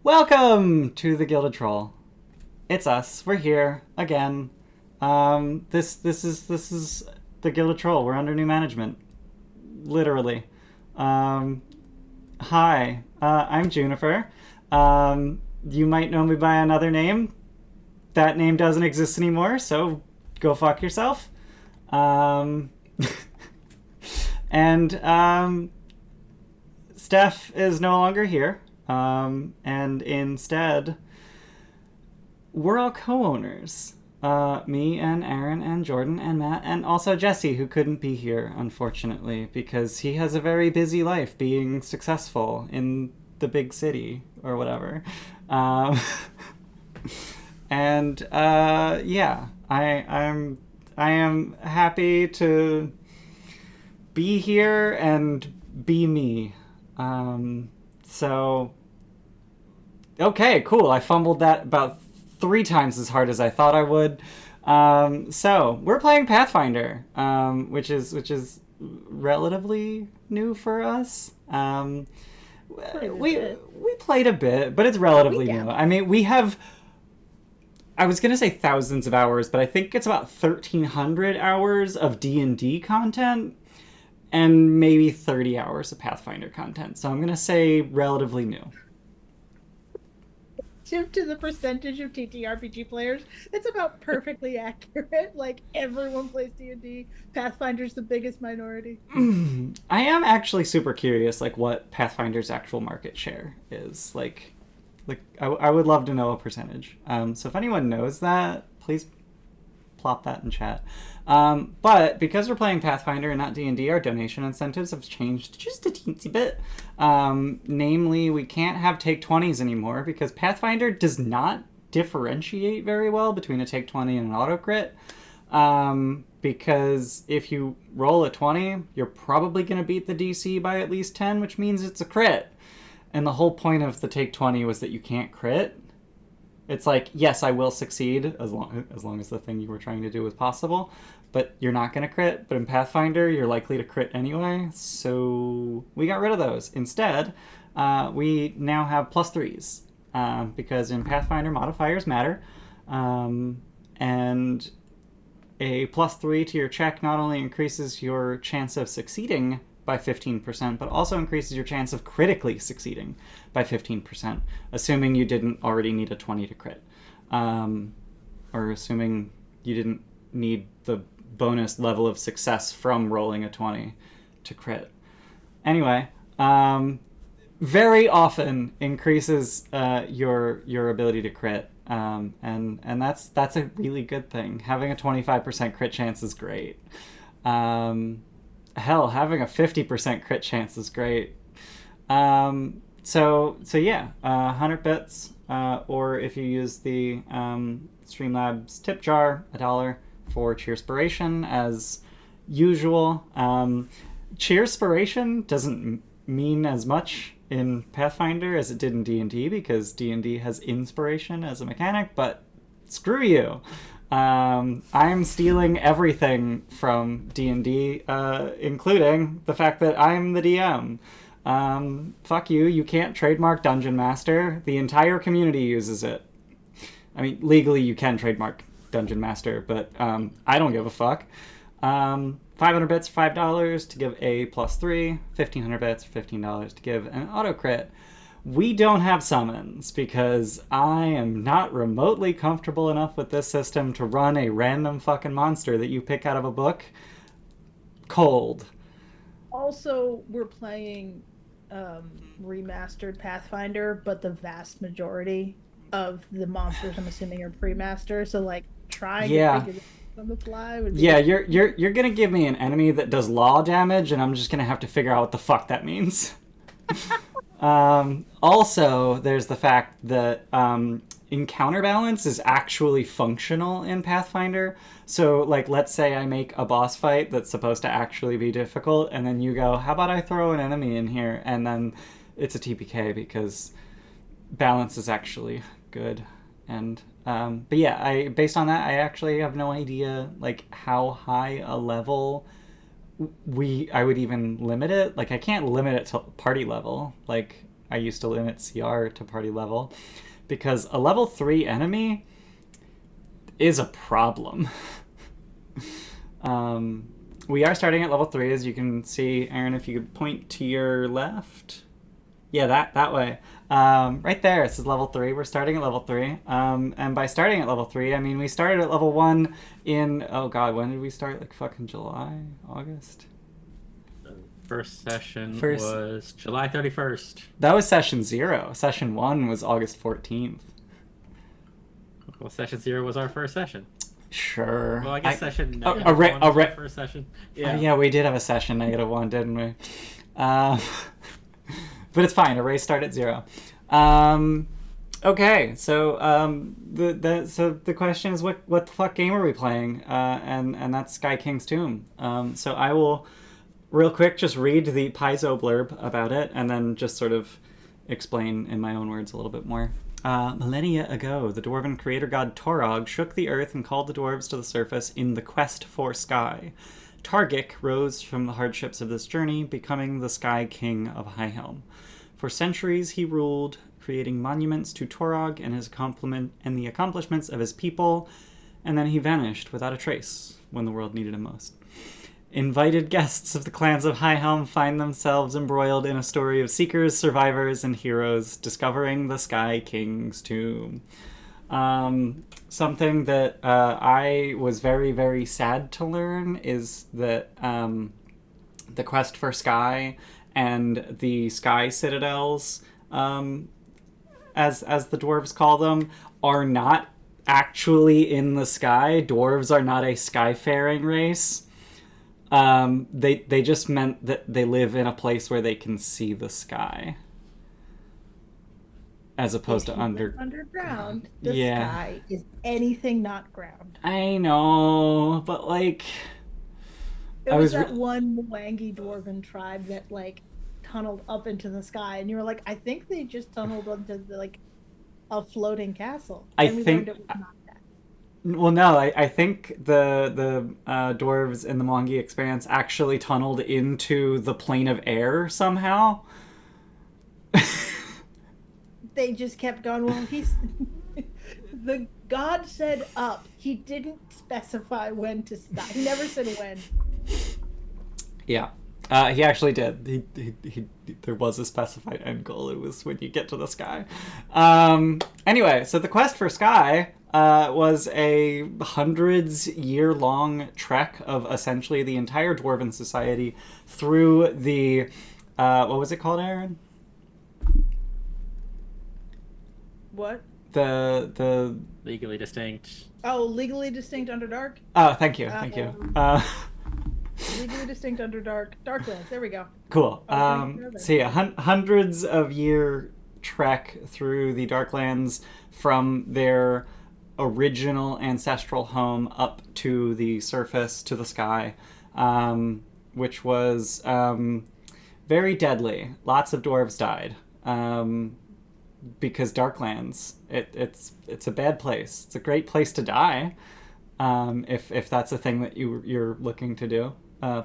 Welcome to the Gilded Troll. It's us. We're here again. This is the Gilded Troll. We're under new management, literally. Um, Hi. I'm Juniper. You might know me by another name. That name doesn't exist anymore, so go fuck yourself. Um, and Steph is no longer here. And instead, we're all co-owners. Me and Aren and Jordan and Matt and also Jesse, who couldn't be here, unfortunately, because he has a very busy life being successful in the big city or whatever. Um, yeah, I am happy to be here and be me. So okay, cool. I fumbled that about 3 times as hard as I thought I would. So we're playing Pathfinder, which is relatively new for us. We played a bit, but it's relatively new. I mean, we have. I was gonna say thousands of hours, but I think it's about 1,300 hours of D&D content, and maybe 30 hours of Pathfinder content. So I'm gonna say relatively new. To the percentage of TTRPG players, it's about perfectly accurate. Like, everyone plays D&D. Pathfinder's the biggest minority. I am actually super curious, like, what Pathfinder's actual market share is. I would love to know a percentage. So if anyone knows that, please plop that in chat. But because we're playing Pathfinder and not D&D, our donation incentives have changed just a teensy bit. Namely, we can't have take 20s anymore because Pathfinder does not differentiate very well between a take 20 and an auto crit. Because if you roll a 20, you're probably going to beat the DC by at least 10, which means it's a crit. And the whole point of the take 20 was that you can't crit. It's like, yes, I will succeed as long as the thing you were trying to do was possible, but you're not going to crit. But in Pathfinder, you're likely to crit anyway, so we got rid of those. Instead, we now have +3s, because in Pathfinder, modifiers matter, and a +3 to your check not only increases your chance of succeeding by 15%, but also increases your chance of critically succeeding by 15%, assuming you didn't already need a 20 to crit. Or assuming you didn't need the bonus level of success from rolling a 20 to crit. Anyway, very often increases your ability to crit. And that's a really good thing. Having a 25% crit chance is great. Hell, having a 50% crit chance is great. So yeah, 100 bits, or if you use the Streamlabs tip jar, $1 for Cheerspiration as usual. Cheerspiration doesn't mean as much in Pathfinder as it did in D&D because D&D has inspiration as a mechanic, but screw you. I'm stealing everything from D&D, including the fact that I'm the DM. Fuck you, you can't trademark Dungeon Master. The entire community uses it. I mean, legally you can trademark Dungeon Master, but I don't give a fuck. 500 bits, $5 to give a +3, 1,500 bits, $15 to give an auto crit. We don't have summons because I am not remotely comfortable enough with this system to run a random fucking monster that you pick out of a book cold. Also, we're playing remastered Pathfinder, but the vast majority of the monsters, I'm assuming, are pre-master. So, like, trying to figure this on the fly would be... Yeah, you're gonna give me an enemy that does law damage, and I'm just gonna have to figure out what the fuck that means. Also, there's the fact that encounter balance is actually functional in Pathfinder. So, like, let's say I make a boss fight that's supposed to actually be difficult, and then you go, how about I throw an enemy in here? And then it's a TPK because balance is actually good. And, but yeah, based on that, I actually have no idea, like, how high a level I would even limit it. Like, I can't limit it to party level. Like, I used to limit CR to party level, because a level 3 enemy is a problem. We are starting at level 3, as you can see. Aren, if you could point to your left. Yeah, that way. Right there, it says level 3. We're starting at level 3. And by starting at level 3, I mean we started at level 1 in... Oh god, when did we start? Like fucking July? August? First session was July 31st. That was session 0. Session 1 was August 14th. Well, session 0 was our first session. Sure. Well, I guess session -1 was our first session. Yeah. Yeah, we did have a session -1, didn't we? But it's fine. Array start at 0. Okay, so the question is, what the fuck game are we playing? And that's Sky King's Tomb. So I will real quick just read the Paizo blurb about it, and then just sort of explain in my own words a little bit more. Millennia ago, the dwarven creator god Taargick shook the earth and called the dwarves to the surface in the quest for Sky. Taargick rose from the hardships of this journey, becoming the Sky King of Highhelm. For centuries he ruled, creating monuments to Taargick and the accomplishments of his people, and then he vanished without a trace when the world needed him most. Invited guests of the clans of Highhelm find themselves embroiled in a story of seekers, survivors, and heroes discovering the Sky King's Tomb. Something that I was very, very sad to learn is that the quest for Sky and the Sky Citadels, as the dwarves call them, are not actually in the sky. Dwarves are not a skyfaring race. They just meant that they live in a place where they can see the sky, as opposed to underground. The sky is anything not ground. I know, but like, it was that one Mwangi dwarven tribe that like tunneled up into the sky, and you were like, I think they just tunneled into like a floating castle. And we learned it was not. Well, no, I think the dwarves in the Mwangi Expanse actually tunneled into the plane of air somehow. They just kept going, well, the god said up. He didn't specify when to stop. He never said when. Yeah. He actually did. He there was a specified end goal. It was when you get to the sky. Anyway, so the quest for Sky was a hundreds-year-long trek of essentially the entire dwarven society through the what was it called, Aren? What? The legally distinct. Oh, legally distinct Underdark. Oh, thank you. Legally distinct Underdark. Darklands. There we go. Cool. So yeah, hundreds of year trek through the Darklands from their original ancestral home up to the surface, to the sky, which was very deadly. Lots of dwarves died. Because Darklands, it's a bad place. It's a great place to die, if that's a thing that you're looking to do.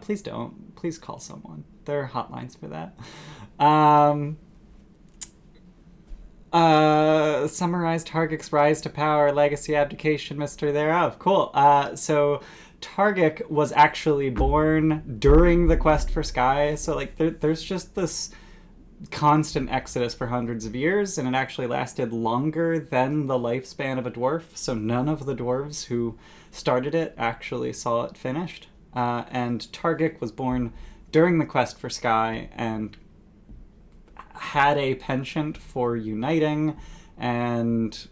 Please don't. Please call someone. There are hotlines for that. Summarized Taargick's rise to power, legacy, abdication, mystery thereof. Cool. So Taargick was actually born during the quest for Sky. So like there's just this constant exodus for hundreds of years, and it actually lasted longer than the lifespan of a dwarf, so none of the dwarves who started it actually saw it finished. And Taargick was born during the quest for Sky and had a penchant for uniting, and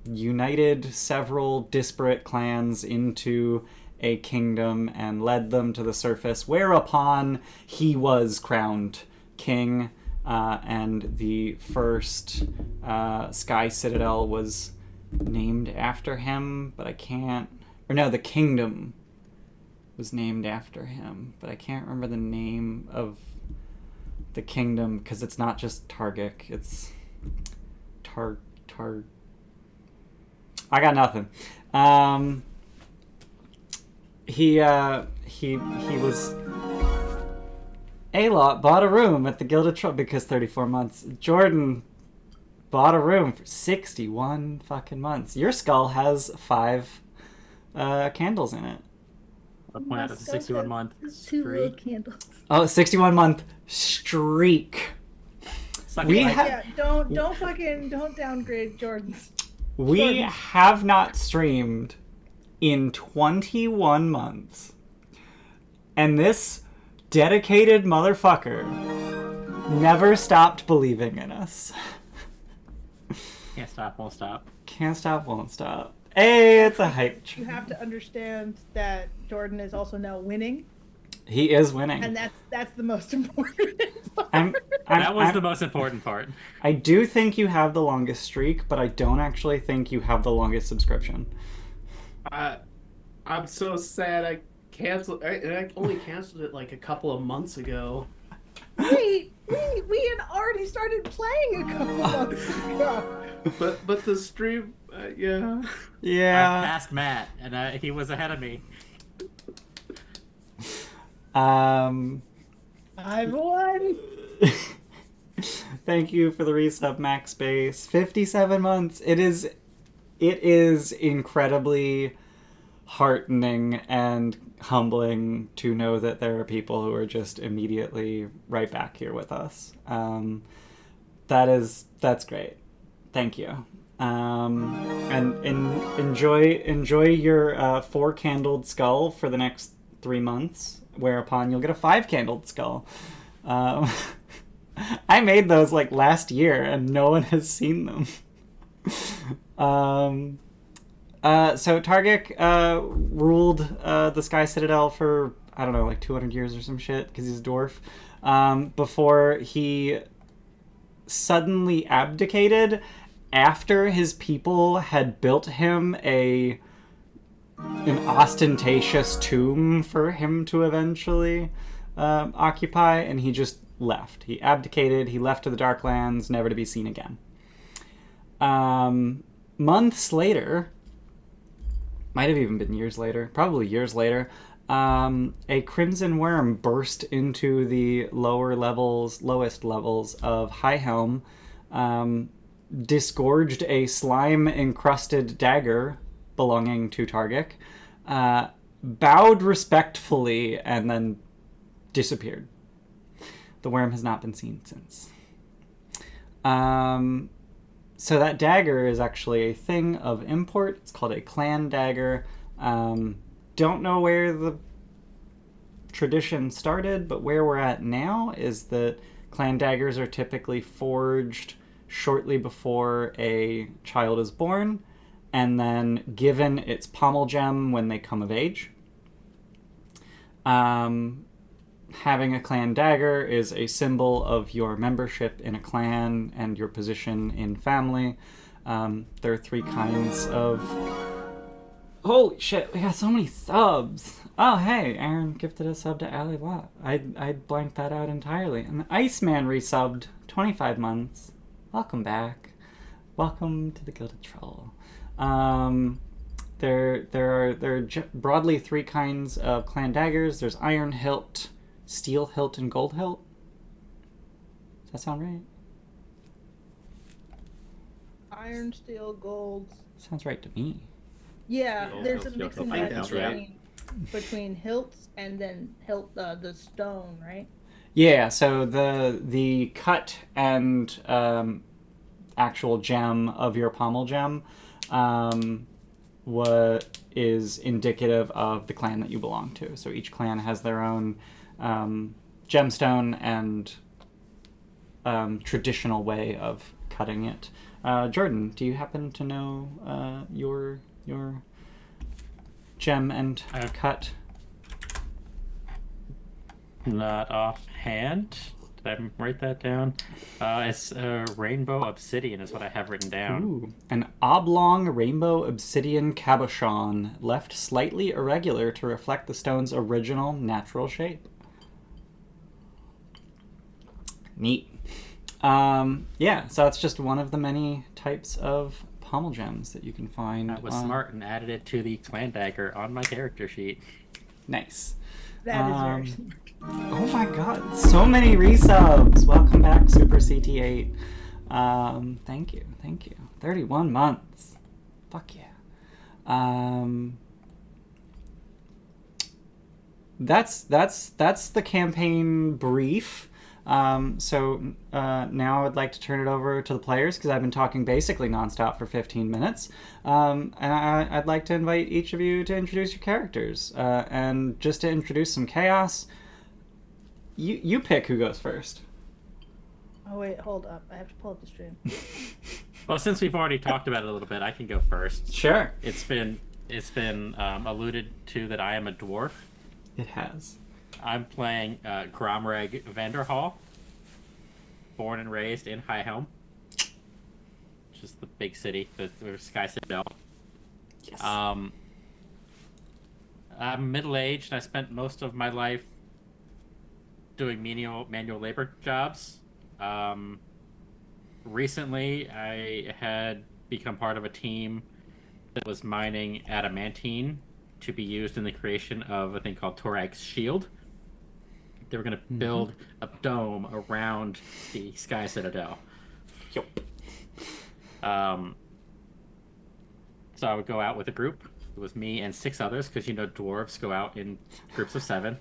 united several disparate clans into a kingdom and led them to the surface, whereupon he was crowned king, and the first Sky Citadel was named after him, but I can't... Or no, the kingdom was named after him, but I can't remember the name of the kingdom, because it's not just Taargick, it's I got nothing. He was... A-Lot bought a room at the Gilded Troll because 34 months. Jordan bought a room for 61 fucking months. Your skull has 5 candles in it. I'll point out it's a 61 month Two little streak. candles. Oh, 61 month streak. Don't downgrade Jordan's. We have not streamed in 21 months. And this dedicated motherfucker never stopped believing in us. Can't stop, won't stop. Can't stop, won't stop. Hey, it's a hype. You have to understand that Jordan is also now winning. He is winning. And that's the most important part. That was the most important part. I do think you have the longest streak, but I don't actually think you have the longest subscription. I'm so sad I canceled. I only canceled it like a couple of months ago. Wait, we had already started playing a couple months ago. But the stream, yeah. Yeah. I passed Matt, and he was ahead of me. I've won. Thank you for the resub, Max Space. 57 months. It is incredibly heartening and humbling to know that there are people who are just immediately right back here with us. That's great. Thank you. And enjoy your 4-candled skull for the next 3 months, whereupon you'll get a 5-candled skull. I made those like last year and no one has seen them. So Taargick ruled the Sky Citadel for, I don't know, like 200 years or some shit, because he's a dwarf, before he suddenly abdicated after his people had built him an ostentatious tomb for him to eventually occupy, and he just left. He abdicated, he left to the Darklands, never to be seen again. Months later, might have even been years later, probably years later, a crimson worm burst into the lowest levels of High Helm, disgorged a slime-encrusted dagger belonging to Taargick, bowed respectfully, and then disappeared. The worm has not been seen since. So that dagger is actually a thing of import. It's called a clan dagger. Don't know where the tradition started, but where we're at now is that clan daggers are typically forged shortly before a child is born, and then given its pommel gem when they come of age. Having a clan dagger is a symbol of your membership in a clan and your position in family. There are 3 kinds of... Holy shit, we got so many subs! Oh, hey, Aren gifted a sub to Ali Lot. I blanked that out entirely. And the Iceman resubbed 25 months. Welcome back. Welcome to the Gilded Troll. There are broadly 3 kinds of clan daggers. There's iron hilt, steel hilt, and gold hilt. Does that sound right? Iron, steel, gold. Sounds right to me. Yeah, Gold there's a hilt, mix steel in hilt, that that's right. between hilts and then the stone, right? Yeah, so the cut and actual gem of your pommel gem what is indicative of the clan that you belong to. So each clan has their own gemstone and traditional way of cutting it. Jordan, do you happen to know your gem and cut? Not offhand. Did I write that down? It's rainbow obsidian is what I have written down. Ooh, an oblong rainbow obsidian cabochon, left slightly irregular to reflect the stone's original natural shape. Neat. Yeah, so it's just one of the many types of pommel gems that you can find. I was smart and added it to the clan dagger on my character sheet. Nice. That is very smart. Oh my god, so many resubs! Welcome back, Super CT8. Thank you. 31 months. Fuck yeah. That's the campaign brief. So now I would like to turn it over to the players because I've been talking basically nonstop for 15 minutes. And I'd like to invite each of you to introduce your characters. And just to introduce some chaos, you pick who goes first. Oh wait, hold up. I have to pull up the stream. Well, since we've already talked about it a little bit, I can go first. Sure. It's been alluded to that I am a dwarf. It has. I'm playing Gromreg Vanderholl, born and raised in High Helm, which is the big city, the Sky Citadel. Yes. I'm middle-aged, and I spent most of my life doing manual labor jobs. Recently, I had become part of a team that was mining adamantine to be used in the creation of a thing called Taargick's Shield. They were going to build a dome around the Sky Citadel. Yep. So I would go out with a group. It was me and 6 others, because dwarves go out in groups of 7.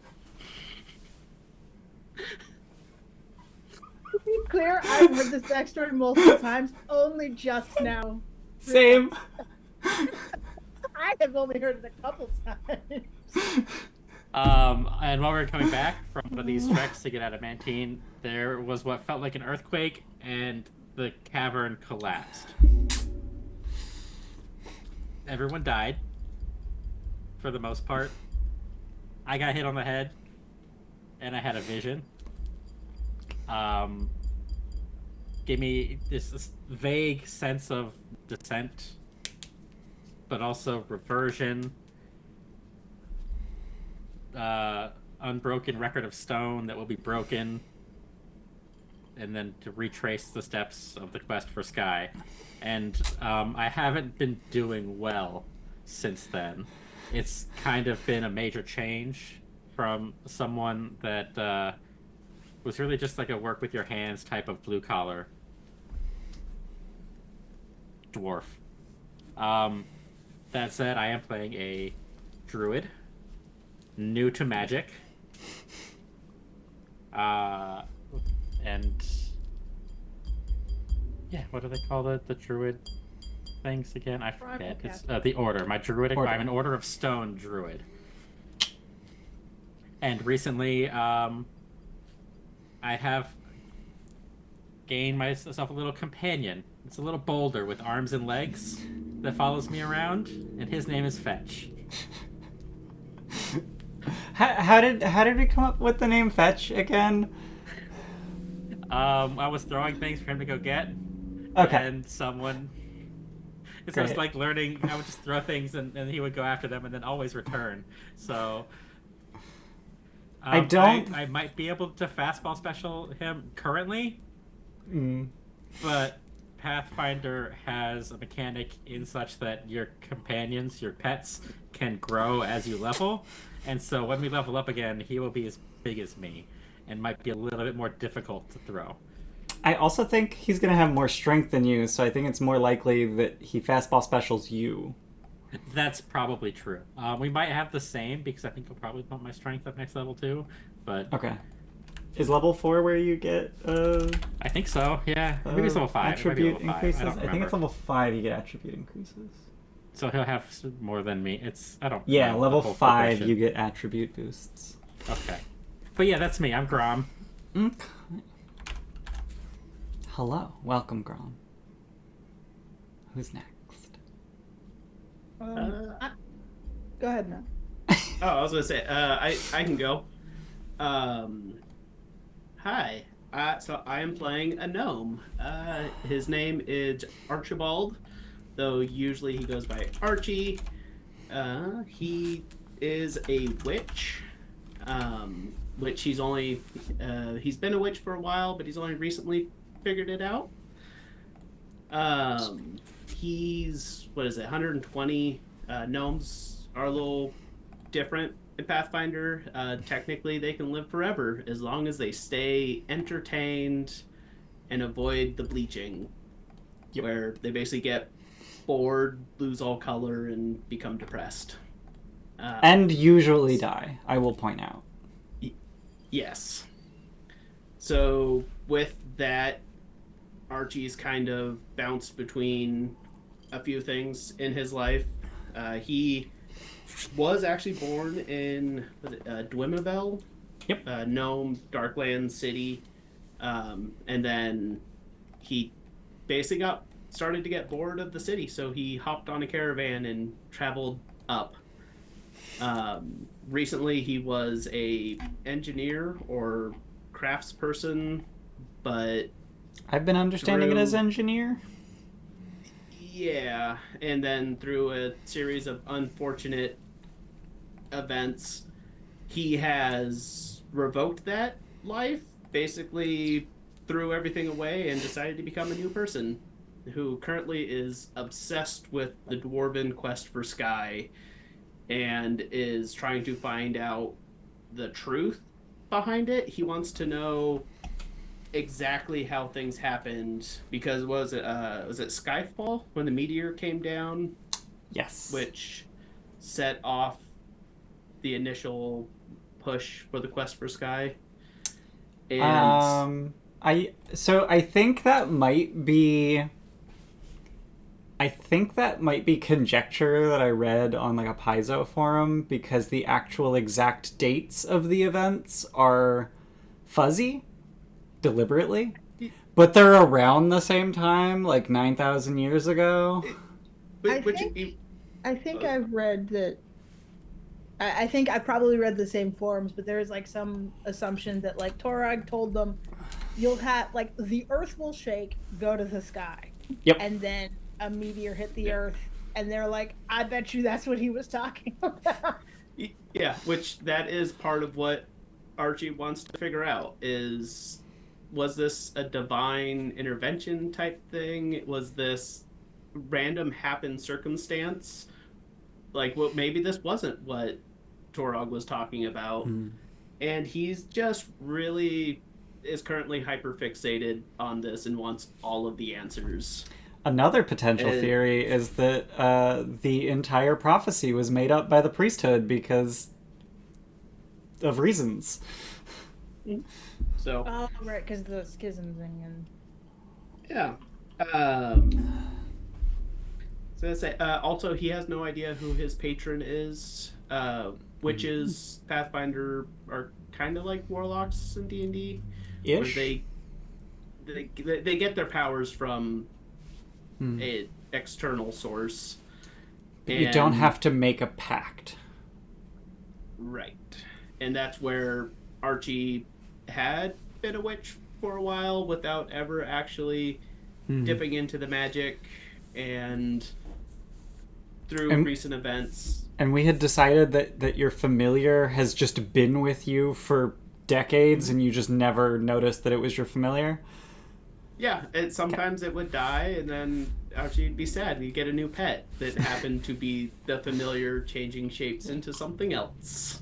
To be clear, I've heard this backstory multiple times, only just now. Same. I have only heard it a couple times. And while we were coming back from one of these treks to get adamantine, there was what felt like an earthquake, and the cavern collapsed. Everyone died, for the most part. I got hit on the head, and I had a vision. Gave me this vague sense of descent, but also reversion. Unbroken record of stone that will be broken, and then to retrace the steps of the quest for Sky. And I haven't been doing well since then. It's kind of been a major change from someone that was really just like a work with your hands type of blue collar dwarf. That said, I am playing a druid, new to magic, and yeah, what do they call the druid things again? I forget. It's the order. My druidic. I'm an order of stone druid, and recently, I have gained myself a little companion. It's a little boulder with arms and legs that follows me around, and his name is Fetch. How did we come up with the name Fetch again? I was throwing things for him to go get. Okay. And someone... It's just like learning... I would just throw things, and he would go after them, and then always return. So... I might be able to fastball special him currently, but Pathfinder has a mechanic in such that your companions, your pets, can grow as you level, and so when we level up again, he will be as big as me, and might be a little bit more difficult to throw. I also think he's going to have more strength than you, so I think it's more likely that he fastball specials you. That's probably true. We might have the same, because I think he'll probably bump my strength up next level too, but... Okay. Is level 4 where you get... I think so, yeah. Maybe it's level 5. Attribute level 5. increases? I don't remember. I think it's level 5 you get attribute increases. So he'll have more than me. I don't Yeah, know level the whole 5 progression. you get attribute boosts. Okay. But yeah, that's me. I'm Grom. Okay. Hello. Welcome, Grom. Who's next? Go ahead, Matt. Oh, I was gonna say, I can go. Hi. So I am playing a gnome. His name is Archibald, though usually he goes by Archie. He is a witch, which he's been a witch for a while, but he's only recently figured it out. He's, 120? Gnomes are a little different in Pathfinder, technically they can live forever as long as they stay entertained and avoid the bleaching, where they basically get bored, lose all color, and become depressed. And usually die, I will point out. Yes. So with that, Archie's kind of bounced between a few things in his life. He was actually born in Dwimabel, Gnome, Darkland City, and then he basically started to get bored of the city, so he hopped on a caravan and traveled up. Recently, he was a engineer or craftsperson, but I've been understanding it as engineer. Yeah, and then through a series of unfortunate events, he has revoked that life, basically threw everything away and decided to become a new person who currently is obsessed with the dwarven quest for Sky and is trying to find out the truth behind it. He wants to know exactly how things happened, because was it Skyfall when the meteor came down? Yes. Which set off the initial push for the quest for Sky. And I think that might be conjecture that I read on like a Paizo forum, because the actual exact dates of the events are fuzzy deliberately, but they're around the same time, like 9,000 years ago. I think I've read that. I think I probably read the same forums, but there is like some assumption that like Taargick told them, you'll have like the earth will shake, go to the sky. Yep. And then a meteor hit the earth, and they're like, I bet you that's what he was talking about. Yeah, which that is part of what Archie wants to figure out is, was this a divine intervention type thing? Was this random happen circumstance? Like, well, maybe this wasn't what Taargick was talking about. And he's just really is currently hyper fixated on this and wants all of the answers. Another potential theory is that the entire prophecy was made up by the priesthood because of reasons. So. Oh, right, because the schism thing and. Yeah. So I say, also, he has no idea who his patron is. Witches, Pathfinder are kind of like warlocks in D&D, where they get their powers from an external source. You don't have to make a pact. Right. And that's where Archie had been a witch for a while without ever actually dipping into the magic, and through recent events. And we had decided that your familiar has just been with you for decades and you just never noticed that it was your familiar? Yeah, and sometimes it would die, and then actually you'd be sad. You'd get a new pet that happened to be the familiar changing shapes into something else.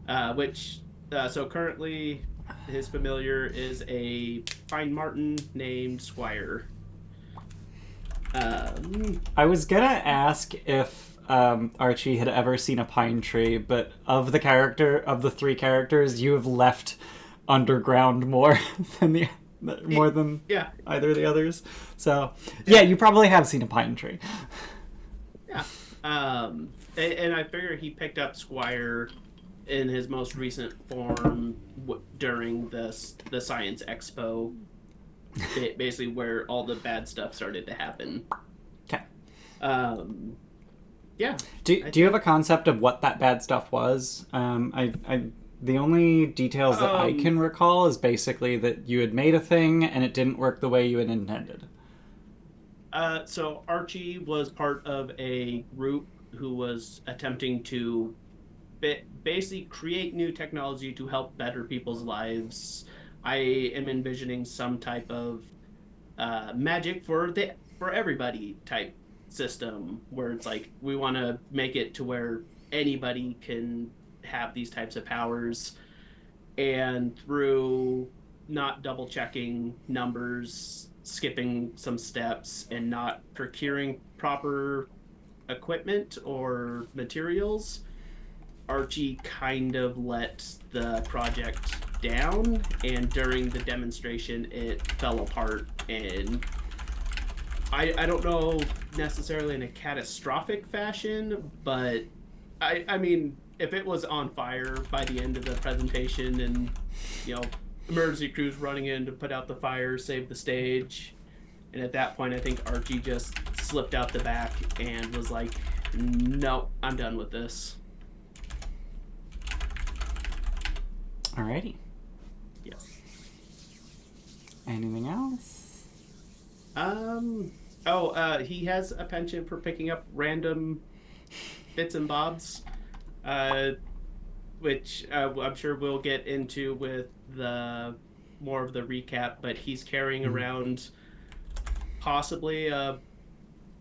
So currently his familiar is a fine marten named Squire. I was gonna ask if Archie had ever seen a pine tree, but of the three characters, you have left underground more than either of the others. So yeah, you probably have seen a pine tree. Yeah. And I figure he picked up Squire in his most recent form during the Science Expo, basically where all the bad stuff started to happen. Okay. Yeah. Do you have a concept of what that bad stuff was? The only details that I can recall is basically that you had made a thing and it didn't work the way you had intended. So Archie was part of a group who was attempting to basically create new technology to help better people's lives. I am envisioning some type of magic for everybody type system, where it's like we want to make it to where anybody can have these types of powers, and through not double checking numbers, skipping some steps, and not procuring proper equipment or materials, Archie kind of let the project down, and during the demonstration it fell apart. And I don't know necessarily in a catastrophic fashion, but I mean, if it was on fire by the end of the presentation, and emergency crews running in to put out the fire, save the stage, and at that point I think Archie just slipped out the back and was like, no, I'm done with this. Alrighty. Yes. Anything else? He has a penchant for picking up random bits and bobs, which I'm sure we'll get into with the more of the recap, but he's carrying around possibly a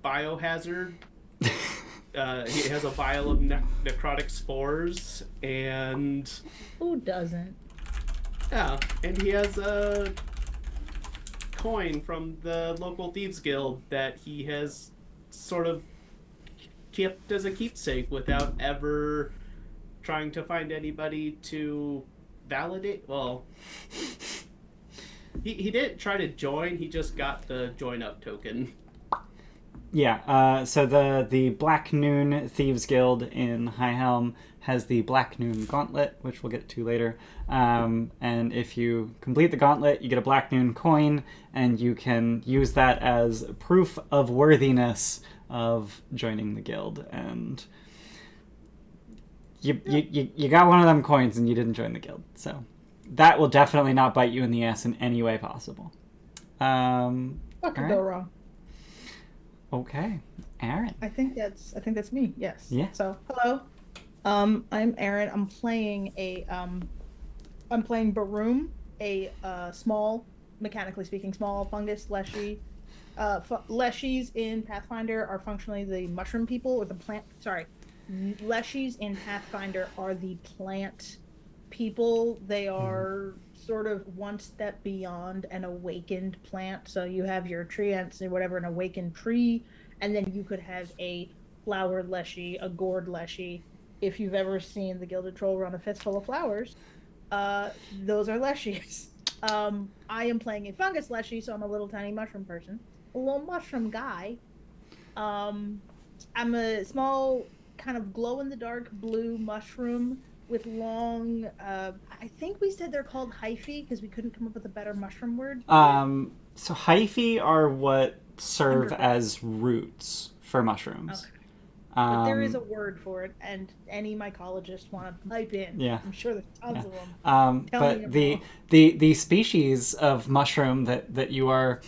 biohazard. He has a vial of necrotic spores, and who doesn't? Yeah, and he has a coin from the local thieves guild that he has sort of kept as a keepsake without ever trying to find anybody to validate. Well, he didn't try to join, he just got the join up token. Yeah, so the Black Noon Thieves Guild in High Helm has the Black Noon Gauntlet, which we'll get to later. And if you complete the gauntlet, you get a Black Noon coin, and you can use that as proof of worthiness of joining the guild. And you got one of them coins, and you didn't join the guild. So that will definitely not bite you in the ass in any way possible. What could go wrong? Okay, Aren. I think that's me. Yes. Yeah. So hello, I'm Aren. I'm playing Baroom, a small, mechanically speaking, small fungus Leshy. Leshies in Pathfinder are functionally the mushroom people, or the plant. Sorry, Leshies in Pathfinder are the plant people. They are sort of one step beyond an awakened plant. So you have your treants or whatever, an awakened tree, and then you could have a flowered Leshy, a gourd Leshy. If you've ever seen the Gilded Troll run a fistful of flowers, those are Leshies. I am playing a fungus Leshy, so I'm a little tiny mushroom person, a little mushroom guy. I'm a small, kind of glow-in-the-dark blue mushroom with long, I think we said they're called hyphae because we couldn't come up with a better mushroom word. So hyphae are what serve as roots for mushrooms. Okay. But there is a word for it, and any mycologist want to type in. Yeah. I'm sure there's tons of them. But the species of mushroom that you are,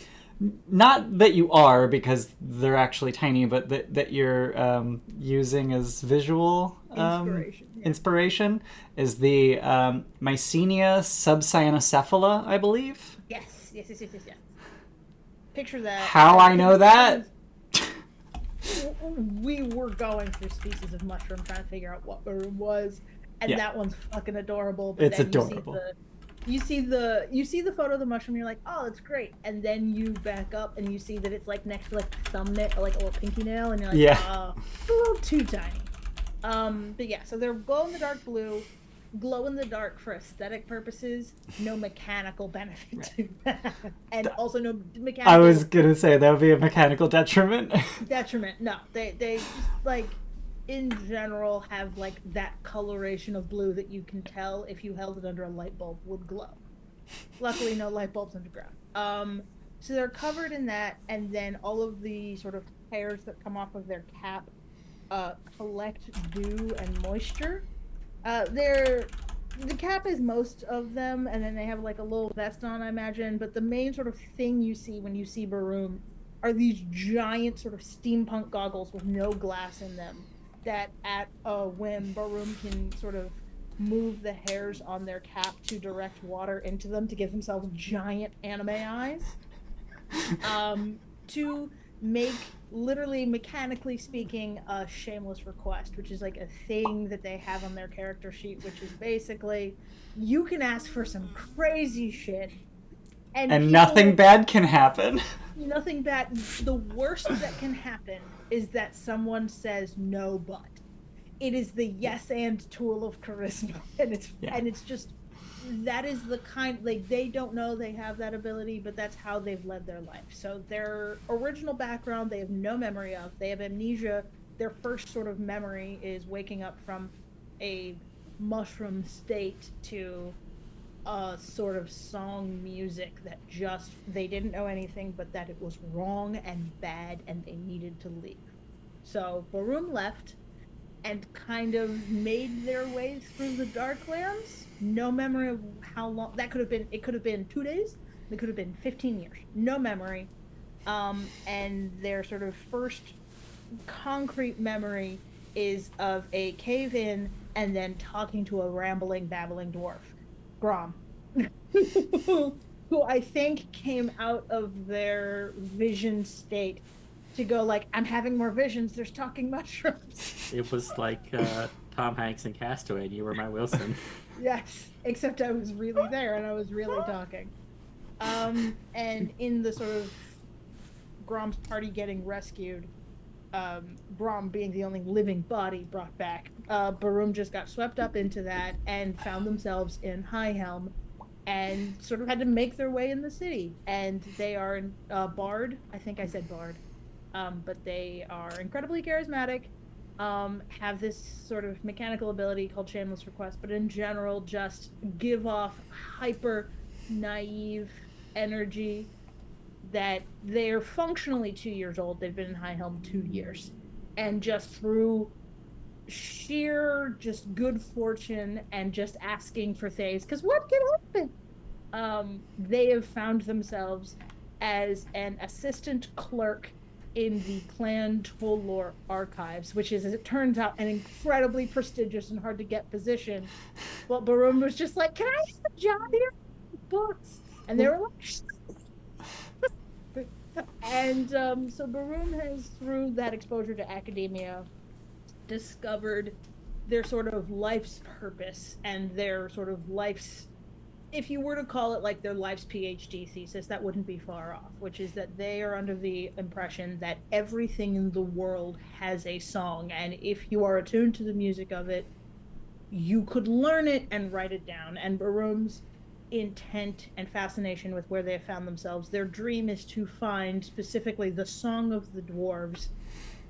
not that you are because they're actually tiny, but that you're using as visual inspiration is the Mycenia subcyanocephala, I believe. Yes. Picture that. How I know that? We were going through species of mushroom trying to figure out what Baroom was, and that one's fucking adorable. But it's then adorable. You see the photo of the mushroom, you're like, oh, it's great, and then you back up and you see that it's like next to like the thumbnail, like a little pinky nail, and you're like, oh, a little too tiny. But yeah, so they're glow in the dark blue, glow in the dark for aesthetic purposes, no mechanical benefit to that, and also no mechanical. I was gonna say that would be a mechanical detriment. No, they just like in general have like that coloration of blue that you can tell if you held it under a light bulb would glow. Luckily, no light bulbs underground. So they're covered in that, and then all of the sort of hairs that come off of their cap collect dew and moisture. The cap is most of them, and then they have like a little vest on, I imagine. But the main sort of thing you see when you see Baroom are these giant sort of steampunk goggles with no glass in them, that at a whim Baroom can sort of move the hairs on their cap to direct water into them to give themselves giant anime eyes. To make, literally mechanically speaking, a shameless request, which is like a thing that they have on their character sheet, which is basically you can ask for some crazy shit and And people, nothing bad can happen. nothing bad. The worst that can happen is that someone says no, but it is the yes and tool of charisma, and it's just, that is the kind, like, they don't know they have that ability, but that's how they've led their life. So their original background they have no memory of. They have amnesia. Their first sort of memory is waking up from a mushroom state to a sort of song music that just, they didn't know anything but that it was wrong and bad and they needed to leave. So Baroom left and kind of made their way through the Darklands. No memory of how long that could have been. It could have been 2 days. It could have been 15 years. No memory. And their sort of first concrete memory is of a cave in and then talking to a rambling, babbling dwarf, Grom, who I think came out of their vision state to go like, I'm having more visions. There's talking mushrooms. It was like Tom Hanks in Castaway, and you were my Wilson. Yes, except I was really there and I was really talking. And in the sort of Grom's party getting rescued, Grom being the only living body brought back, Baroom just got swept up into that and found themselves in High Helm and sort of had to make their way in the city. And they are Bard. I think I said Bard. But they are incredibly charismatic, have this sort of mechanical ability called Shameless Request, but in general just give off hyper naive energy that they're functionally 2 years old. They've been in High Helm 2 years. And just through sheer just good fortune and just asking for things, because what can happen? They have found themselves as an assistant clerk in the Clan Tollor archives, which is, as it turns out, an incredibly prestigious and hard to get position. Well, Baroom was just like, can I have a job here? Books. And they were like, and so Baroom has, through that exposure to academia, discovered their sort of life's purpose and their sort of life's, if you were to call it like their life's PhD thesis, that wouldn't be far off, which is that they are under the impression that everything in the world has a song, and if you are attuned to the music of it, you could learn it and write it down. And Baroom's intent and fascination with where they have found themselves, their dream is to find specifically the song of the dwarves,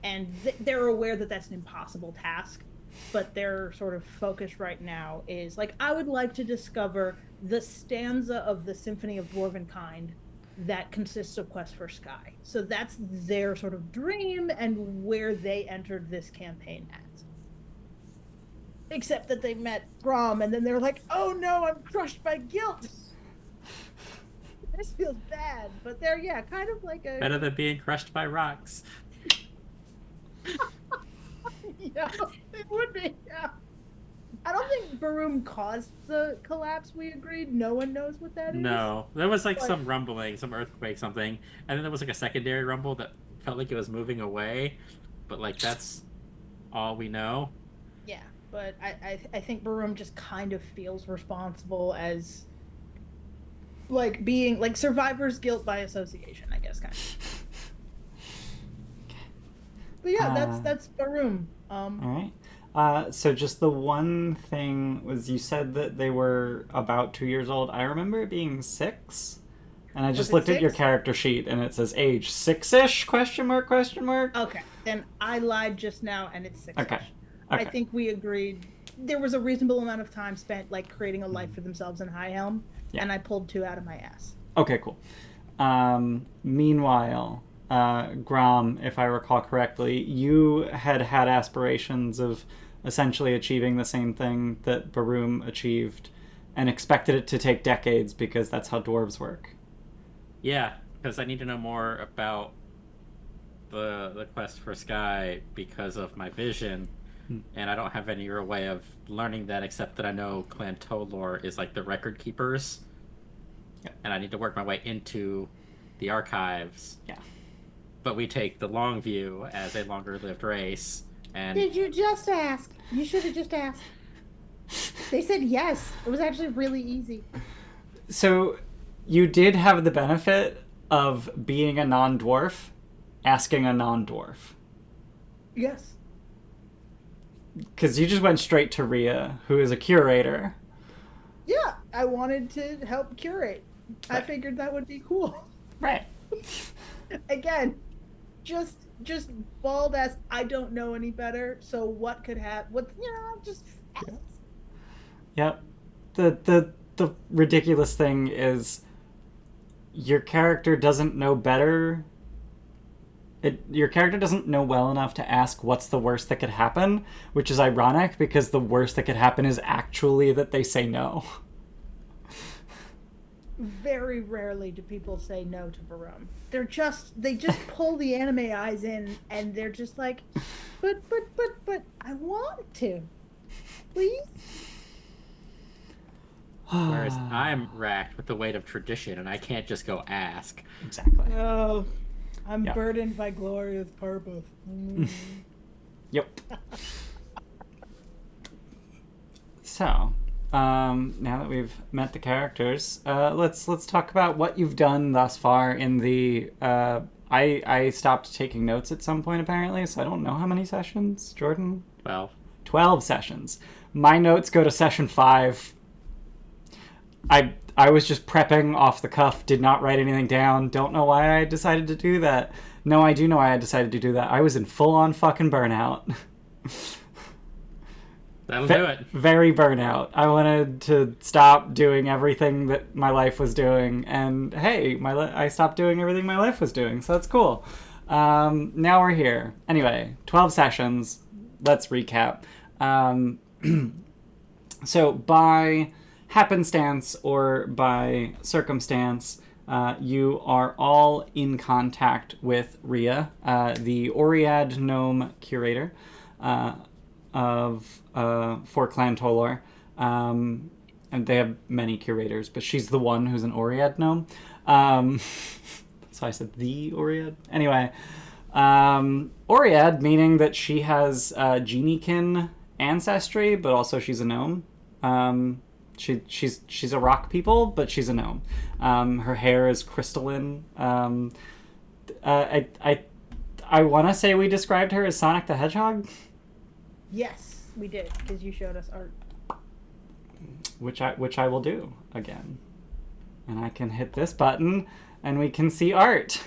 and they're aware that that's an impossible task, but their sort of focus right now is like, I would like to discover the stanza of the Symphony of Dwarven Kind that consists of Quest for Sky. So that's their sort of dream and where they entered this campaign at. Except that they met Grom and then they were like, oh no, I'm crushed by guilt. This feels bad, but they're, yeah, kind of like a... Better than being crushed by rocks. Yeah, it would be, yeah. I don't think Baroom caused the collapse, we agreed. No one knows what that is. No. There was like some rumbling, some earthquake, something. And then there was like a secondary rumble that felt like it was moving away. But like that's all we know. Yeah, but I think Baroom just kind of feels responsible as like being like survivor's guilt by association, I guess, kind of. But yeah, that's Baroom. All right. So just the one thing was, you said that they were about 2 years old. I remember it being 6, and I just looked at your character sheet and it says age 6-ish ? ? Okay, then I lied just now, and it's 6. Okay. I think we agreed there was a reasonable amount of time spent like creating a life for themselves in High Helm, and I pulled 2 out of my ass. Okay, cool. Meanwhile, Grom, if I recall correctly, you had aspirations of essentially achieving the same thing that Baroom achieved and expected it to take decades because that's how dwarves work. Yeah, because I need to know more about the quest for Sky because of my vision, and I don't have any real way of learning that except that I know Clan Tollor is like the record keepers, and I need to work my way into the archives. Yeah. but we take the long view as a longer-lived race. And Did you just ask? You should have just asked. They said yes. It was actually really easy. So you did have the benefit of being a non-dwarf, asking a non-dwarf. Yes. Because you just went straight to Rhea, who is a curator. Yeah, I wanted to help curate. I Right. figured that would be cool. Right. Again, just bald ass. I don't know any better. So what could happen? What just. Yep. The ridiculous thing is your character doesn't know better. Your character doesn't know well enough to ask what's the worst that could happen, which is ironic because the worst that could happen is actually that they say no. Very rarely do people say no to Baroom. They just pull the anime eyes in, and they're just like, but I want to, please. whereas I'm racked with the weight of tradition, and I can't just go ask. Exactly. Oh, I'm Yep. burdened by glorious purpose. Yep. So, now that we've met the characters, let's talk about what you've done thus far in the. I stopped taking notes at some point apparently, so I don't know how many sessions. Jordan. Well, 12 sessions. My notes go to session 5. I was just prepping off the cuff, did not write anything down. Don't know why I decided to do that. No, I do know why I decided to do that. I was in full-on fucking burnout. that'll do it. Very burnout. I wanted to stop doing everything that my life was doing, and hey, I stopped doing everything my life was doing, so that's cool. Now we're here. Anyway, 12 sessions. Let's recap. So by happenstance or by circumstance, you are all in contact with Rhea, the Oread Gnome curator for Clan Tolor. And they have many curators, but she's the one who's an Oread Gnome. So I said the Oread. Anyway, Oread, meaning that she has Geniekin ancestry, but also she's a gnome. She's a rock people, but she's a gnome. Her hair is crystalline. I want to say we described her as Sonic the Hedgehog, Yes, we did, because you showed us art. which I will do again, and I can hit this button, and we can see art.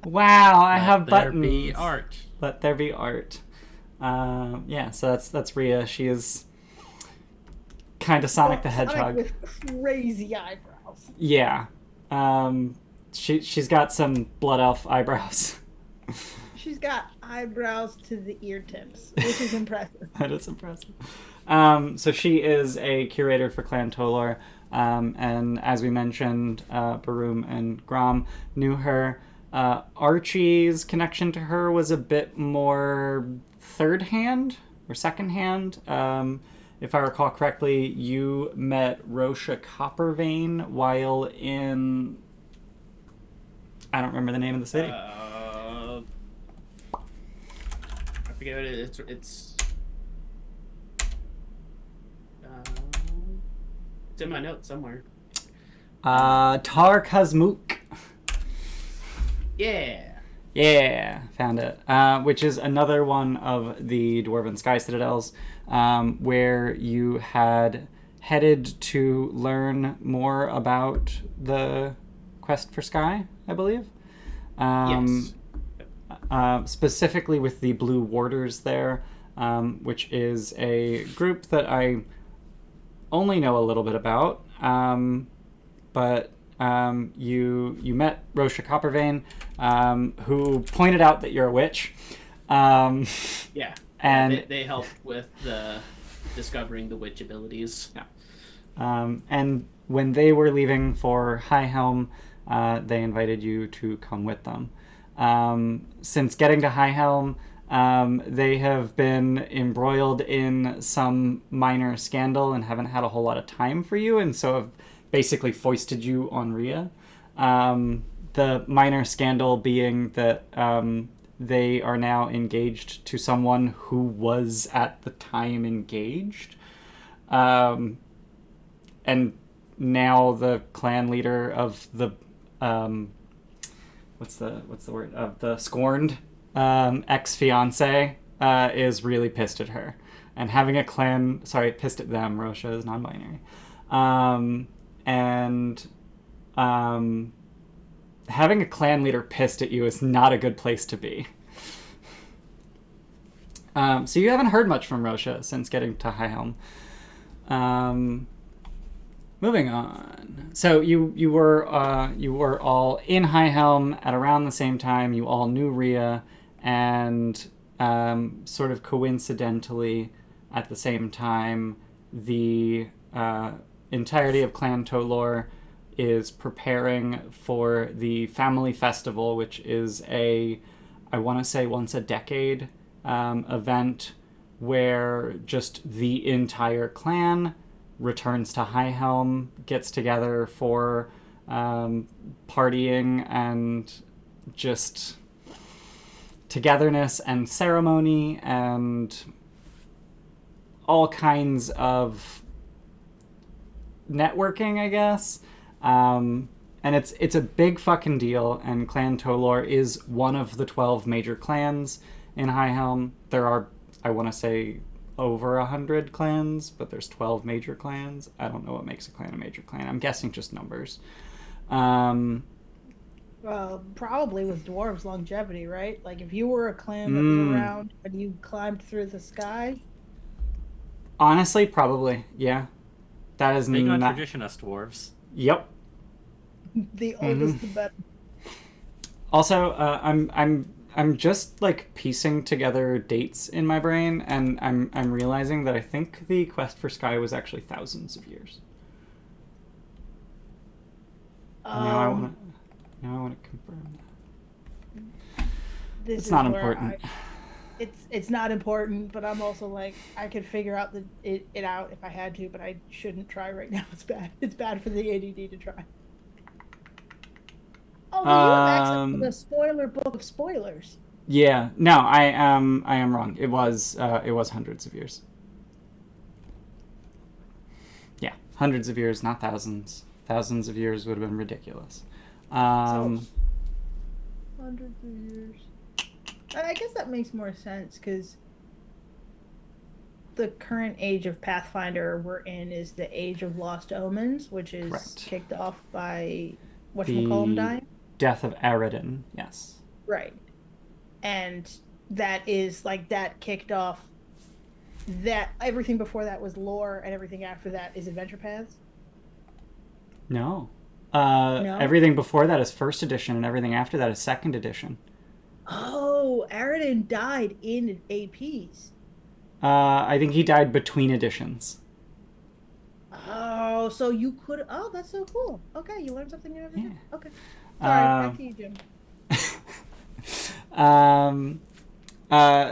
Wow, I have buttons. Let there be art. Let there be art. Yeah, so that's Rhea. She is kind of Sonic the Hedgehog. Sonic with crazy eyebrows. Yeah. She's got some blood elf eyebrows. She's got eyebrows to the ear tips, which is impressive. That is impressive. So she is a curator for Clan Tolor, and as we mentioned, Baroom and Grom knew her. Archie's connection to her was a bit more third hand or second hand. If I recall correctly, you met Rosha Coppervein while in... I don't remember the name of the city. I forget what it is. It's in my notes somewhere. Tar Kazmook. Yeah. Yeah, found it. Which is another one of the Dwarven Sky Citadels, where you had headed to learn more about the quest for Sky, I believe. Yes. Specifically with the Blue Warders there, which is a group that I only know a little bit about. But you met Rosha Coppervein, who pointed out that you're a witch. Yeah. And they help with the discovering the witch abilities. Yeah. And when they were leaving for High Helm, they invited you to come with them. Since getting to High Helm, they have been embroiled in some minor scandal and haven't had a whole lot of time for you, and so have basically foisted you on Rhea. the minor scandal being that they are now engaged to someone who was at the time engaged. And now the clan leader of the what's the word, of the scorned ex-fiance is really pissed at her, and having a clan pissed at them. Rosha is non-binary, and having a clan leader pissed at you is not a good place to be. So you haven't heard much from Rosha since getting to High Helm. Moving on. So you were all in High Helm at around the same time. You all knew Rhea, and sort of coincidentally, at the same time, the entirety of Clan Tolor is preparing for the family festival, which is I want to say once a decade event where just the entire clan returns to High Helm, gets together for partying and just togetherness and ceremony and all kinds of networking, I guess. And it's a big fucking deal, and Clan Tolor is one of the 12 major clans in High Helm. There are, I want to say, over 100 clans, but there's 12 major clans. I don't know what makes a clan a major clan. I'm guessing just numbers. Probably with dwarves longevity, right? Like if you were a clan that was around and you climbed through the sky. Honestly, probably, yeah. That is Big on not tradition, us dwarves. Yep. The oldest, the better. Also, I'm just like piecing together dates in my brain, and I'm realizing that I think the quest for Sky was actually thousands of years. Now I want to confirm that. It's not important. It's not important, but I'm also like, I could figure out it out if I had to, but I shouldn't try right now. It's bad. It's bad for the ADD to try. Oh, you have access to the spoiler book of spoilers. Yeah, no, I am wrong. It was hundreds of years. Yeah, hundreds of years, not thousands. Thousands of years would have been ridiculous. So, hundreds of years. I guess that makes more sense because the current age of Pathfinder we're in is the Age of Lost Omens, which is correct. Kicked off by whatchamacallum dying? Death of Aren, yes. Right. And that is like that kicked off that everything before that was lore and everything after that is adventure paths? No. No? Everything before that is first edition and everything after that is second edition. Oh, Aren died in APs. I think he died between editions. Oh, so you could. Oh, that's so cool. Okay, you learned something new every day. Yeah. Okay. Sorry, back to you, Jim.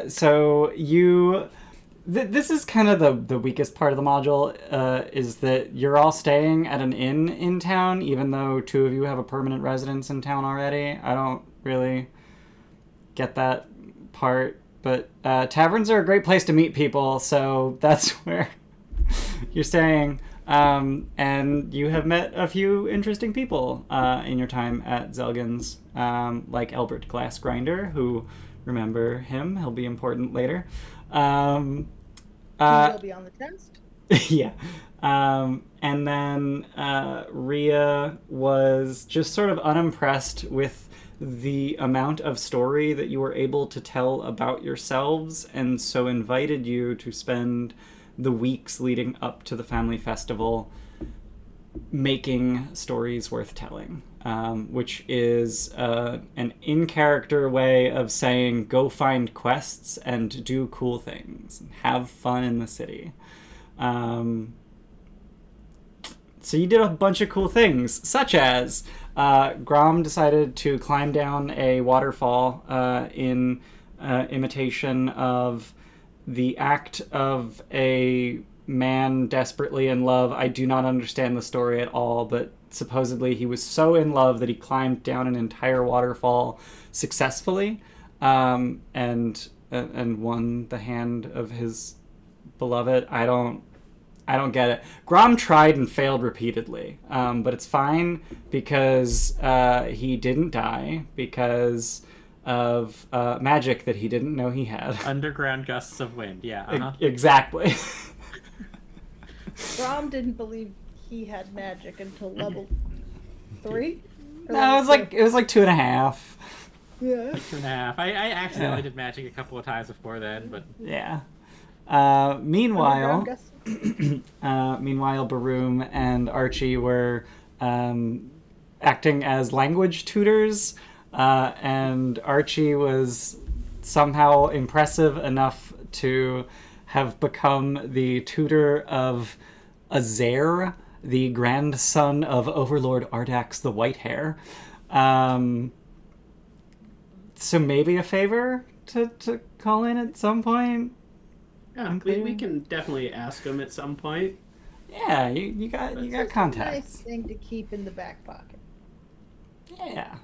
So you... this is kind of the weakest part of the module, is that you're all staying at an inn in town, even though two of you have a permanent residence in town already. I don't really get that part, but taverns are a great place to meet people, so that's where you're staying. And you have met a few interesting people in your time at Zelgin's, like Elbert Glassgrinder, who, remember him, he'll be important later. He will be on the test. Yeah. And then Rhea was just sort of unimpressed with the amount of story that you were able to tell about yourselves, and so invited you to spend the weeks leading up to the family festival making stories worth telling, which is an in-character way of saying go find quests and do cool things and have fun in the city. So you did a bunch of cool things, such as Grom decided to climb down a waterfall in imitation of the act of a man desperately in love. I do not understand the story at all, but supposedly he was so in love that he climbed down an entire waterfall successfully, and won the hand of his beloved. I don't get it. Grom tried and failed repeatedly, but it's fine because he didn't die because of magic that he didn't know he had. Underground gusts of wind, yeah. Uh-huh. Exactly. Grom didn't believe he had magic until level 3? No, it was like 2.5. Yeah. 2.5. I accidentally did magic a couple of times before then, but Yeah. Meanwhile, Baroom and Archie were acting as language tutors, and Archie was somehow impressive enough to have become the tutor of Azair, the grandson of Overlord Ardax the Whitehair. So maybe a favor to call in at some point. Yeah, we can definitely ask him at some point. Yeah, you got It's a contacts. nice thing to keep in the back pocket. Yeah.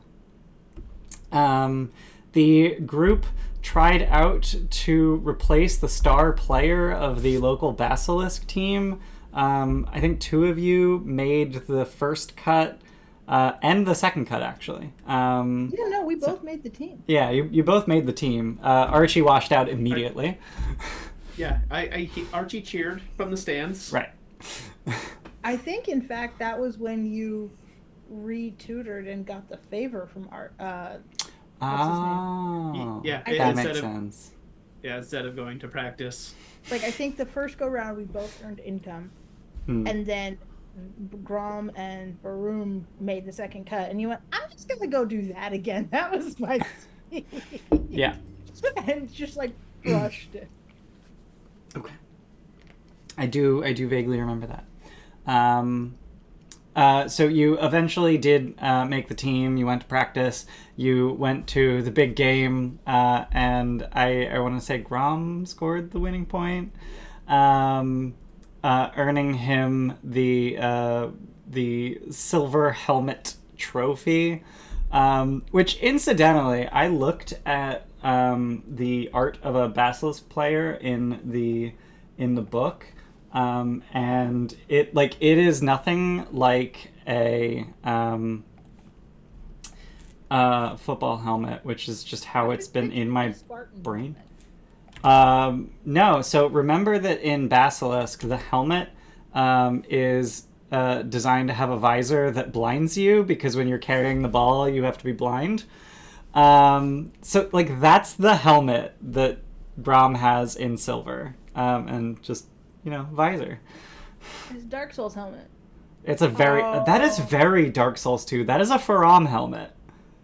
The group tried out to replace the star player of the local Basilisk team. I think 2 of you made the first cut and the second cut, actually. We both made the team. Yeah, you both made the team. Archie washed out immediately. Yeah, Archie cheered from the stands. Right. I think, in fact, that was when you re-tutored and got the favor from Art. What's his name? Yeah, that makes sense. Yeah, instead of going to practice. Like, I think the first go round we both earned income, and then Grom and Baroom made the second cut, and you went, "I'm just gonna go do that again." That was my speed. Yeah. And just like brushed it. Okay. I do vaguely remember that. So you eventually did make the team. You went to practice. You went to the big game, and I want to say Grom scored the winning point, earning him the silver helmet trophy. Which, incidentally, I looked at the art of a Basilisk player in the book. And it is nothing like a football helmet, which is just how it's been in my brain. No, so remember that in Basilisk, the helmet is designed to have a visor that blinds you, because when you're carrying the ball, you have to be blind. So that's the helmet that Grom has in silver, and just visor. His Dark Souls helmet. It's a that is very Dark Souls 2. That is a Faram helmet.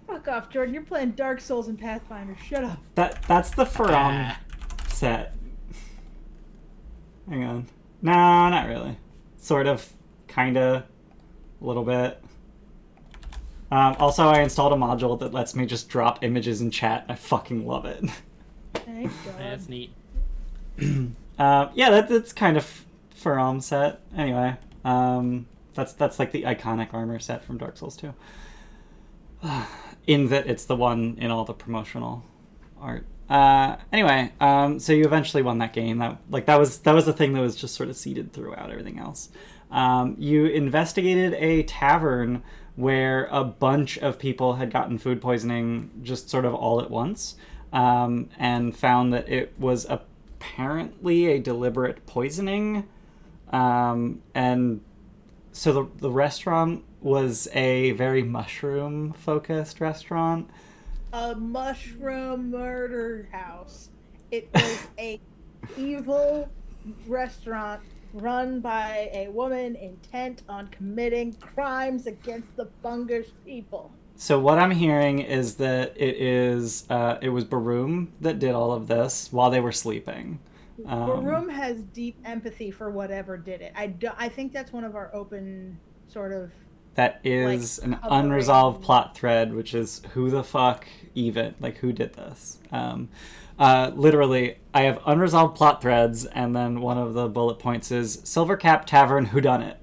Fuck off, Jordan. You're playing Dark Souls and Pathfinder. Shut up. That's the Faram set. Hang on. No, not really. Sort of, kinda, a little bit. Also, I installed a module that lets me just drop images in chat. I fucking love it. Thank God. That's neat. That's kind of Faram set. Anyway, that's like the iconic armor set from Dark Souls 2. In that it's the one in all the promotional art. Anyway, so you eventually won that game. That was the thing that was just sort of seeded throughout everything else. You investigated a tavern where a bunch of people had gotten food poisoning just sort of all at once, and found that it was apparently a deliberate poisoning, and so the restaurant was a very mushroom focused restaurant. A mushroom murder house. It was a evil restaurant run by a woman intent on committing crimes against the Fungus people. So what I'm hearing is that it was Baroom that did all of this while they were sleeping. Baroom has deep empathy for whatever did it. I think that's one of our open sort of that is Like, an hovering. unresolved plot thread, which is who the fuck even, like, who did this? Literally, I have unresolved plot threads, and then one of the bullet points is Silvercap Tavern whodunit.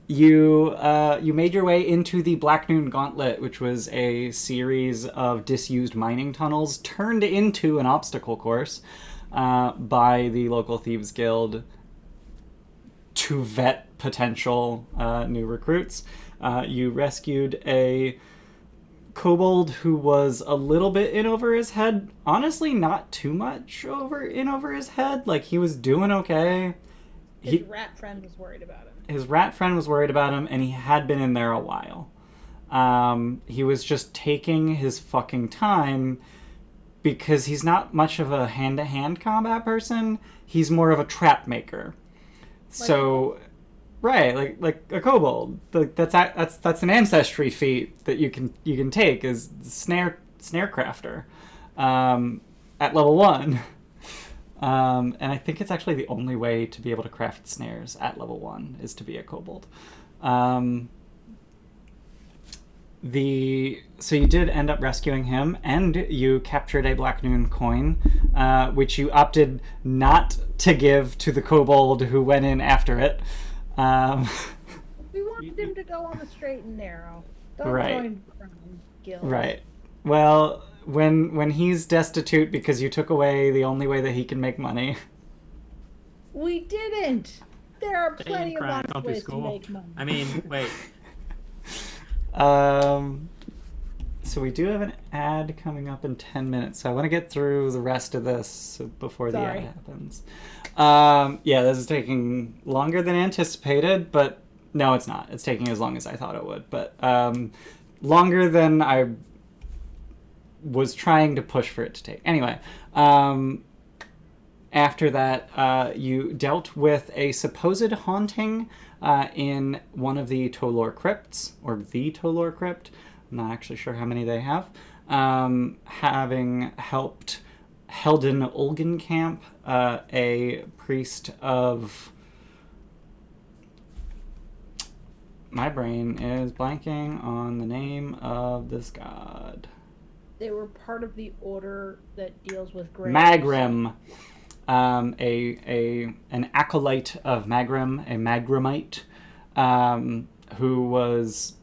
You made your way into the Black Noon Gauntlet, which was a series of disused mining tunnels turned into an obstacle course by the local Thieves Guild to vet potential new recruits. You rescued a kobold who was a little bit in over his head. Honestly, not too much in over his head. Like, he was doing okay. His rat friend was worried about him. His rat friend was worried about him, and he had been in there a while. He was just taking his fucking time because he's not much of a hand-to-hand combat person. He's more of a trap maker. So, right, like a kobold. That's an ancestry feat that you can take as snare crafter at level 1. And I think it's actually the only way to be able to craft snares at level 1 is to be a kobold. So you did end up rescuing him, and you captured a Black Noon coin, which you opted not to give to the kobold who went in after it. We wanted him to go on the straight and narrow. Don't Right. join Crown Guild. Right. Well, when he's destitute because you took away the only way that he can make money. We didn't. There are plenty of Crown, honest don't be ways to school. make money. I mean, wait. So we do have an ad coming up in 10 minutes, so I want to get through the rest of this before the ad Sorry. happens. Yeah, this is taking longer than anticipated, but no, it's not. It's taking as long as I thought it would, but longer than I was trying to push for it to take. Anyway, after that, you dealt with a supposed haunting in one of the Tolor crypts, or the Tolor crypt. I'm not actually sure how many they have. Having helped Helden Olgenkamp, a priest of... My brain is blanking on the name of this god. They were part of the order that deals with graves. Magrim. An acolyte of Magrim, a Magrimite, who was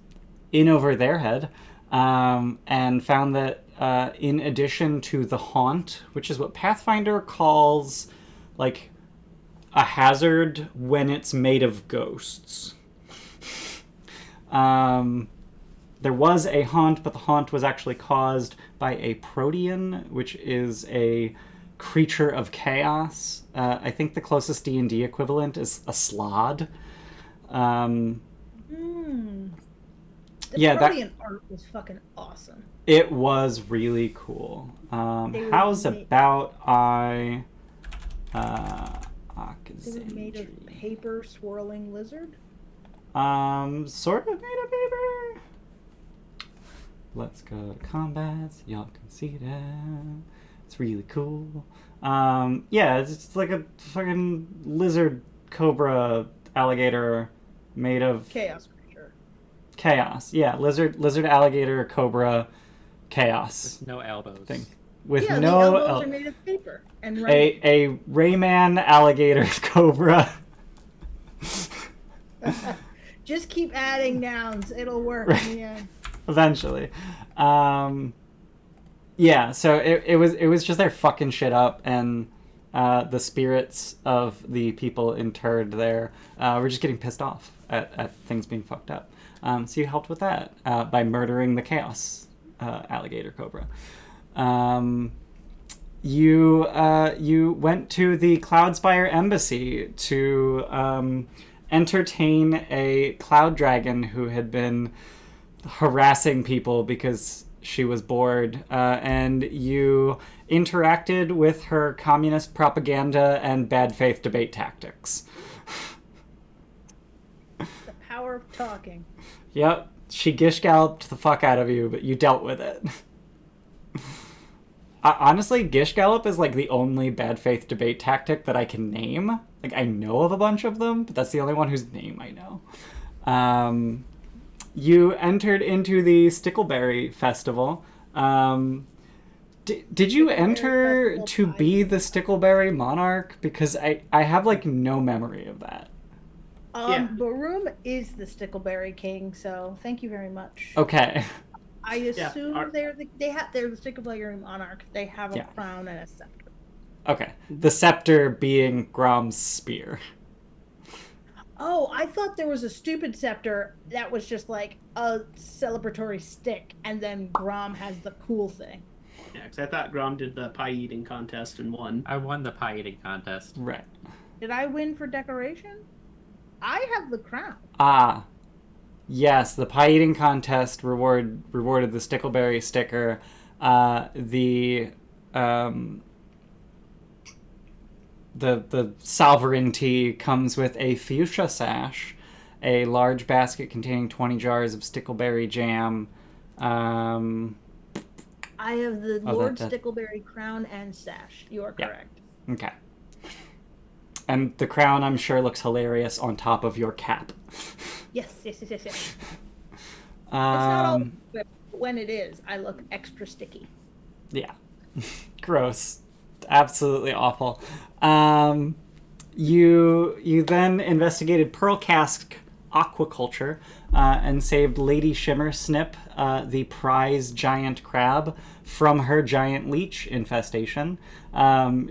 in over their head, and found that in addition to the haunt, which is what Pathfinder calls like a hazard when it's made of ghosts. There was a haunt, but the haunt was actually caused by a protean, which is a creature of chaos. I think the closest D&D equivalent is a slod. The Yeah, Protean art was fucking awesome. It was really cool. How's made- about I... They were made of Akazandri. paper swirling lizard. Sort of made of paper. Let's go to combat so y'all can see that. It's really cool. Yeah, it's like a fucking lizard, cobra, alligator made of Chaos creature. chaos. Yeah, lizard, alligator, cobra, chaos No elbows. thing. With Yeah, no the elbows are made of paper. And right. a Rayman alligator cobra. Just keep adding nouns. It'll work in the end. Eventually. Yeah, so it was just their fucking shit up, and the spirits of the people interred there were just getting pissed off at things being fucked up. So you helped with that by murdering the chaos alligator cobra. You went to the Cloudspire Embassy to entertain a cloud dragon who had been harassing people because she was bored, and you interacted with her communist propaganda and bad faith debate tactics. The power of talking. Yep, she gish galloped the fuck out of you, but you dealt with it. Honestly, gish gallop is like the only bad faith debate tactic that I can name. Like, I know of a bunch of them, but that's the only one whose name I know. You entered into the Stickleberry Festival. Did you enter to be the Stickleberry Monarch? Because I have, like, no memory of that. Baroom is the Stickleberry King, so thank you very much. Okay. I assume they're the Stickleberry Monarch. They have a crown and a scepter. Okay. The scepter being Grom's spear. Oh, I thought there was a stupid scepter that was just like a celebratory stick, and then Grom has the cool thing. Yeah, because I thought Grom did the pie eating contest and won. I won the pie eating contest. Right. Did I win for decoration? I have the crown. Ah. Yes, the pie eating contest rewarded the Stickleberry sticker. The sovereignty comes with a fuchsia sash, a large basket containing 20 jars of Stickleberry jam. I have the Lord Stickleberry crown and sash. You are correct. Okay. And the crown, I'm sure, looks hilarious on top of your cap. Yes. It's not all, but when it is, I look extra sticky. Yeah. Gross. Absolutely awful. You then investigated Pearl Cask aquaculture and saved Lady Shimmersnip, the prize giant crab, from her giant leech infestation.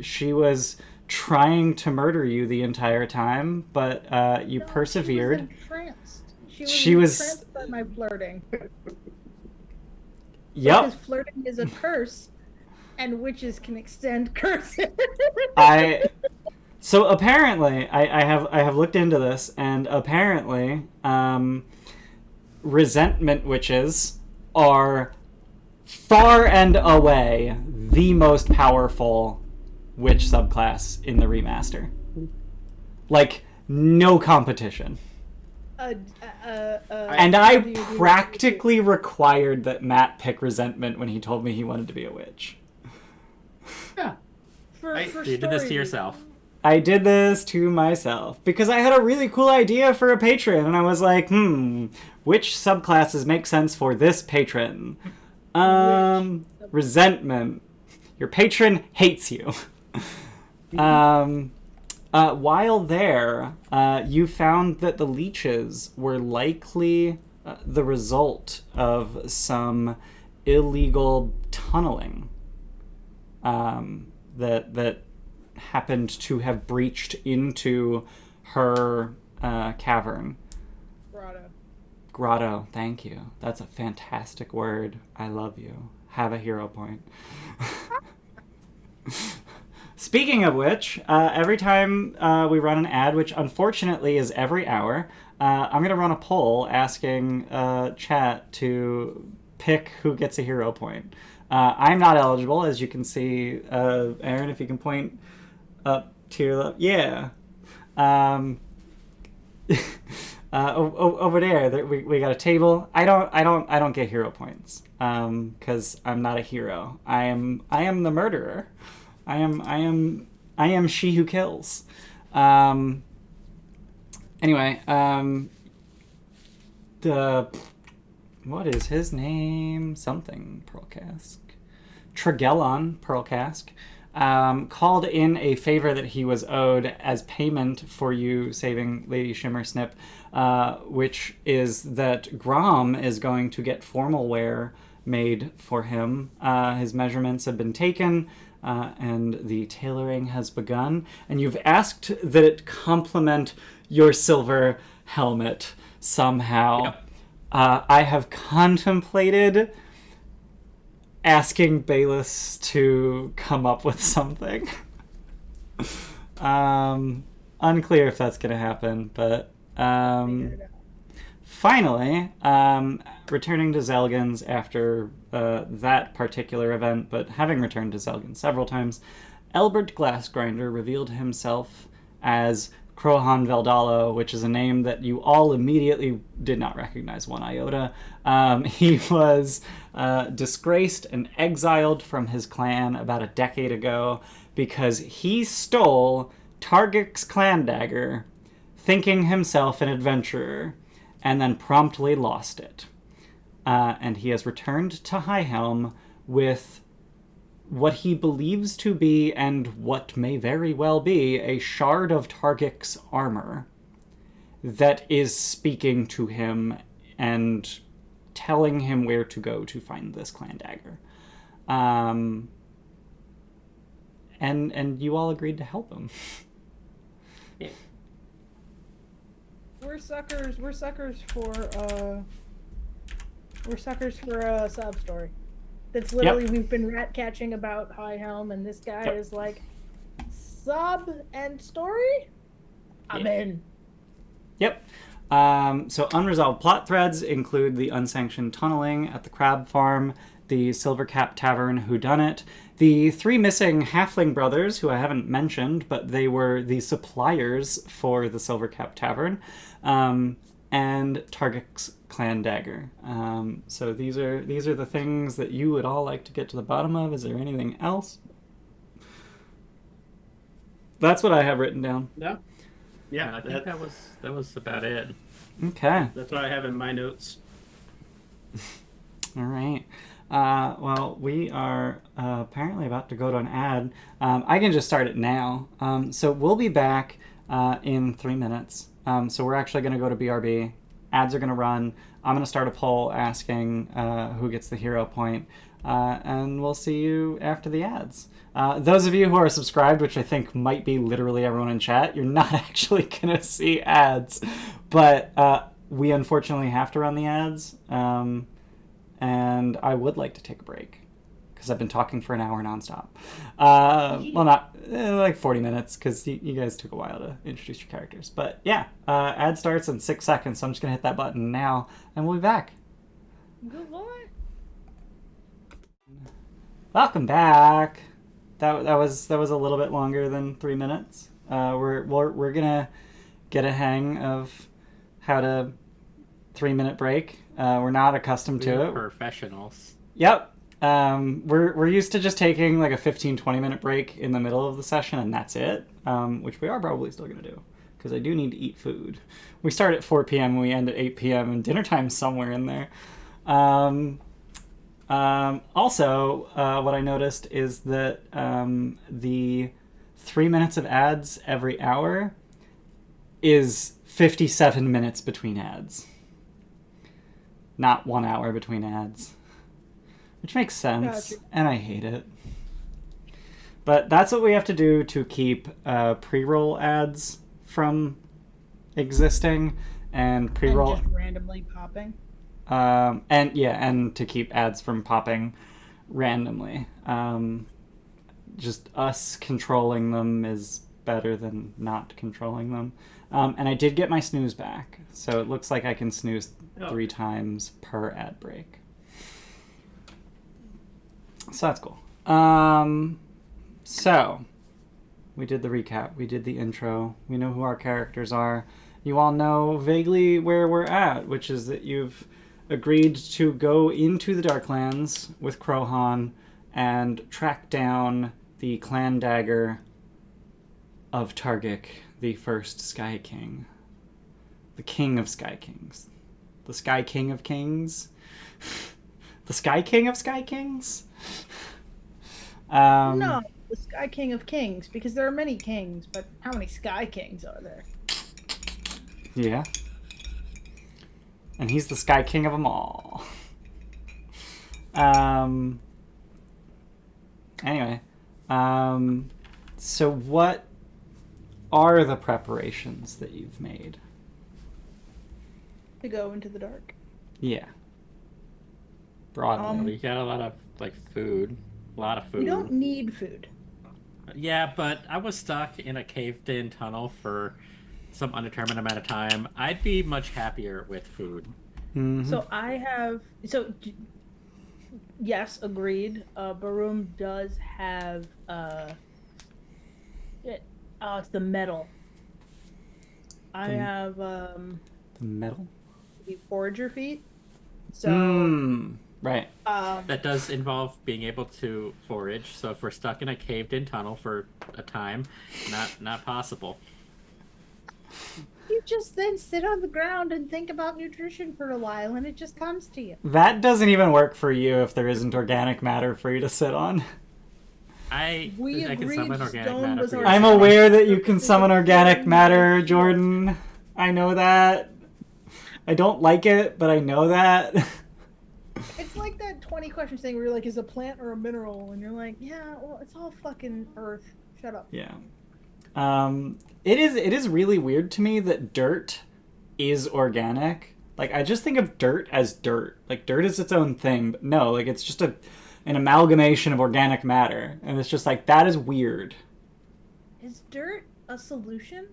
She was trying to murder you the entire time, but you persevered. She was entranced by my flirting. Yep. Because flirting is a curse, and witches can extend curses. So apparently, I have looked into this, and apparently, resentment witches are far and away the most powerful witch subclass in the remaster. Like, no competition. And I practically required that Matt pick resentment when he told me he wanted to be a witch. Yeah. You did this to yourself. I did this to myself because I had a really cool idea for a patron, and I was like, which subclasses make sense for this patron? Resentment. Your patron hates you. While there, you found that the leeches were likely the result of some illegal tunneling that happened to have breached into her cavern. Grotto, thank you. That's a fantastic word. I love you. Have a hero point. Speaking of which, every time we run an ad, which unfortunately is every hour, I'm going to run a poll asking chat to pick who gets a hero point. I'm not eligible, as you can see. Aren, if you can point up to your left. Yeah. Over there, we got a table. I don't get hero points because I'm not a hero. I am the murderer. I am she who kills. Anyway, what is his name? Something Pearl Cask. Tragellon Pearl Cask called in a favor that he was owed as payment for you saving Lady Shimmersnip, which is that Grom is going to get formal wear made for him. His measurements have been taken, and the tailoring has begun, and you've asked that it complement your silver helmet somehow. Yep. I have contemplated asking Bayless to come up with something. Unclear if that's going to happen, but finally, returning to Zelgans after that particular event, but having returned to Zelgans several times, Elbert Glassgrinder revealed himself as Krohan Veldalo, which is a name that you all immediately did not recognize one iota. He was disgraced and exiled from his clan about a decade ago because he stole Taargick's clan dagger, thinking himself an adventurer, and then promptly lost it. And he has returned to High Helm with what he believes to be, and what may very well be, a shard of Taargick's armor that is speaking to him and telling him where to go to find this clan dagger. And you all agreed to help him. Yeah. We're suckers for a sub story. That's literally, we've been rat catching about High Helm, and this guy is like, sub and story? I'm in. Yep. So unresolved plot threads include the unsanctioned tunneling at the crab farm, the Silvercap Tavern whodunit, the 3 missing halfling brothers, who I haven't mentioned, but they were the suppliers for the Silvercap Tavern, and Taargick's clan dagger. So these are the things that you would all like to get to the bottom of. Is there anything else? That's what I have written down. No. Yeah, I think that was about it. Okay. That's what I have in my notes. All right. Well, we are apparently about to go to an ad. I can just start it now. So we'll be back in 3 minutes. So we're actually going to go to BRB. Ads are going to run. I'm going to start a poll asking who gets the hero point. And we'll see you after the ads. Those of you who are subscribed, which I think might be literally everyone in chat, you're not actually going to see ads. But we unfortunately have to run the ads. And I would like to take a break because I've been talking for an hour nonstop. Well, not like 40 minutes because you guys took a while to introduce your characters. But yeah, ad starts in 6 seconds, so I'm just going to hit that button now, and we'll be back. Good boy. Welcome back. That was a little bit longer than 3 minutes. We're gonna get a hang of how to 3-minute break. We're not accustomed to it. Professionals. Yep. We're used to just taking like a 15-20 minute break in the middle of the session, and that's it. Which we are probably still gonna do because I do need to eat food. We start at 4 p.m. and we end at 8 p.m. and dinner time's somewhere in there. Also, what I noticed is that the 3 minutes of ads every hour is 57 minutes between ads. Not 1 hour between ads. Which makes sense, Gotcha. and I hate it. But that's what we have to do to keep pre-roll ads from existing, and pre-roll... And just randomly popping. And to keep ads from popping randomly. Just us controlling them is better than not controlling them. And I did get my snooze back, so it looks like I can snooze 3 times per ad break. So that's cool. So we did the recap, we did the intro, we know who our characters are. You all know vaguely where we're at, which is that you've agreed to go into the Darklands with Krohan and track down the clan dagger of Taargick, the first Sky King. The King of Sky Kings. The Sky King of Kings. The Sky King of Sky Kings? No, the Sky King of Kings, because there are many kings, but how many Sky Kings are there? Yeah. And he's the Sky King of them all. Anyway. So what are the preparations that you've made? To go into the dark. Yeah. Broadly. We got a lot of food. A lot of food. We don't need food. Yeah, but I was stuck in a caved-in tunnel for some undetermined amount of time. I'd be much happier with food. Mm-hmm. So I have... So, yes, agreed. Baroom does have... it's the metal. I have... The metal? the forager feet. So Right. That does involve being able to forage. So if we're stuck in a caved-in tunnel for a time, not possible. You just then sit on the ground and think about nutrition for a while, and it just comes to you. That doesn't even work for you if there isn't organic matter for you to sit on. I We can agreed summon organic stone matter was for our you. I'm Organic aware that you matter can is summon a organic very matter, magic Jordan. I know that. I don't like it, but I know that. It's like that 20 questions thing where you're like, is a plant or a mineral? And you're like, yeah, well, it's all fucking earth. Shut up. Yeah. It is really weird to me that dirt is organic. Like, I just think of dirt as dirt. Like, dirt is its own thing, but no, like, it's just an amalgamation of organic matter. And it's just like, that is weird. Is dirt a solution?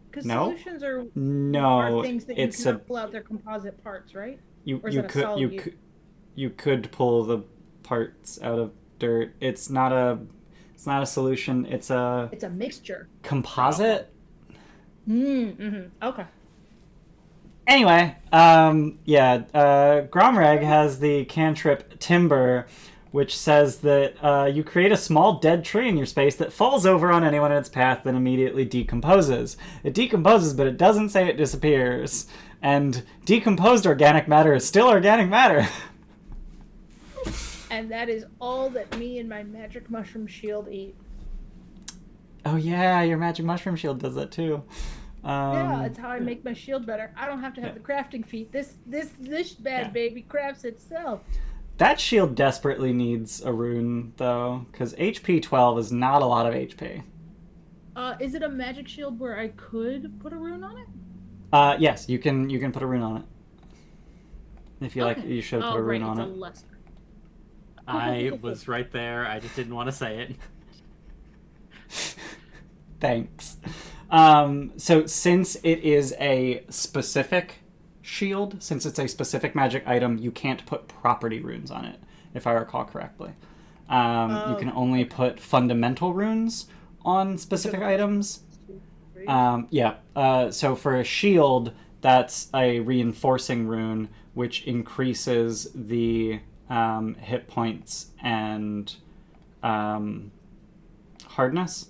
Because No. solutions are No, things that it's you cannot pull out their composite parts, right? you Or is you that a could solid you could pull the parts out of dirt. It's not a solution. It's a It's a mixture. composite. Okay. Anyway, Gromreg has the cantrip Timber, which says that you create a small dead tree in your space that falls over on anyone in its path, then immediately decomposes. It decomposes, but it doesn't say it disappears. And decomposed organic matter is still organic matter. And that is all that me and my magic mushroom shield eat. Oh yeah, your magic mushroom shield does that too. Yeah, it's how I make my shield better. I don't have to have the crafting feat. This bad baby crafts itself. That shield desperately needs a rune, though, because HP 12 is not a lot of HP. Is it a magic shield where I could put a rune on it? Yes, you can put a rune on it. If you like, you should put a rune on it's it. a lesser. I was right there. I just didn't want to say it. Thanks. So since it is a specific shield, since it's a specific magic item, you can't put property runes on it, if I recall correctly. You can only put fundamental runes on specific items. So for a shield, that's a reinforcing rune, which increases the hit points and hardness.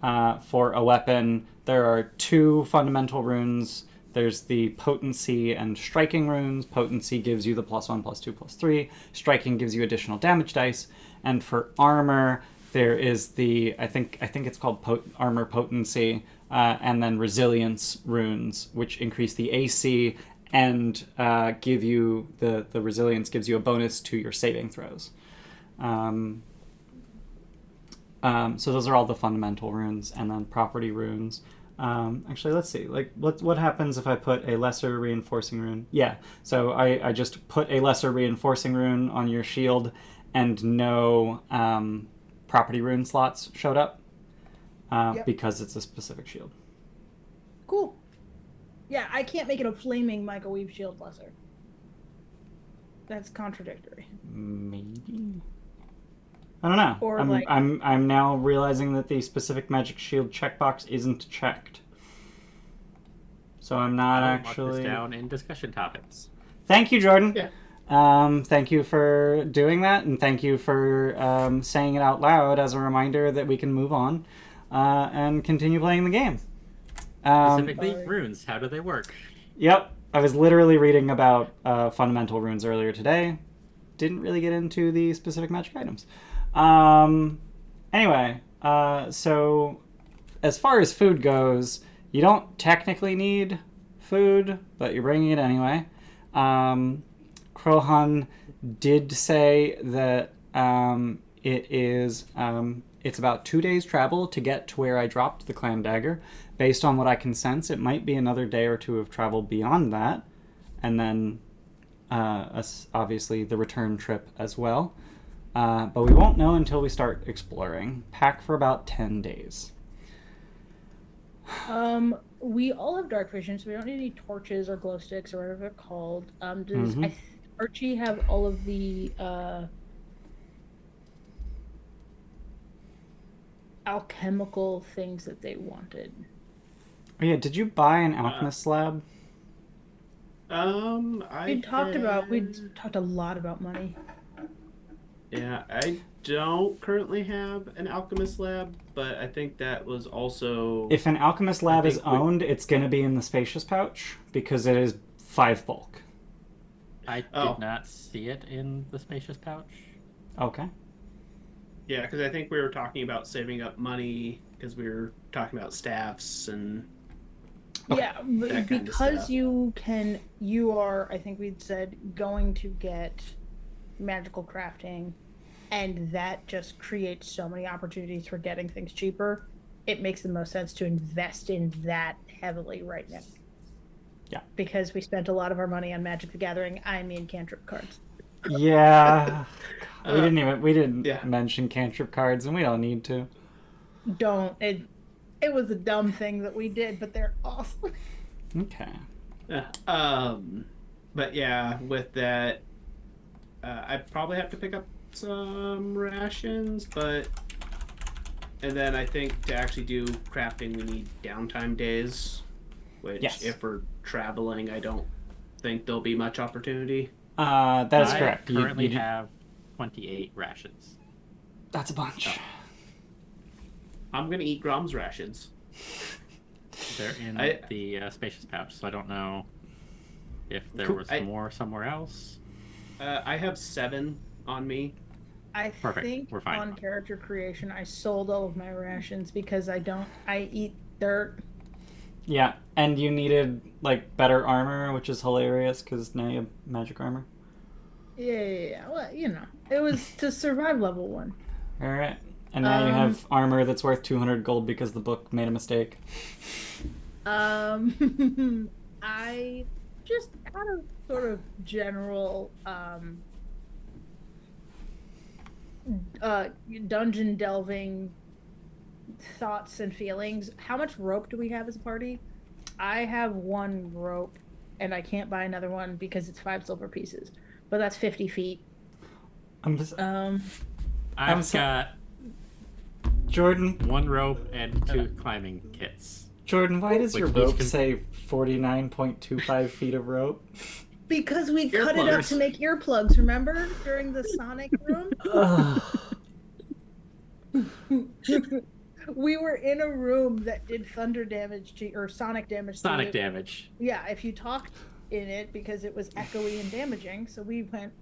For a weapon, there are two fundamental runes. There's the potency and striking runes. Potency gives you the +1, +2, +3. Striking gives you additional damage dice. And for armor, there is the I think it's called armor potency, and then resilience runes, which increase the AC and give you the resilience gives you a bonus to your saving throws. So those are all the fundamental runes, and then property runes. Actually, let's see. Like, what happens if I put a lesser reinforcing rune? Yeah. So I just put a lesser reinforcing rune on your shield, and no property rune slots showed up because it's a specific shield. Cool. Yeah, I can't make it a flaming microwave shield lesser. That's contradictory. Maybe. I don't know. Or I'm now realizing that the specific magic shield checkbox isn't checked. So I'm not I'll actually mark this down in discussion topics. Thank you, Jordan. Yeah. Thank you for doing that, and thank you for saying it out loud as a reminder that we can move on and continue playing the game. Specifically, runes. How do they work? Yep. I was literally reading about fundamental runes earlier today. Didn't really get into the specific magic items. Anyway, so as far as food goes, you don't technically need food, but you're bringing it anyway. Krohan did say that it's about 2 days travel to get to where I dropped the clan dagger. Based on what I can sense, it might be another day or two of travel beyond that, and then obviously the return trip as well. But we won't know until we start exploring. Pack for about 10 days. We all have dark vision, so we don't need any torches or glow sticks or whatever they're called. Does Archie have all of the alchemical things that they wanted? Oh yeah, did you buy an alchemist slab? We talked a lot about money. Yeah, I don't currently have an alchemist lab, but I think that was also. If an alchemist lab is owned, it's going to be in the spacious pouch because it is 5 bulk. I did not see it in the spacious pouch. Okay. Yeah, because I think we were talking about saving up money because we were talking about staffs and. Yeah, because you are, I think we'd said, going to get magical crafting, and that just creates so many opportunities for getting things cheaper. It makes the most sense to invest in that heavily right now. Yeah. Because we spent a lot of our money on Magic the Gathering, cantrip cards. Yeah. we didn't mention cantrip cards, and we don't need to. It was a dumb thing that we did, but they're awesome. Okay. But yeah, with that, I probably have to pick up some rations, and then I think to actually do crafting, we need downtime days, which if we're traveling, I don't think there'll be much opportunity. That is correct. I currently have 28 rations. That's a bunch. Oh. I'm going to eat Grom's rations. They're in the spacious pouch, so I don't know if there was more somewhere else. I have 7 on me. I think we're fine. On character creation, I sold all of my rations because I eat dirt. Yeah, and you needed, better armor, which is hilarious because now you have magic armor. Yeah. Well, it was to survive level 1. All right. And now you have armor that's worth 200 gold because the book made a mistake. I just out of sort of general dungeon delving thoughts and feelings. How much rope do we have as a party? I have 1 rope, and I can't buy another one because it's 5 silver pieces. But that's 50 feet. I've got Jordan 1 rope and 2 climbing kits. Jordan, why does your rope say 49.25 feet of rope? Because we cut it up to make earplugs, remember? During the Sonic room? We were in a room that did thunder damage or sonic damage. Sonic damage. Yeah, if you talked in it because it was echoey and damaging. So we went,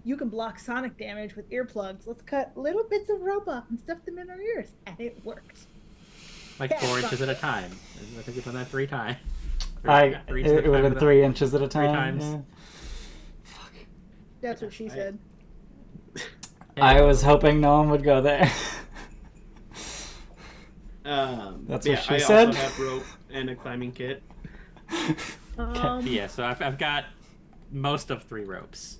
you can block sonic damage with earplugs. Let's cut little bits of rope up and stuff them in our ears. And it worked. 4 inches at a time. I think we've done that 3 times. It would have been 3 inches at a time. 3 times. Yeah. Fuck. That's what she said. I was hoping no one would go there. That's what she said. I also have rope and a climbing kit. So I've got most of 3 ropes.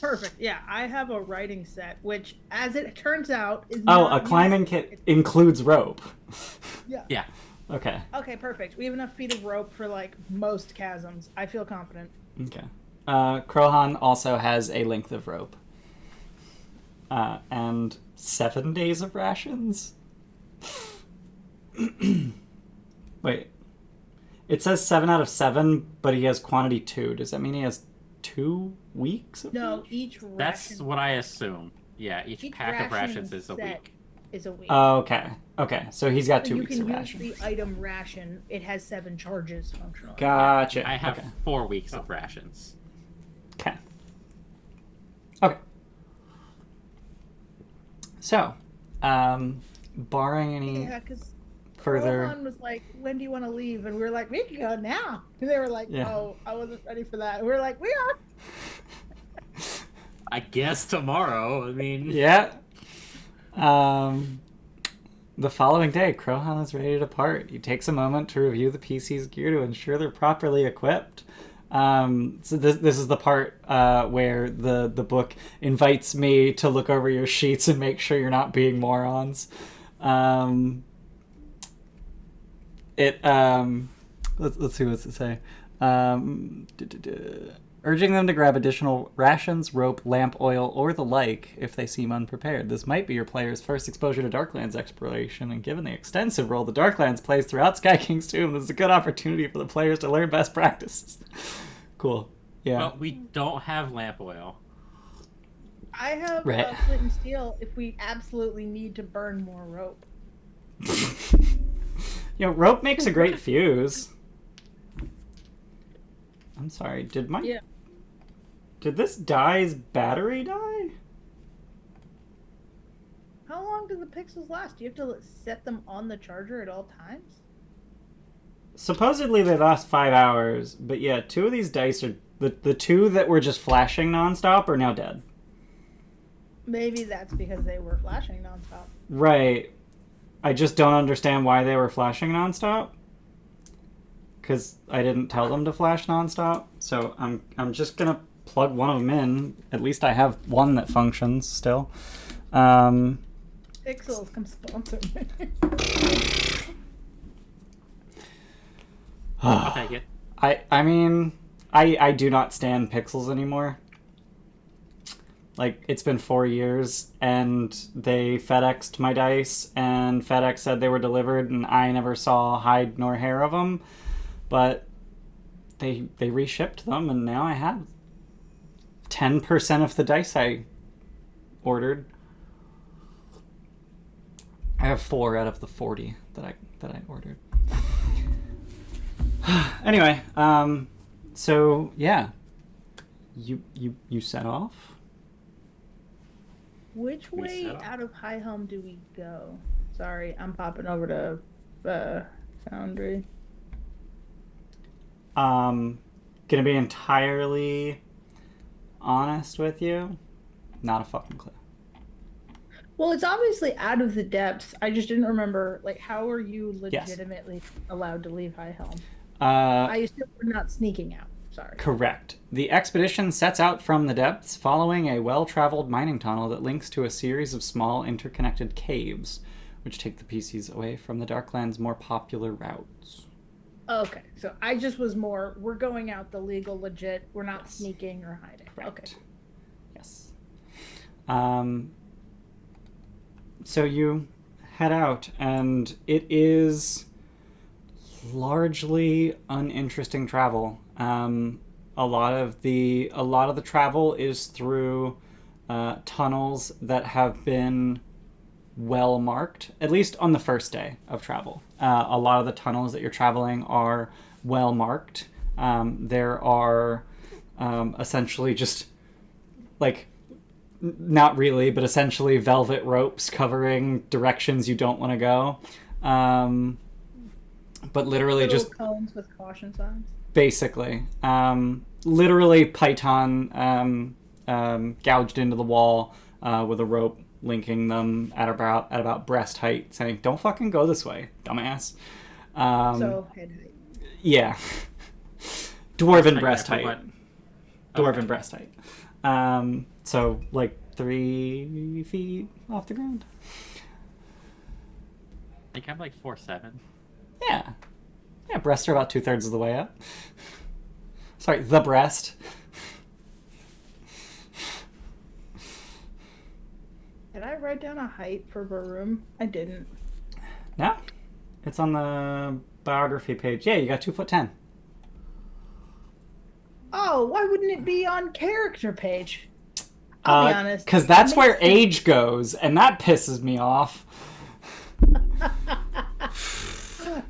Perfect. Yeah, I have a writing set, which, as it turns out, is a climbing kit includes rope. Yeah. Yeah. Okay. Okay, perfect. We have enough feet of rope for most chasms. I feel confident. Okay. Krohan also has a length of rope. And 7 days of rations? Wait. It says 7 out of 7, but he has quantity 2. Does that mean he has 2 weeks of No, rations? each ration... That's what I assume. Yeah, each pack of rations is a week. Oh, okay. Okay, so he's got 2 weeks of rations. You can use the item ration. It has 7 charges functionally. Gotcha. I have 4 weeks of rations. Okay. Okay. So, barring any further... Rohan was like, when do you want to leave? And we were like, we can go now. And they were like, oh, I wasn't ready for that. And we were like, we are. I guess tomorrow. I mean... Yeah. The following day, Krohan is ready to depart. He takes a moment to review the PC's gear to ensure they're properly equipped. So this is the part where the book invites me to look over your sheets and make sure you're not being morons. Let's see what's it say. urging them to grab additional rations, rope, lamp oil, or the like if they seem unprepared. This might be your player's first exposure to Darklands exploration, and given the extensive role the Darklands plays throughout Sky King's Tomb, this is a good opportunity for the players to learn best practices. Cool. Yeah. But we don't have lamp oil. I have Right. flint and steel if we absolutely need to burn more rope. Rope makes a great fuse. I'm sorry, did this die's battery die? How long do the pixels last? Do you have to set them on the charger at all times? Supposedly they last 5 hours, but yeah, 2 of these dice are... The 2 that were just flashing nonstop are now dead. Maybe that's because they were flashing nonstop. Right. I just don't understand why they were flashing nonstop. Because I didn't tell them to flash nonstop. So I'm just going to plug one of them in. At least I have one that functions still. Pixels, come sponsor me. I'll take it. I mean, I do not stand pixels anymore. Like, it's been 4 years, and they FedExed my dice, and FedEx said they were delivered, and I never saw hide nor hair of them. But they reshipped them, and now I have 10% of the dice I ordered. I have 4 out of the 40 that I ordered. Anyway, so yeah, you set off. Which way out of High Helm do we go? Sorry, I'm popping over to Foundry. Gonna be entirely honest with you, not a fucking clue. Well, it's obviously out of the depths. I just didn't remember, like, how are you legitimately allowed to leave High Helm? I assume we're not sneaking out. Sorry. Correct. The expedition sets out from the depths following a well-traveled mining tunnel that links to a series of small interconnected caves, which take the PCs away from the Darklands' more popular routes. Okay, so I just was more, we're going out the legal, legit, we're not sneaking or hiding. Correct. Okay. Yes. So you head out, and it is largely uninteresting travel. A lot of the travel is through tunnels that have been well marked, at least on the first day of travel. A lot of the tunnels that you're traveling are well marked. There are essentially just like, not really, but essentially velvet ropes covering directions you don't want to go. But literally Little just cones with caution signs. Basically, literally Python gouged into the wall with a rope linking them at about breast height, saying, "Don't fucking go this way, dumbass." So head height. Yeah, dwarven breast height. height. Dwarven breast height. So like 3 feet off the ground. I think I'm like 4'7". Yeah. Yeah, breasts are about 2/3 of the way up. Sorry, the breast. Did I write down a height for Baroom? I didn't. No. It's on the biography page. Yeah, you got 2'10". Oh, why wouldn't it be on character page? I'll be honest. Because that's where age goes, and that pisses me off.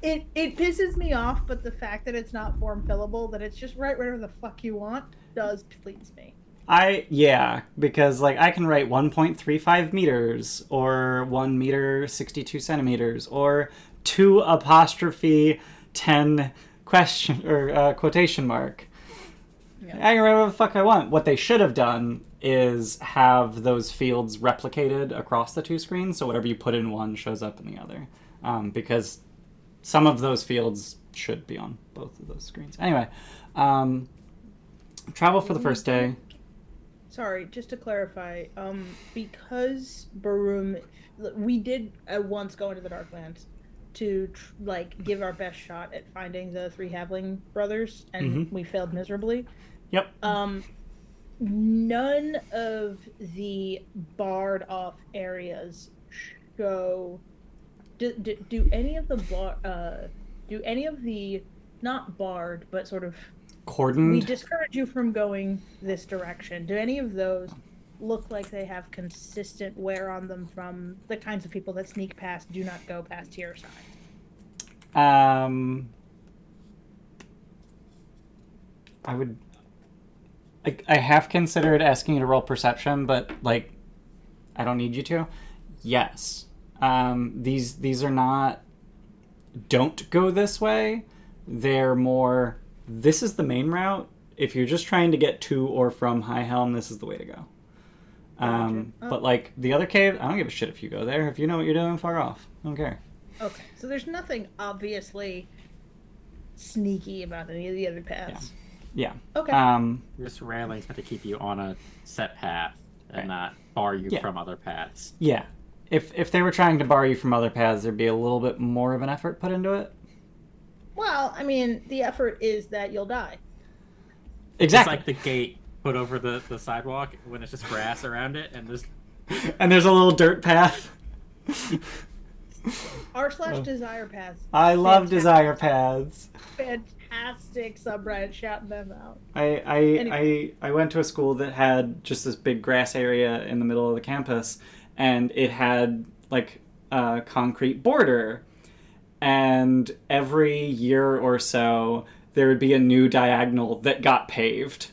It pisses me off, but the fact that it's not form fillable, that it's just write whatever the fuck you want, does please me. Because like I can write 1.35 meters or 1 meter 62 centimeters or 2'10" question or quotation mark. Yeah. I can write whatever the fuck I want. What they should have done is have those fields replicated across the 2 screens, so whatever you put in one shows up in the other. Because some of those fields should be on both of those screens. Anyway, travel for the first day. Sorry, just to clarify, because Baroom, we did once go into the Darklands to give our best shot at finding the 3 Havling brothers, and we failed miserably. Yep. None of the barred off areas show. Do any of the not barred but sort of Cordoned. We discourage you from going this direction. Do any of those look like they have consistent wear on them from the kinds of people that sneak past, do not go past your side? I have considered asking you to roll perception, but like, I don't need you to. Yes. These are not don't go this way. They're more, this is the main route. If you're just trying to get to or from High Helm, this is the way to go. But like the other cave, I don't give a shit if you go there. If you know what you're doing, fuck off. I don't care. Okay, so there's nothing obviously sneaky about any of the other paths. Yeah. Okay. This railing's meant to keep you on a set path and not bar you from other paths. Yeah. If they were trying to bar you from other paths, there'd be a little bit more of an effort put into it. Well, I mean, the effort is that you'll die. Exactly. It's like the gate put over the sidewalk when it's just grass around it, and there's a little dirt path. r/desire paths. I love desire paths. Fantastic subreddit, shouting them out. I went to a school that had just this big grass area in the middle of the campus, and it had like a concrete border, and every year or so there would be a new diagonal that got paved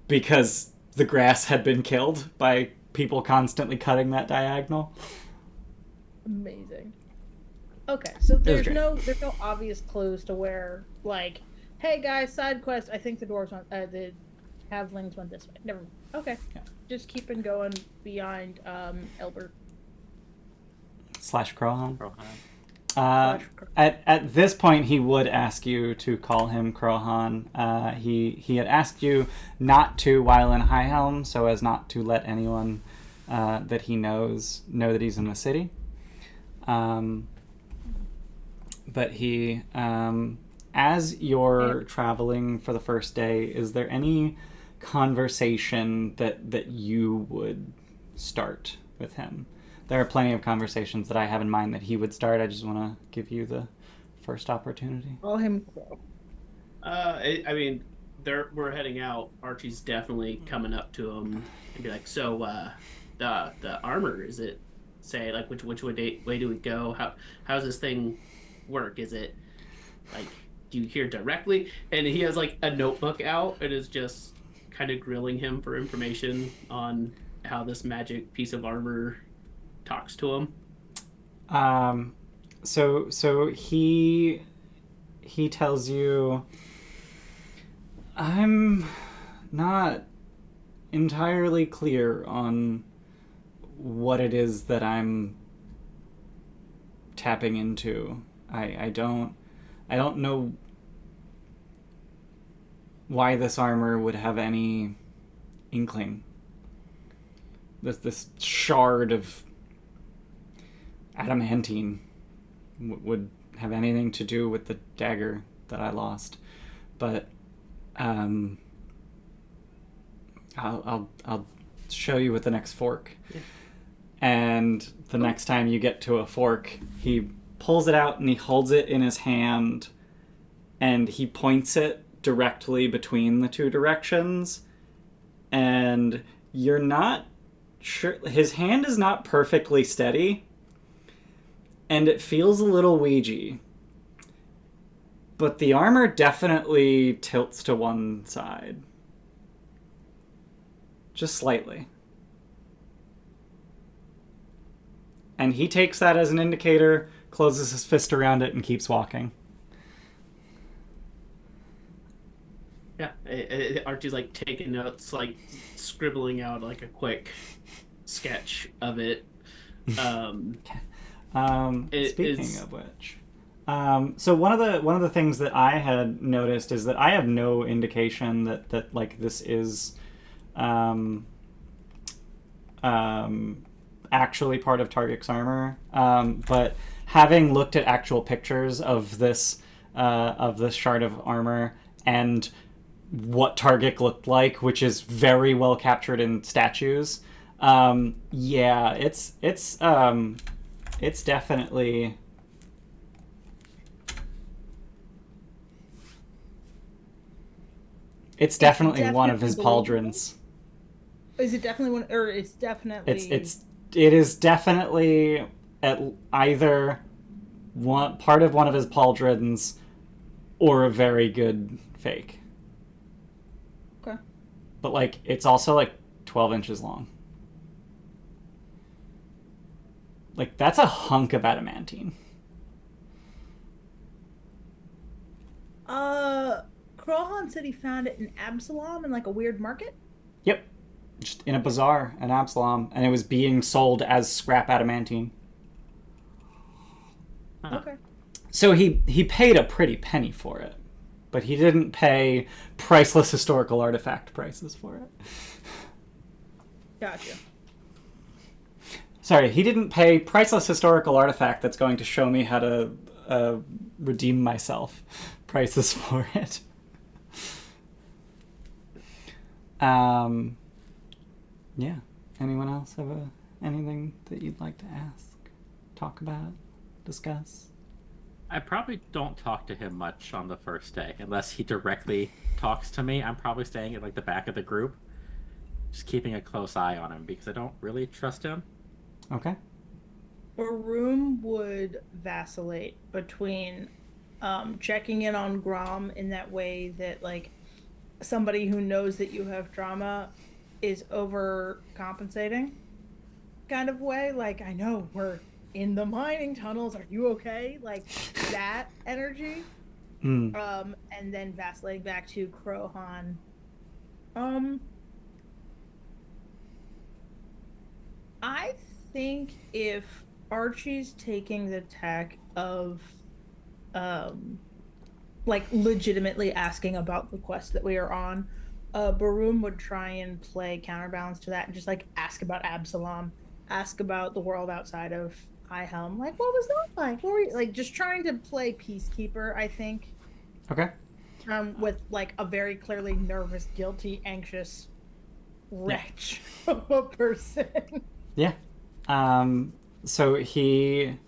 because the grass had been killed by people constantly cutting that diagonal. Amazing. Okay, so there's no obvious clues to where, like, hey guys, side quest. I think the dwarves went, the halflings went this way. Never mind. Okay, just keeping going behind Elbert / Crowhan. At this point, he would ask you to call him Crowhan. He had asked you not to while in High Helm, so as not to let anyone that he knows know that he's in the city. But he, as you're traveling for the first day, is there any conversation that you would start with him? There are plenty of conversations that I have in mind that he would start. I just want to give you the first opportunity. Call him Crow. I mean, we're heading out. Archie's definitely coming up to him and be like, "So, the armor, is it? Say, like, which way do we go? How's this thing work? Is it like, do you hear directly?" And he has like a notebook out and is just kind of grilling him for information on how this magic piece of armor talks to him. So he tells you, I'm not entirely clear on what it is that I'm tapping into. I don't know why this armor would have any inkling. This shard of adamantine would have anything to do with the dagger that I lost, but I'll show you with the next fork. Yeah. And the next time you get to a fork, he pulls it out and he holds it in his hand, and he points it directly between the two directions, and you're not sure. His hand is not perfectly steady, and it feels a little Ouija. But the armor definitely tilts to one side. Just slightly. And he takes that as an indicator, closes his fist around it, and keeps walking. Yeah, Archie's like taking notes, like scribbling out like a quick sketch of it. Speaking of which, so one of the things that I had noticed is that I have no indication that like this is actually part of Taargick's armor, but having looked at actual pictures of this shard of armor and what Taargick looked like, which is very well captured in statues. Yeah, it's definitely. It's definitely one of his pauldrons. Is it definitely one, or it's definitely? It is definitely at either part of one of his pauldrons, or a very good fake. Okay. But like, it's also like 12 inches long. Like, that's a hunk of adamantine. Krohan said he found it in Absalom in like a weird market. Yep. Just in a bazaar in Absalom, and it was being sold as scrap adamantine. Okay. So he paid a pretty penny for it, but he didn't pay priceless historical artifact prices for it. Gotcha. Sorry, he didn't pay priceless historical artifact that's going to show me how to redeem myself prices for it. Yeah. Anyone else have anything that you'd like to ask, talk about, discuss? I probably don't talk to him much on the first day, unless he directly talks to me. I'm probably staying at like the back of the group, just keeping a close eye on him because I don't really trust him. Okay. Baroom would vacillate between checking in on Grom in that way that like somebody who knows that you have trauma is overcompensating kind of way. Like, I know we're in the mining tunnels. Are you okay? Like that energy. And then vacillating back to Krohan. I think if Archie's taking the tack of like legitimately asking about the quest that we are on, Baroom would try and play counterbalance to that and just like ask about Absalom, ask about the world outside of High Helm. Like, what was that like? What were you, like, just trying to play peacekeeper, I think. Okay. With like a very clearly nervous, guilty, anxious wretch of a person. Yeah. So he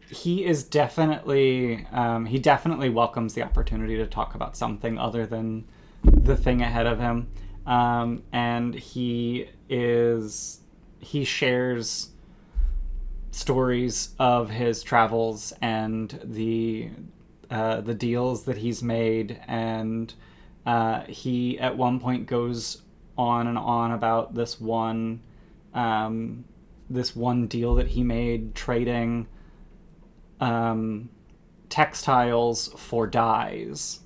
is definitely he definitely welcomes the opportunity to talk about something other than the thing ahead of him, and he shares stories of his travels and the deals that he's made, and he at one point goes on and on about this one deal that he made trading textiles for dyes.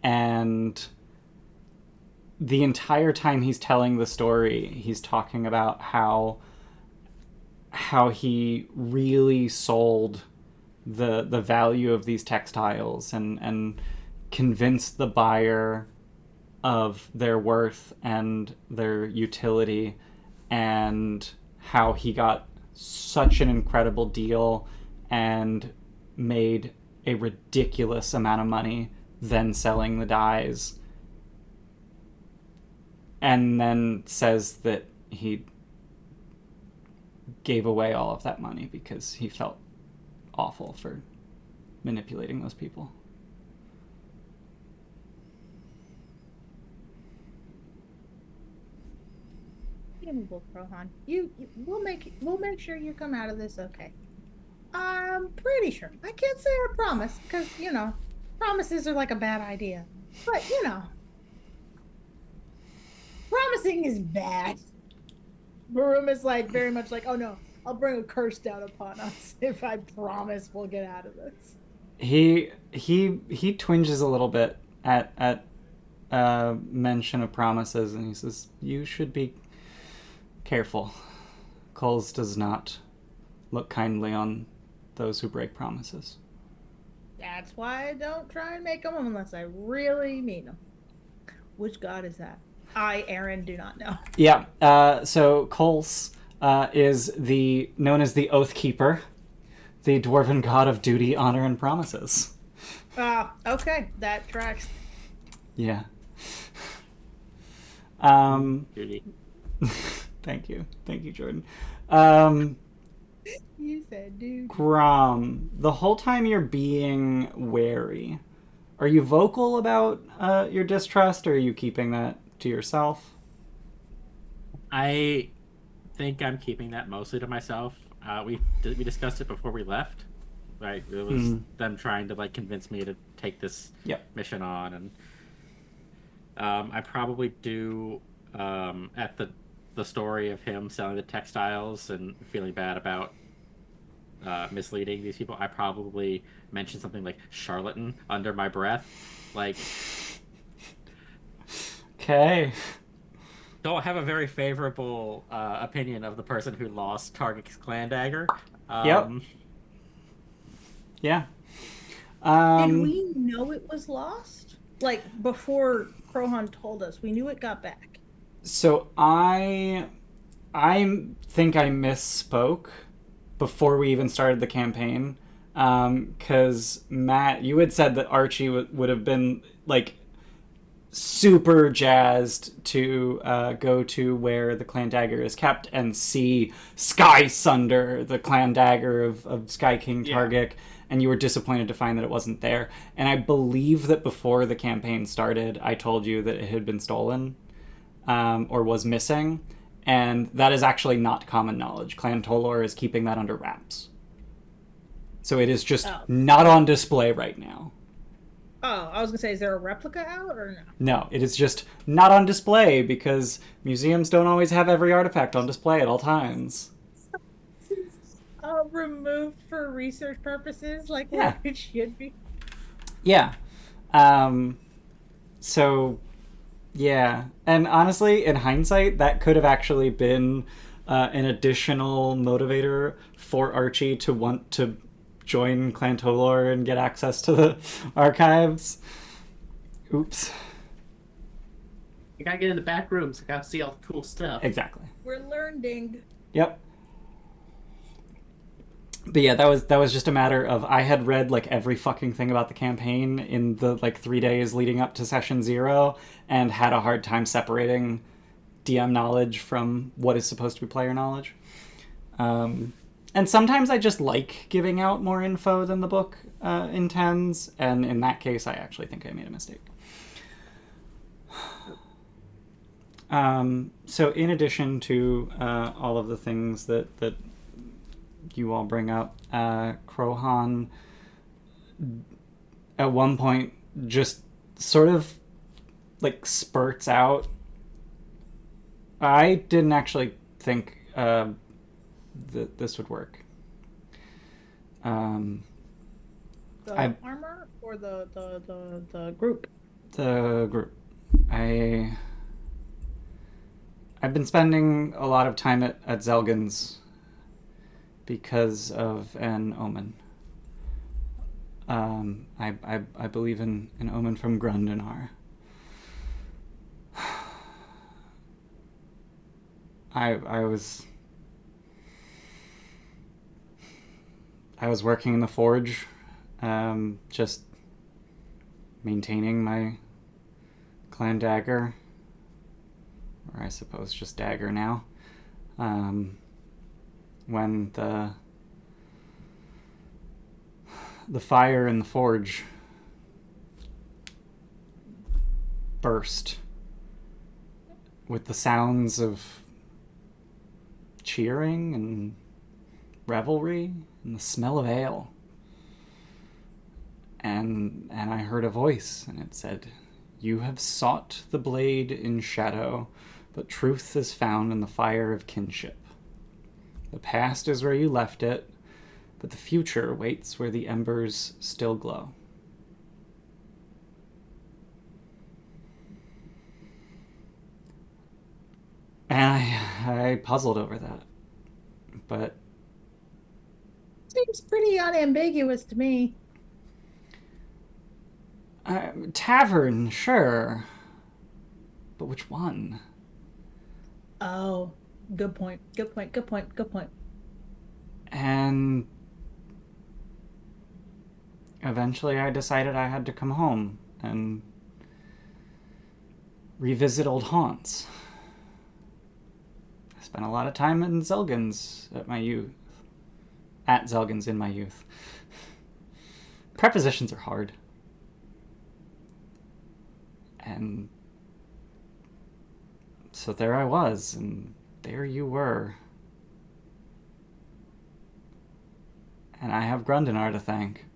And the entire time he's telling the story, he's talking about how he really sold the value of these textiles and convinced the buyer of their worth and their utility, and how he got such an incredible deal and made a ridiculous amount of money then selling the dyes, and then says that he gave away all of that money because he felt awful for manipulating those people. Krohan, we'll make sure you come out of this okay. I'm pretty sure. I can't say I promise, because promises are like a bad idea. But promising is bad. Baroom is like very much like, oh no, I'll bring a curse down upon us if I promise we'll get out of this. He twinges a little bit at mention of promises, and he says, "You should be careful. Coles does not look kindly on those who break promises." That's why I don't try and make them unless I really mean them. Which god is that? I, Aren, do not know. Yeah, so Coles is known as the Oath Keeper, the dwarven god of duty, honor, and promises. Okay, that tracks. Yeah. Duty. Thank you, Jordan. You said, dude. Grom, the whole time you're being wary, are you vocal about your distrust, or are you keeping that to yourself? I think I'm keeping that mostly to myself. We discussed it before we left. Right, it was them trying to like convince me to take this mission on, and I probably do at the story of him selling the textiles and feeling bad about misleading these people. I probably mentioned something like charlatan under my breath, like. Okay. Don't have a very favorable opinion of the person who lost Taargick's clan dagger. Yep. Yeah. Did we know it was lost? Like, before Krohan told us, we knew it got back. So I think I misspoke before we even started the campaign. Because Matt, you had said that Archie would have been, like, super jazzed to go to where the clan dagger is kept and see Sky Sunder, the clan dagger of Sky King Taargick, and you were disappointed to find that it wasn't there. And I believe that before the campaign started, I told you that it had been stolen or was missing, and that is actually not common knowledge. Clan Tolor is keeping that under wraps. So it is just not on display right now. Oh, I was gonna say, is there a replica out or no? No, it is just not on display because museums don't always have every artifact on display at all times. Removed for research purposes, like it should be. Yeah. So, yeah. And honestly, in hindsight, that could have actually been an additional motivator for Archie to want to join Clan Tolor and get access to the archives. Oops. You gotta get in the back rooms. I gotta see all the cool stuff. Exactly. We're learning. Yep. But yeah, that was just a matter of I had read like every fucking thing about the campaign in the like 3 days leading up to session 0 and had a hard time separating DM knowledge from what is supposed to be player knowledge. And sometimes I just like giving out more info than the book intends, and in that case I actually think I made a mistake. So in addition to all of the things that you all bring up, Krohan at one point just sort of like spurts out. I didn't actually think that this would work. The armor or the group? The group. I've been spending a lot of time at Zelgin's because of an omen. I believe in an omen from Grundenar. I was working in the forge, just maintaining my clan dagger, or I suppose just dagger now, when the fire in the forge burst with the sounds of cheering and revelry and the smell of ale. And I heard a voice, and it said, "You have sought the blade in shadow, but truth is found in the fire of kinship. The past is where you left it, but the future waits where the embers still glow." And I puzzled over that. But seems pretty unambiguous to me. Tavern, sure. But which one? Oh, good point. And eventually I decided I had to come home and revisit old haunts. I spent a lot of time in Zelgans at Zelgans in my youth. Prepositions are hard. And so there I was, and there you were. And I have Grundenar to thank.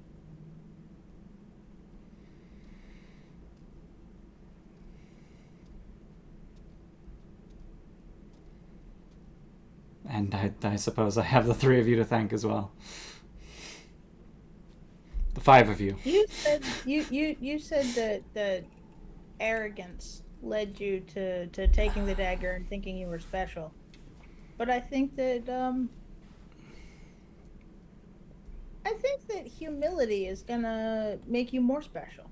And I suppose I have the three of you to thank as well. The five of you. You said that arrogance led you to taking the dagger and thinking you were special. But I think that humility is gonna make you more special.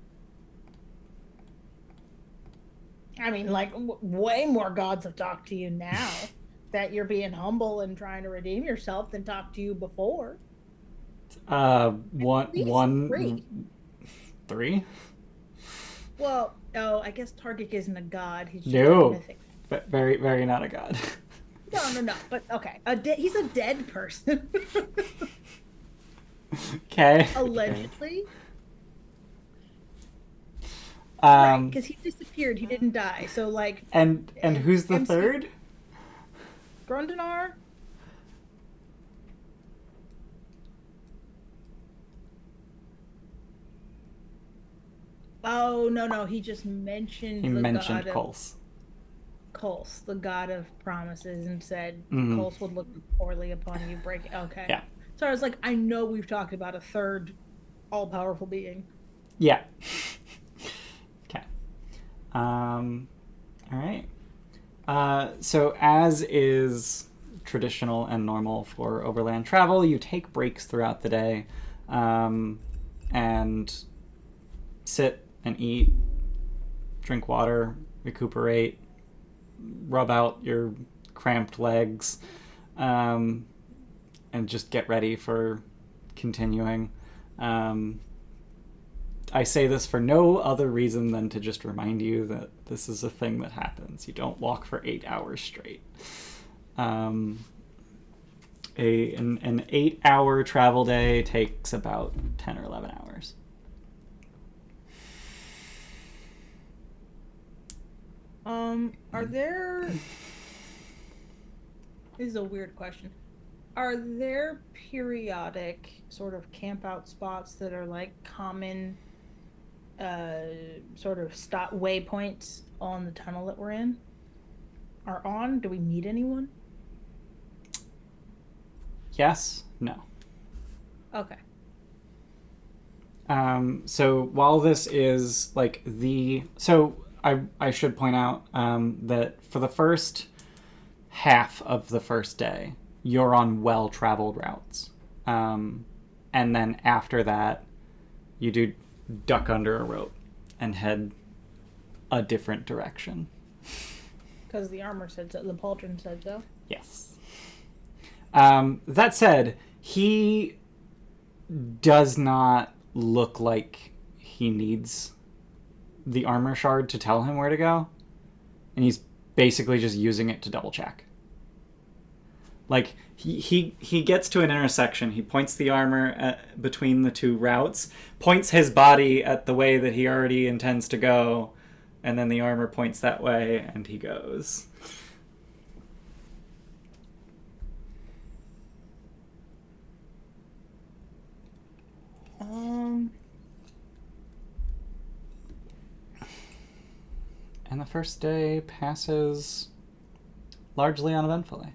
I mean, like, way more gods have talked to you now that you're being humble and trying to redeem yourself than talked to you before. Three? Well, I guess Taargick isn't a god. He's just no, mythic. But very, very not a god. No. But okay, he's a dead person. Okay. Allegedly. Right, because he disappeared. He didn't die. So like. And who's the third? Grundenar. Oh no! He just mentioned. He mentioned Kulse. Kulse, the god of promises, and said Kulse would look poorly upon you breaking. Okay. Yeah. So I was like, I know we've talked about a third, all-powerful being. Yeah. Okay. All right. So as is traditional and normal for overland travel, you take breaks throughout the day, and sit and eat, drink water, recuperate, rub out your cramped legs, and just get ready for continuing. I say this for no other reason than to just remind you that this is a thing that happens. You don't walk for 8 hours straight. An 8-hour travel day takes about 10 or 11 hours. Are there... This is a weird question. Are there periodic sort of camp out spots that are like common sort of stop waypoints on the tunnel that we're in? Do we meet anyone? Yes, no. Okay. So while this is like I should point out that for the first half of the first day, you're on well-traveled routes. And then after that, you do duck under a rope and head a different direction. Because the armor said so, the pauldron said so. Yes. That said, he does not look like he needs the armor shard to tell him where to go. And he's basically just using it to double check. Like, he gets to an intersection, he points the armor between the two routes, points his body at the way that he already intends to go, and then the armor points that way, and he goes. And the first day passes largely uneventfully.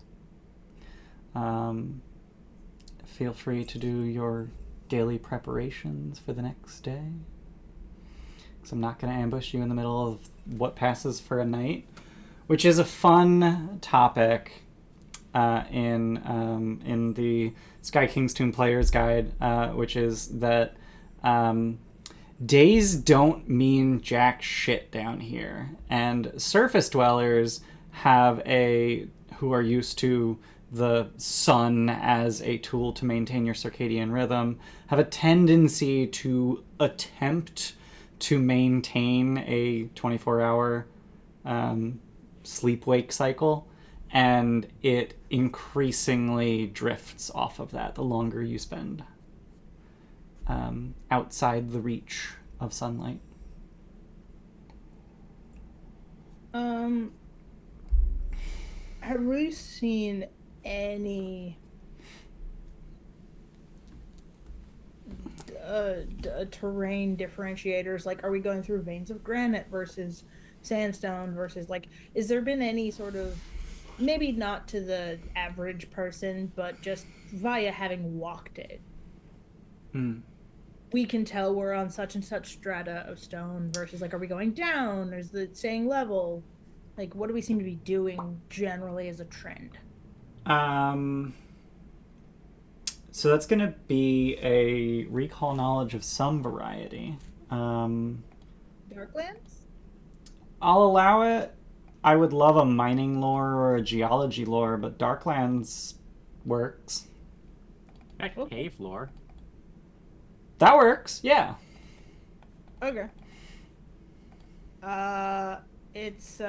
Feel free to do your daily preparations for the next day. Because I'm not going to ambush you in the middle of what passes for a night, which is a fun topic in the Sky King's Tomb Player's Guide, which is that days don't mean jack shit down here, and surface dwellers who are used to the sun as a tool to maintain your circadian rhythm, have a tendency to attempt to maintain a 24-hour sleep-wake cycle, and it increasingly drifts off of that the longer you spend outside the reach of sunlight. Have we seen any terrain differentiators? Like, are we going through veins of granite versus sandstone versus, like, is there been any sort of, maybe not to the average person, but just via having walked it, we can tell we're on such and such strata of stone versus, like, are we going down? Is it staying level? Like, what do we seem to be doing generally as a trend? So that's going to be a recall knowledge of some variety. Darklands? I'll allow it. I would love a mining lore or a geology lore, but Darklands works. Cave lore. That works, yeah. Okay. It's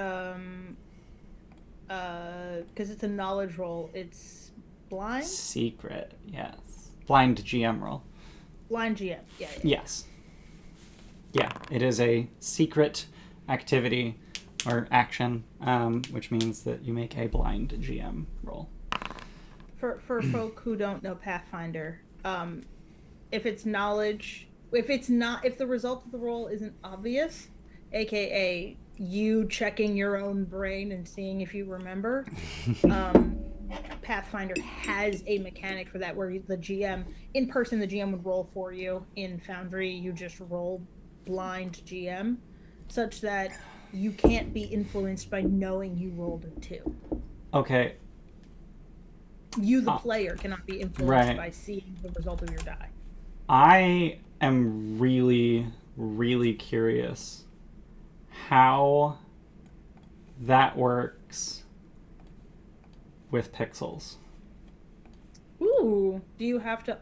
because it's a knowledge roll. It's blind. Secret, yes. Blind GM roll. Blind GM, yeah. Yes. Yeah, it is a secret activity or action, which means that you make a blind GM roll. For folk who don't know Pathfinder, if it's knowledge, if the result of the roll isn't obvious, aka you checking your own brain and seeing if you remember, Pathfinder has a mechanic for that where the GM, in person, the GM would roll for you. In Foundry, you just roll blind GM, such that you can't be influenced by knowing you rolled a 2. Okay. You, the player, cannot be influenced by seeing the result of your die. I am really, really curious how that works with pixels. Ooh, do you have to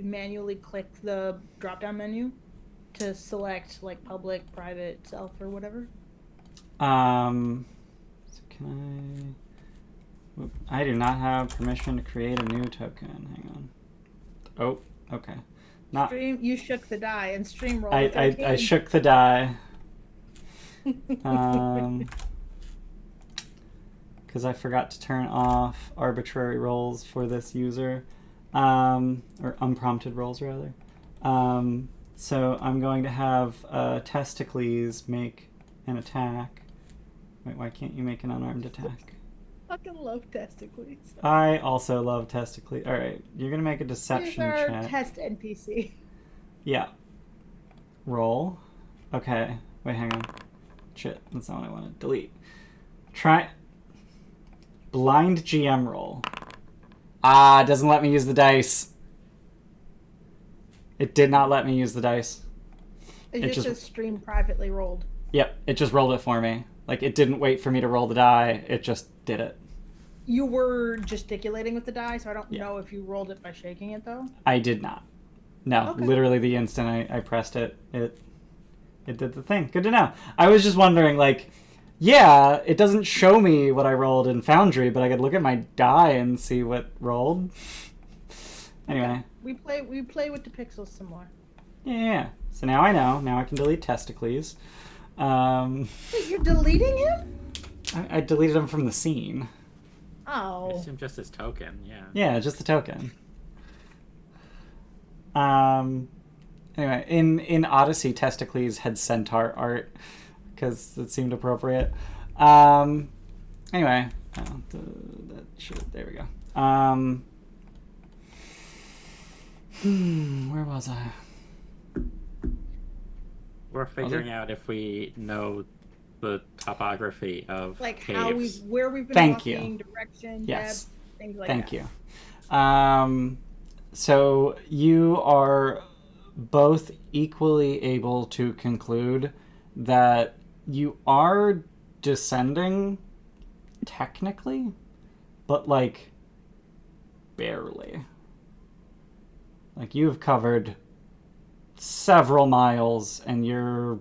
manually click the drop-down menu to select, like, public, private, self, or whatever? So can I do not have permission to create a new token. Hang on. Oh, okay. Not. Stream, you shook the die, and stream rolled. I shook the die. Because I forgot to turn off arbitrary rolls for this user, or unprompted rolls rather. So I'm going to have Testicles make an attack. Wait, why can't you make an unarmed attack? I fucking love Testicles. I also love Testicles. All right, you're gonna make a deception These are check. test NPC. Yeah. Roll. Okay. Wait, hang on. Shit, that's not what I wanted. Delete. Try. Blind GM roll. Ah, it doesn't let me use the dice. It did not let me use the dice. It just says stream privately rolled. Yep, it just rolled it for me. Like, it didn't wait for me to roll the die, it just did it. You were gesticulating with the die, so I don't know if you rolled it by shaking it, though? I did not. No, okay. Literally the instant I pressed it, it did the thing. Good to know. I was just wondering, like, yeah, it doesn't show me what I rolled in Foundry, but I could look at my die and see what rolled. Anyway. Okay. We play with the pixels some more. Yeah. So now I know. Now I can delete Testicles. Wait, you're deleting him? I deleted him from the scene. Oh. I assume just his token, yeah. Yeah, just the token. Anyway, in Odyssey, Testicles had centaur art because it seemed appropriate. Anyway, there we go. Where was I? We're figuring out if we know the topography of like caves. where we've been Thank walking, you. direction, Yes. depth, things like Thank that. you. So you are both equally able to conclude that you are descending technically, but like barely. Like you've covered several miles and you're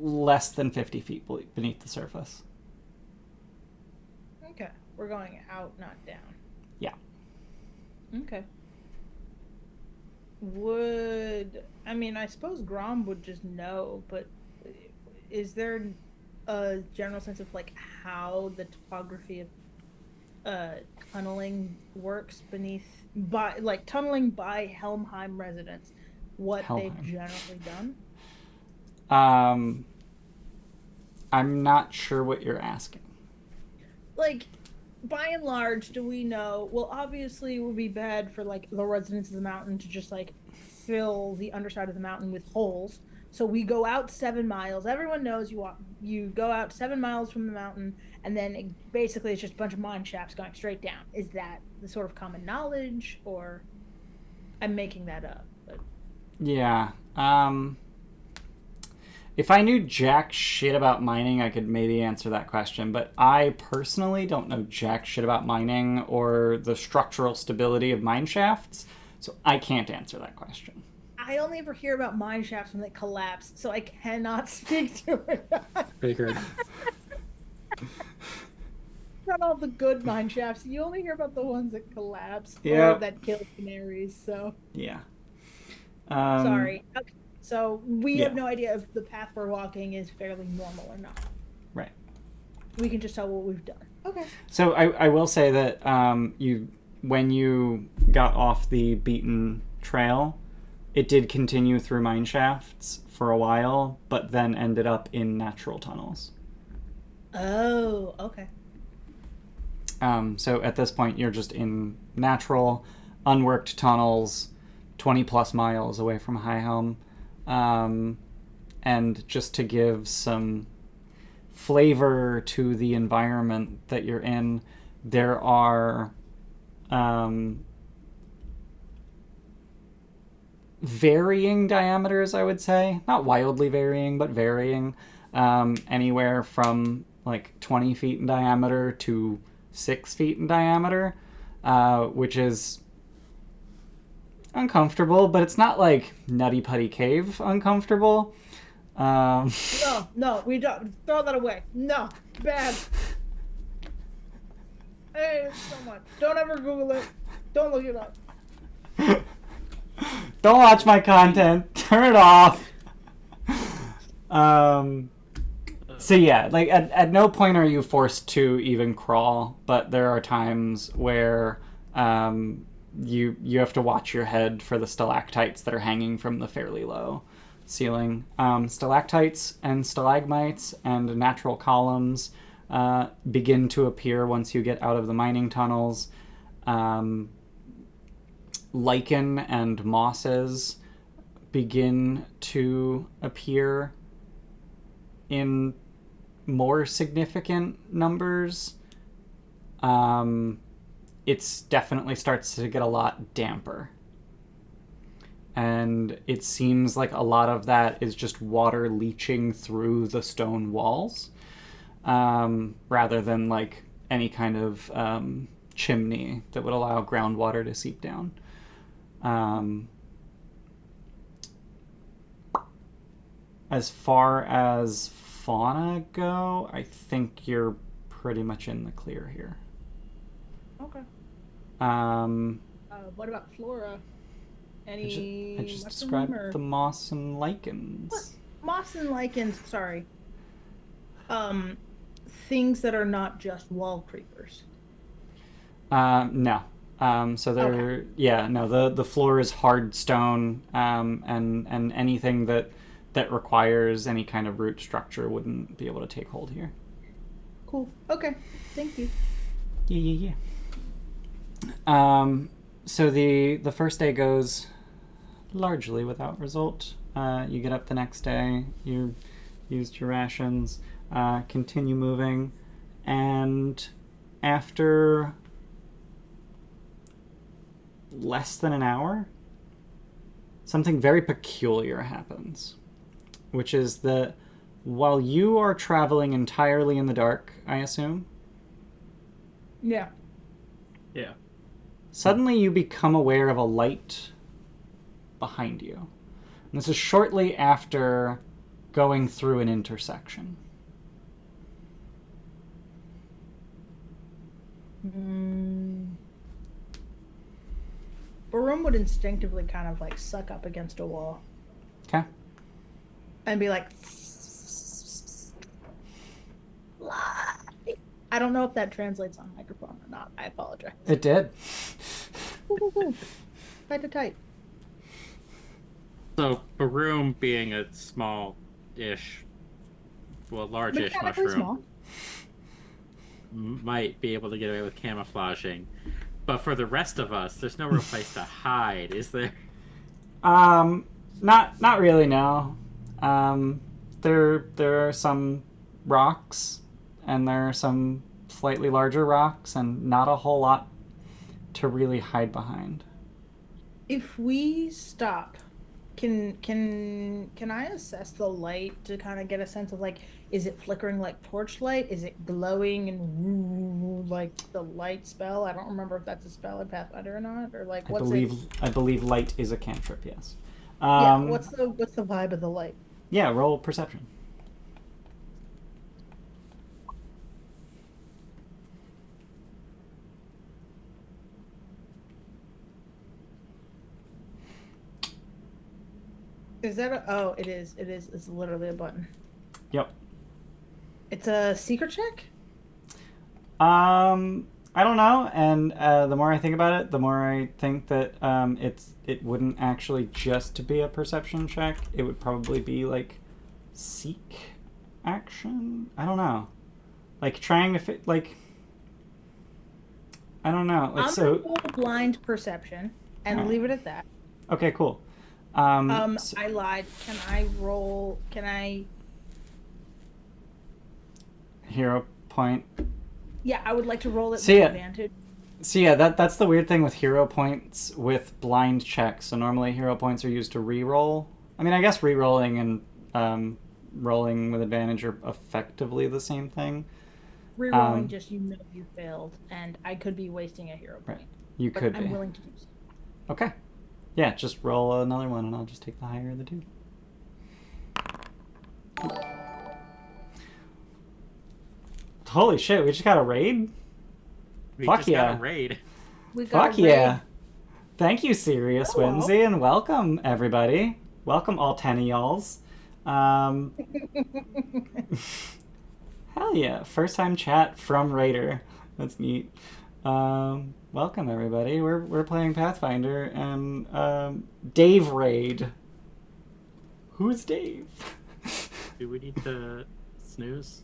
less than 50 feet beneath the surface. Okay. We're going out, not down. Yeah. Okay. I suppose Grom would just know, but is there a general sense of like how the topography of tunneling works tunneling by Helmheim residents, what they've generally done? I'm not sure what you're asking. Like, by and large, do we know? Well, obviously, it would be bad for like the residents of the mountain to just like fill the underside of the mountain with holes. So we go out 7 miles. Everyone knows you go out 7 miles from the mountain, and then basically it's just a bunch of mine shafts going straight down. Is that the sort of common knowledge, or I'm making that up? But... Yeah. If I knew jack shit about mining, I could maybe answer that question. But I personally don't know jack shit about mining or the structural stability of mine shafts, so I can't answer that question. I only ever hear about mine shafts when they collapse, so I cannot speak to it. Figured. Not all the good mine shafts. You only hear about the ones that collapse or that kill canaries. So yeah. Sorry. Okay. So we have no idea if the path we're walking is fairly normal or not. Right. We can just tell what we've done. Okay. So I will say that when you got off the beaten trail, it did continue through mine shafts for a while, but then ended up in natural tunnels. Oh, okay. So at this point, you're just in natural, unworked tunnels, 20 plus miles away from High Helm. And just to give some flavor to the environment that you're in, there are varying diameters, I would say. Not wildly varying, but varying. Anywhere from like 20 feet in diameter to 6 feet in diameter, which is uncomfortable, but it's not like Nutty Putty Cave uncomfortable. No, we don't. Throw that away. No, bad. Hey, so much. Don't ever Google it. Don't look it up. Don't watch my content. Turn it off. So yeah, like at no point are you forced to even crawl, but there are times where you have to watch your head for the stalactites that are hanging from the fairly low ceiling. Stalactites and stalagmites and natural columns begin to appear once you get out of the mining tunnels. Lichen and mosses begin to appear in more significant numbers. It's definitely starts to get a lot damper. And it seems like a lot of that is just water leaching through the stone walls, rather than like any kind of chimney that would allow groundwater to seep down. As far as fauna go, I think you're pretty much in the clear here. Okay. What about flora? I just described the moss and lichens. What? Moss and lichens, sorry. Things that are not just wall creepers. No. So they're the floor is hard stone, and anything that requires any kind of root structure wouldn't be able to take hold here. Cool. Okay. Thank you. Yeah. So the first day goes largely without result. You get up the next day, you used your rations, continue moving, and after less than an hour, something very peculiar happens, which is that while you are traveling entirely in the dark, I assume? Yeah. Yeah. Suddenly you become aware of a light behind you. And this is shortly after going through an intersection. Baroom would instinctively kind of like suck up against a wall. Okay. And be like, I don't know if that translates on microphone or not. I apologize. It did. Tight to tight. So Baroom, being a small-ish, well, large-ish mushroom, small. might be able to get away with camouflaging. But for the rest of us, there's no real place to hide, is there? Not really, no. There are some rocks, and there are some slightly larger rocks, and not a whole lot to really hide behind. If we stop, can I assess the light to kind of get a sense of like, is it flickering like torchlight? Is it glowing and like the light spell? I don't remember if that's a spell in Pathfinder or not, or like what's I believe light is a cantrip. Yes. Yeah. What's the vibe of the light? Yeah. Roll perception. Is that a... Oh, it is. It is. It's literally a button. Yep. It's a secret check? I don't know, and the more I think about it, the more I think that it wouldn't actually just be a perception check. It would probably be like seek action. I don't know, like trying to fit. Like I don't know. Like, I'm gonna roll blind perception and leave it at that. Okay, cool. I lied. Can I roll? Can I? Hero point. Yeah, I would like to roll it with advantage. So yeah, that's the weird thing with hero points with blind checks. So normally hero points are used to re-roll. I mean, I guess re-rolling and rolling with advantage are effectively the same thing. Re-rolling just you failed, and I could be wasting a hero point. Right. You could be. I'm willing to do so. Okay. Yeah, just roll another one, and I'll just take the higher of the two. Holy shit, we just got a raid? Got a raid. Fuck yeah. Thank you, Sirius Whimsy, and welcome, everybody. Welcome, all 10 of y'alls. Hell yeah, first time chat from Raider. That's neat. Welcome, everybody. We're playing Pathfinder, and Dave raid. Who's Dave? Do we need to snooze?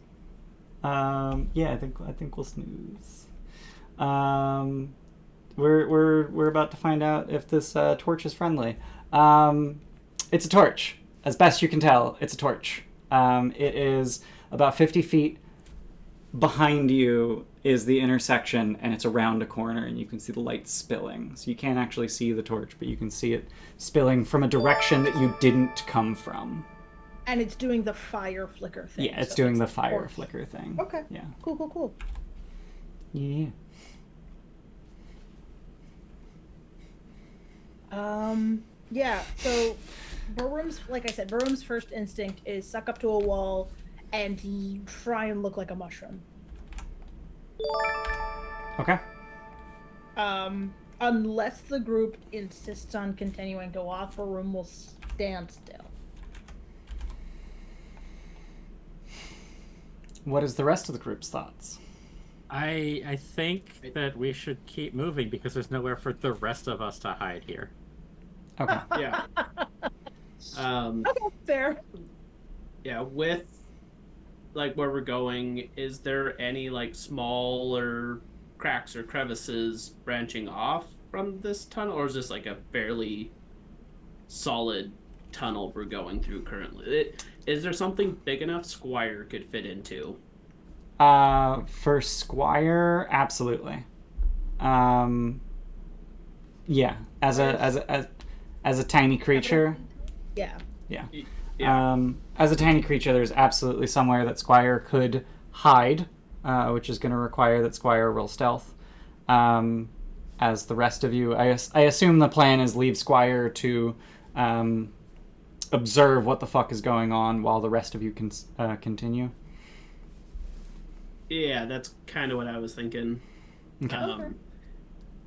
Yeah, I think we'll snooze. We're about to find out if this torch is friendly. It's a torch, as best you can tell. It's a torch. It is about 50 feet behind you is the intersection, and it's around a corner, and you can see the light spilling. So you can't actually see the torch, but you can see it spilling from a direction that you didn't come from. And it's doing the fire flicker thing. Yeah, it's doing the fire flicker thing. Okay. Yeah. Cool. Yeah. Yeah, so Baroom's first instinct is suck up to a wall and try and look like a mushroom. Okay. Unless the group insists on continuing to walk, Baroom will stand still. What is the rest of the group's thoughts? I think that we should keep moving because there's nowhere for the rest of us to hide here. Okay. Yeah. Fair. Yeah, with like where we're going, is there any like smaller cracks or crevices branching off from this tunnel, or is this like a fairly solid tunnel we're going through currently? Is there something big enough Squire could fit into? For Squire, absolutely. Yeah, as a tiny creature. Yeah. Yeah. As a tiny creature, there's absolutely somewhere that Squire could hide, which is going to require that Squire roll stealth. As the rest of you, I assume the plan is leave Squire to observe what the fuck is going on while the rest of you can continue. Yeah, that's kind of what I was thinking. Okay.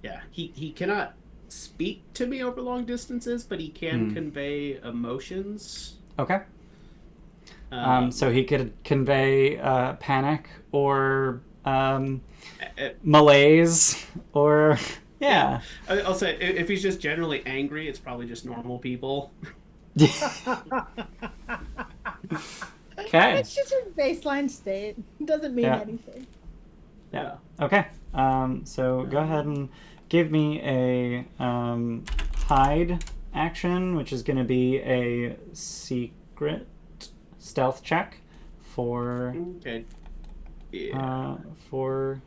Yeah, he cannot speak to me over long distances, but he can convey emotions. Okay. So he could convey panic or malaise or yeah. I'll say if he's just generally angry, it's probably just normal people. Okay. It's just a baseline state. It doesn't mean anything. Yeah. Okay. So go ahead and give me a hide action, which is going to be a secret stealth check for Okay. Yeah. for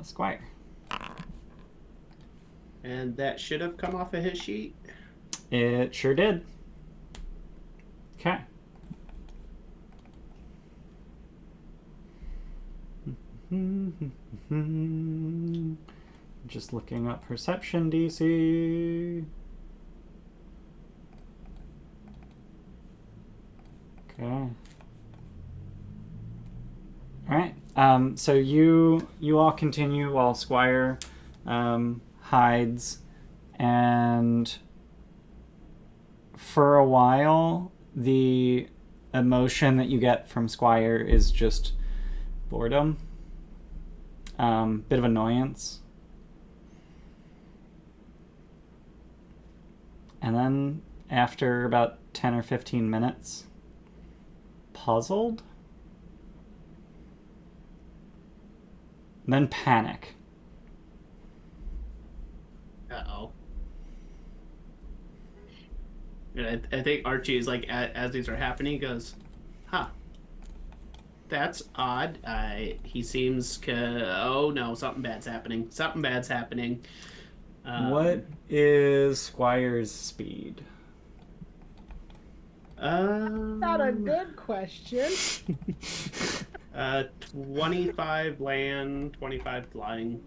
Squire. And that should have come off of his sheet. It sure did. Okay. Just looking up perception DC. Okay. All right. So you all continue while Squire hides, and for a while, the emotion that you get from Squire is just boredom, bit of annoyance, and then after about 10 or 15 minutes, puzzled, then panic. Uh-oh. And I think Archie is like, as these are happening, he goes, huh. That's odd. He seems oh no, something bad's happening. Something bad's happening. What is Squire's speed? Not a good question. 25 land, 25 flying.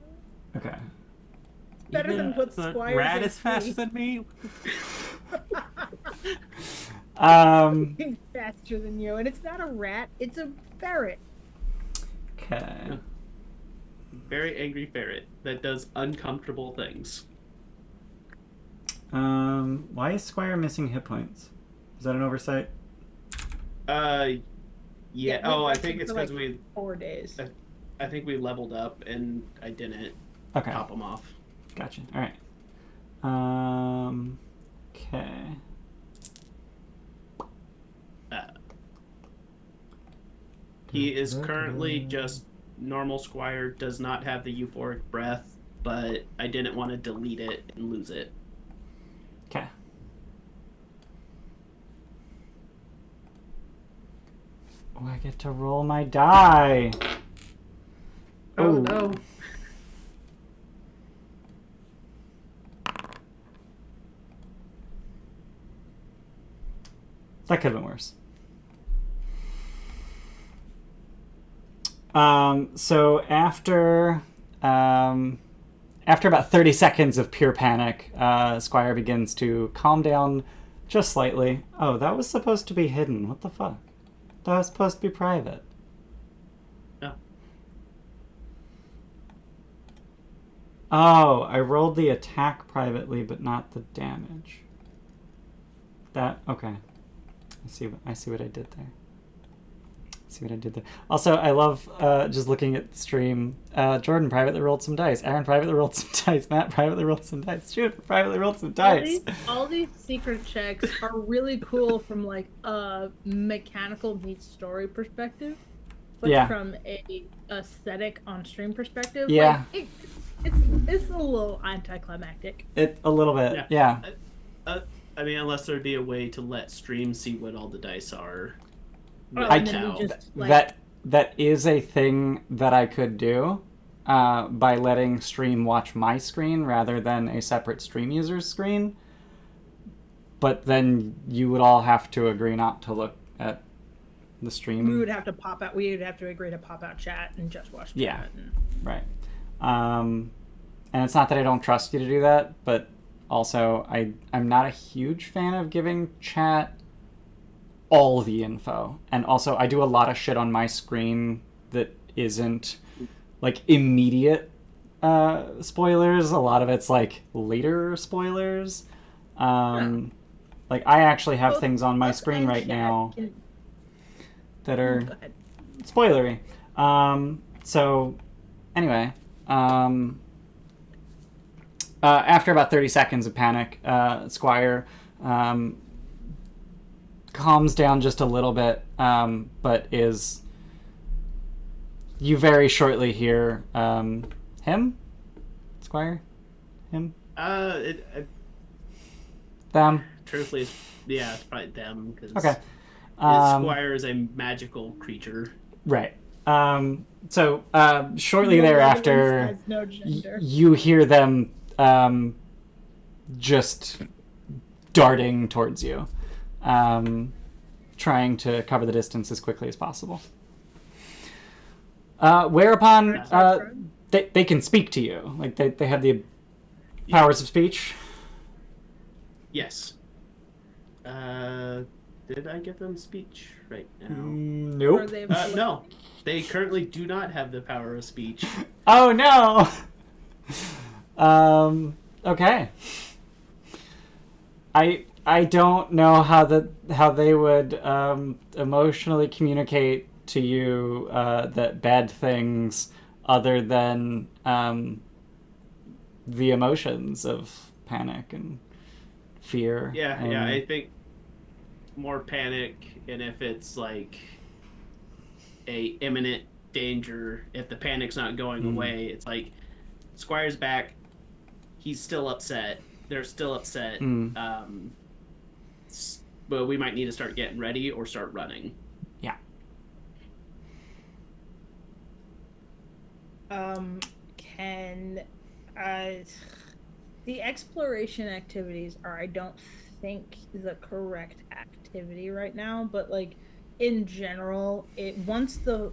Okay. Better than what the Squire's rat is HP. faster than me. He's faster than you, and it's not a rat; it's a ferret. Okay. Very angry ferret that does uncomfortable things. Why is Squire missing hit points? Is that an oversight? Yeah. Oh, I think it's because we 4 days. I think we leveled up and I didn't top them off. Gotcha. All right. Okay. He is currently just normal Squire, does not have the euphoric breath, but I didn't want to delete it and lose it. Okay. Oh, I get to roll my die. Oh no. That could have been worse. So after about 30 seconds of pure panic, Squire begins to calm down just slightly. Oh, that was supposed to be hidden. What the fuck? That was supposed to be private. No. Oh, I rolled the attack privately, but not the damage. Okay. I see what I did there. Also, I love just looking at the stream. Jordan privately rolled some dice. Aren privately rolled some dice. Matt privately rolled some dice. Juniper privately rolled some dice. All these secret checks are really cool from like a mechanical meets story perspective, but from a aesthetic on stream perspective, yeah, like, it's a little anticlimactic. A little bit, yeah. I mean, unless there'd be a way to let stream see what all the dice are. That is a thing that I could do by letting stream watch my screen rather than a separate stream user's screen. But then you would all have to agree not to look at the stream. We would have to agree to pop out chat and just watch chat. Right. And it's not that I don't trust you to do that, but also, I'm not a huge fan of giving chat all the info. And also, I do a lot of shit on my screen that isn't, like, immediate spoilers. A lot of it's, like, later spoilers. Like, I actually have things on my screen right now that are spoilery. So, anyway, after about 30 seconds of panic, Squire calms down just a little bit, but is... You very shortly hear him? Squire? Him? Them? Truthfully, it's probably them. Cause Okay. Squire is a magical creature. Right. So shortly thereafter, has no gender. You hear them just darting towards you, trying to cover the distance as quickly as possible. Whereupon they can speak to you. Like they have the powers of speech. Yes. Did I give them speech right now? Nope. No. They currently do not have the power of speech. Oh no. Okay. I don't know how they would emotionally communicate to you that bad things other than the emotions of panic and fear. Yeah, I think more panic, and if it's like a imminent danger, if the panic's not going away, it's like Squire's back, he's still upset, they're still upset, but we might need to start getting ready or start running. Yeah. Can the exploration activities are, I don't think, the correct activity right now, but like in general, once the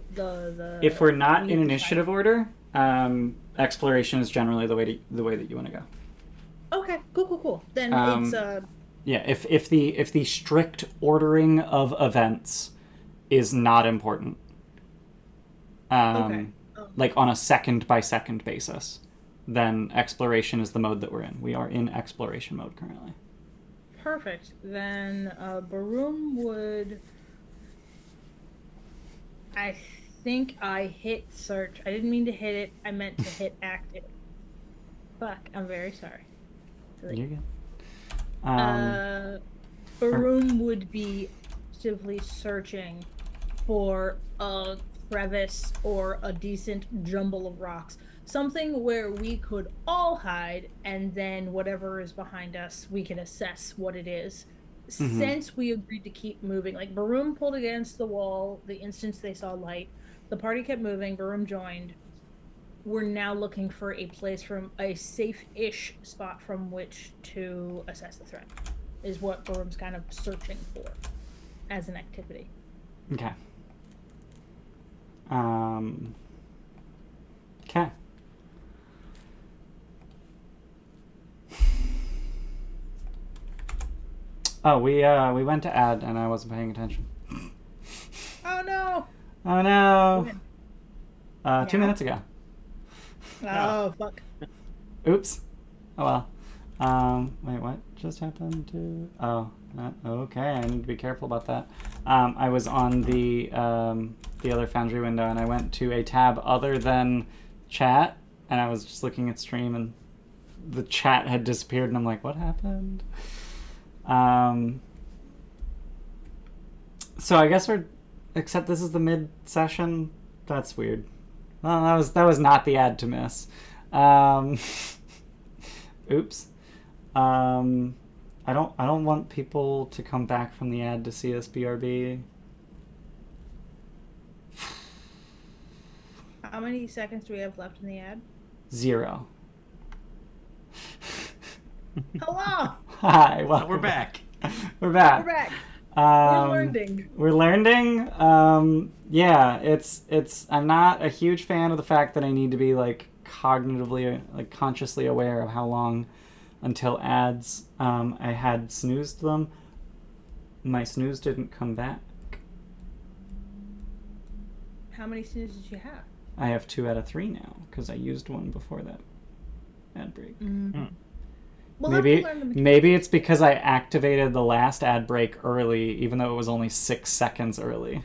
if we're not in initiative order, exploration is generally the way that you want to go. Okay, cool. Then it's yeah. If the strict ordering of events is not important, like on a second by second basis, then exploration is the mode that we're in. We are in exploration mode currently. Perfect. Then Baroom would... I think I hit search. I didn't mean to hit it. I meant to hit active. Fuck, I'm very sorry. You're good. Baroom would be actively searching for a crevice or a decent jumble of rocks. Something where we could all hide, and then whatever is behind us, we can assess what it is. Mm-hmm. Since we agreed to keep moving, like Baroom pulled against the wall the instant they saw light. The party kept moving, Baroom joined. We're now looking for a place from a safe-ish spot from which to assess the threat, is what Baroom's kind of searching for as an activity. Okay. Okay. Oh, we went to add, and I wasn't paying attention. Oh no! Oh no! 2 minutes ago. Oh fuck! Oops. Oh well. Wait, what just happened to? Oh, okay. I need to be careful about that. I was on the other Foundry window, and I went to a tab other than chat, and I was just looking at stream, and the chat had disappeared, and I'm like, what happened? So I guess except this is the mid-session. That's weird. Well, that was not the ad to miss. Oops. I don't want people to come back from the ad to see us BRB. How many seconds do we have left in the ad? 0. Hello. Hi. Well, so we're back. We're back. We're back. We're learning. Yeah, it's. I'm not a huge fan of the fact that I need to be like cognitively, like consciously aware of how long until ads. I had snoozed them. My snooze didn't come back. How many snoozes did you have? I have 2 out of 3 now because I used one before that ad break. We'll Maybe it's because I activated the last ad break early, even though it was only 6 seconds early.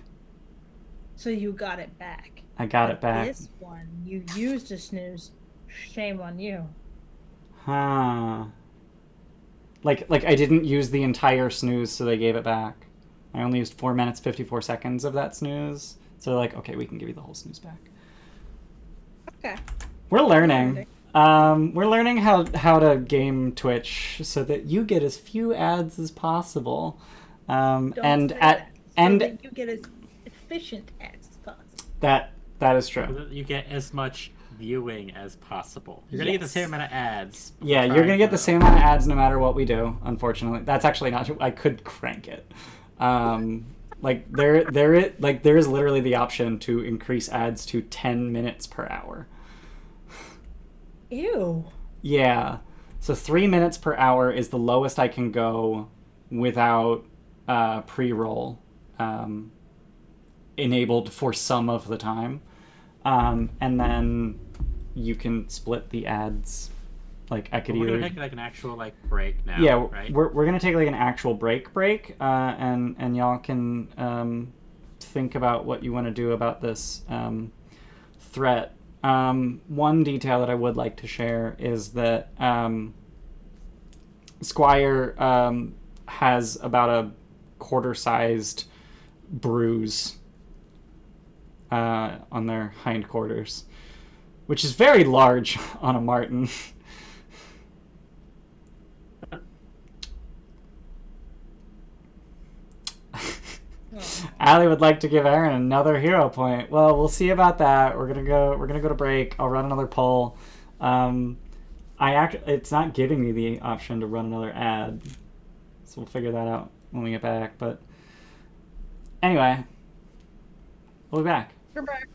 So you got it back. I got it back. This one, you used a snooze. Shame on you. Huh. Like I didn't use the entire snooze, so they gave it back. I only used 4 minutes 54 seconds of that snooze. So they're like, okay, we can give you the whole snooze back. Okay. We're learning. We're learning how to game Twitch so that you get as few ads as possible. Don't and say at that. and So that you get as efficient ads as possible. that is true. You get as much viewing as possible. You're gonna get the same amount of ads. Yeah, you're gonna get the same amount of ads no matter what we do. Unfortunately, that's actually not true. I could crank it. There is literally the option to increase ads to 10 minutes per hour. Ew. Yeah. So 3 minutes per hour is the lowest I can go without pre-roll enabled for some of the time. And then you can split the ads. Like I could We're either gonna take like an actual like break now. yeah, right? we're gonna take like an actual break, and y'all can think about what you want to do about this threat. One detail that I would like to share is that Squire has about a quarter-sized bruise on their hindquarters, which is very large on a marten. Allie would like to give Aren another hero point. Well, we'll see about that. We're gonna go to break. I'll run another poll. It's not giving me the option to run another ad, so we'll figure that out when we get back. But anyway, we'll be back. We're back.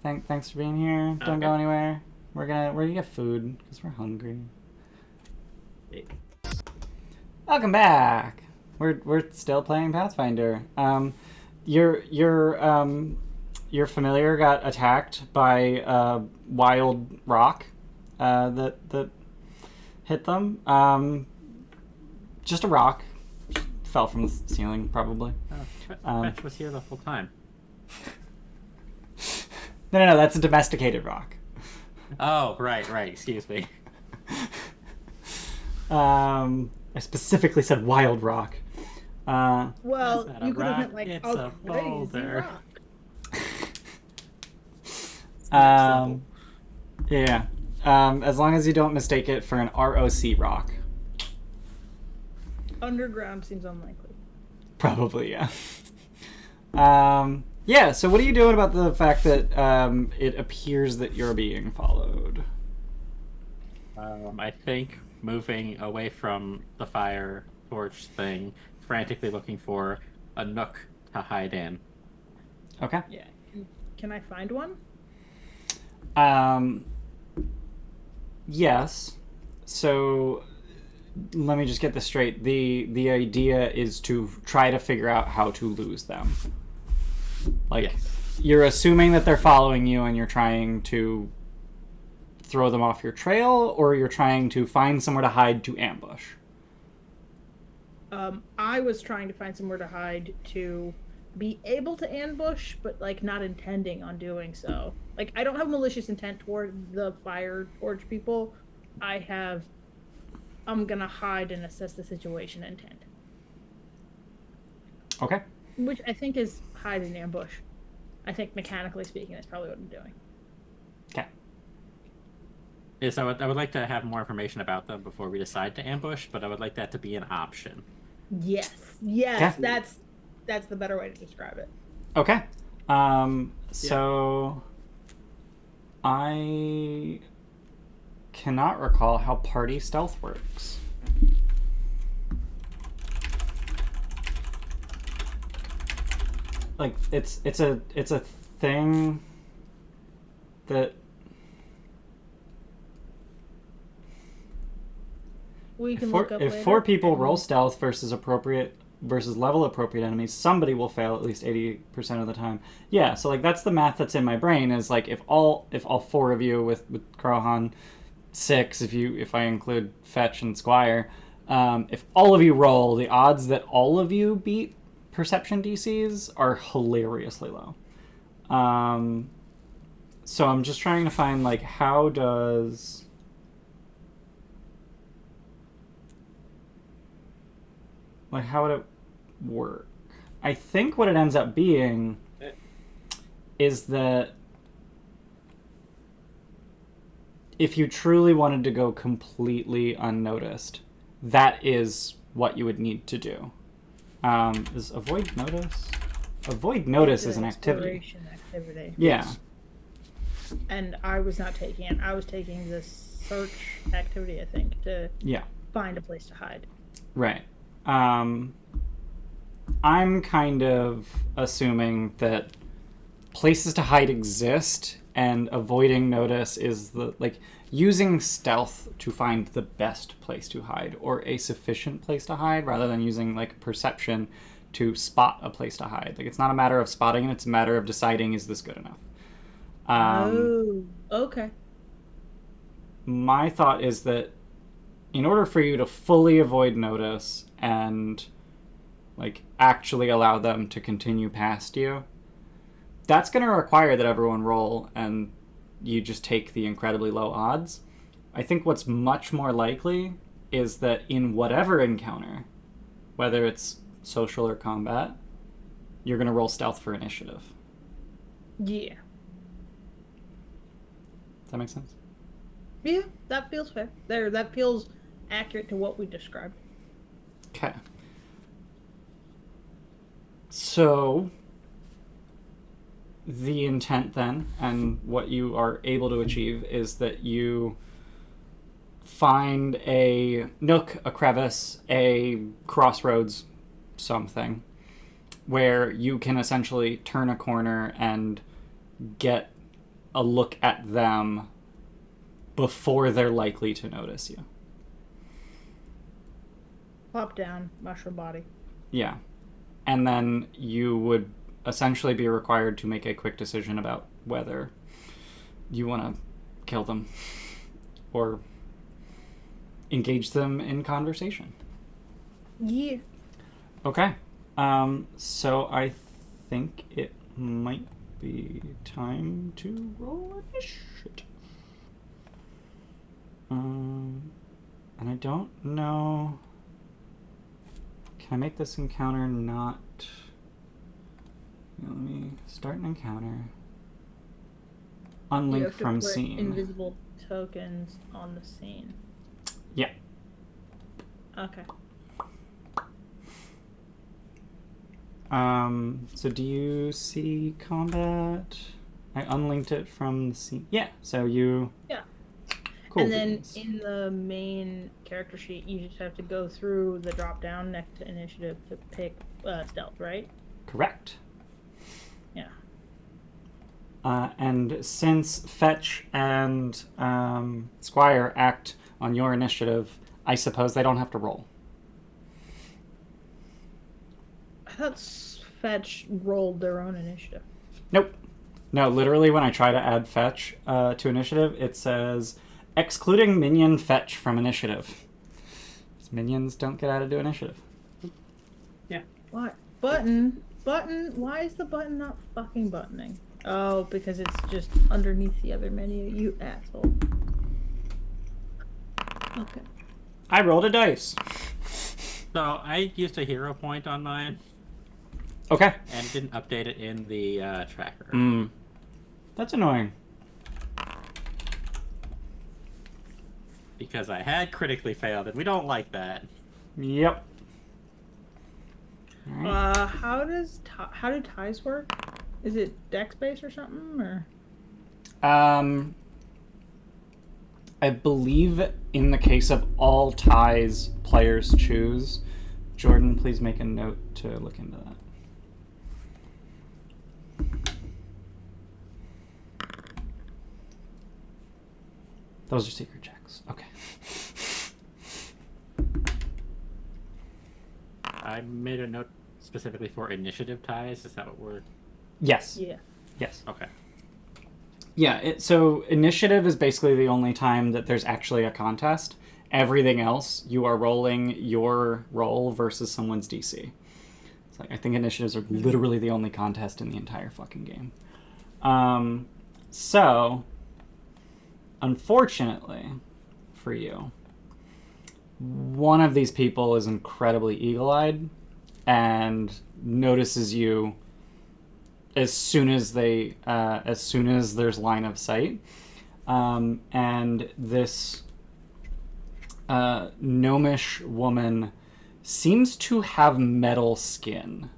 Thanks for being here. Don't go anywhere. We're gonna get food because we're hungry. Welcome back. We're still playing Pathfinder. Your familiar got attacked by a wild rock that hit them. Just a rock. Fell from the ceiling, probably. Fetch was here the whole time. No, that's a domesticated rock. Oh, right. Excuse me. I specifically said wild rock. Well, you could have meant like It's a a crazy boulder. rock. Yeah. As long as you don't mistake it for an ROC rock. Underground seems unlikely. Probably, yeah. Yeah, so what are you doing about the fact that it appears that you're being followed? I think moving away from the fire torch thing, frantically looking for a nook to hide in. Okay. Yeah. Can I find one? Yes. So let me just get this straight. The idea is to try to figure out how to lose them. Like, Yes. You're assuming that they're following you and you're trying to throw them off your trail, or you're trying to find somewhere to hide to ambush? I was trying to find somewhere to hide to be able to ambush, but like not intending on doing so. Like I don't have malicious intent toward the fire torch people. I'm gonna hide and assess the situation intent. Okay. Which I think is hide and ambush. I think mechanically speaking, that's probably what I'm doing. Okay. Yes, I would like to have more information about them before we decide to ambush, but I would like that to be an option. Yes, Okay. that's the better way to describe it. Okay. So I cannot recall how party stealth works. Like it's a thing that we can look up If later. 4 people roll stealth versus level appropriate enemies, somebody will fail at least 80% of the time. Yeah, so like that's the math that's in my brain is like if all 4 of you with Krohan, 6 if I include Fetch and Squire, if all of you roll, the odds that all of you beat perception DCs are hilariously low. So I'm just trying to find like how would it work? I think what it ends up being is that if you truly wanted to go completely unnoticed, that is what you would need to do. Is avoid notice? Avoid notice is an activity. Activity. Yeah. And I was not taking it. I was taking this search activity, I think, to find a place to hide. Right. I'm kind of assuming that places to hide exist, and avoiding notice is using stealth to find the best place to hide or a sufficient place to hide rather than using like perception to spot a place to hide. Like it's not a matter of spotting it, it's a matter of deciding is this good enough. Okay. My thought is that in order for you to fully avoid notice and like actually allow them to continue past you, that's going to require that everyone roll and you just take the incredibly low odds. I think what's much more likely is that in whatever encounter, whether it's social or combat, you're going to roll stealth for initiative. Yeah. Does that make sense? Yeah, that feels fair. That feels accurate to what we described. Okay. So, the intent then, and what you are able to achieve, is that you find a nook, a crevice, a crossroads, something, where you can essentially turn a corner and get a look at them before they're likely to notice you. Pop down, mushroom body. Yeah. And then you would essentially be required to make a quick decision about whether you want to kill them or engage them in conversation. Yeah. Okay. So I think it might be time to roll initiative. And I don't know. Can I make this encounter not... Let me start an encounter. Unlink from scene. Invisible tokens on the scene. Yeah. Okay. So do you see combat? I unlinked it from the scene. Yeah, so you... Yeah. Cool. And then in the main character sheet, you just have to go through the drop down next to initiative to pick stealth, right? Correct. Yeah. And since Fetch and Squire act on your initiative, I suppose they don't have to roll. I thought Fetch rolled their own initiative. Nope. No, literally when I try to add Fetch to initiative, it says, excluding minion Fetch from initiative. Minions don't get added to initiative. Yeah. What? Button? Why is the button not fucking buttoning? Oh, because it's just underneath the other menu, you asshole. Okay. I rolled a dice. So I used a hero point on mine. Okay. And didn't update it in the tracker. That's annoying. Because I had critically failed, and we don't like that. Yep. Right. How do ties work? Is it dex based or something, or? I believe in the case of all ties players choose. Jordan, please make a note to look into that. Those are secret checks. Okay. I made a note specifically for initiative ties. Is that what we're... Yes. Yeah. Yes. Okay. Yeah, so initiative is basically the only time that there's actually a contest. Everything else, you are rolling your roll versus someone's DC. It's like, I think initiatives are literally the only contest in the entire fucking game. So, unfortunately for you, one of these people is incredibly eagle-eyed and notices you as soon as there's line of sight, and this gnomish woman seems to have metal skin.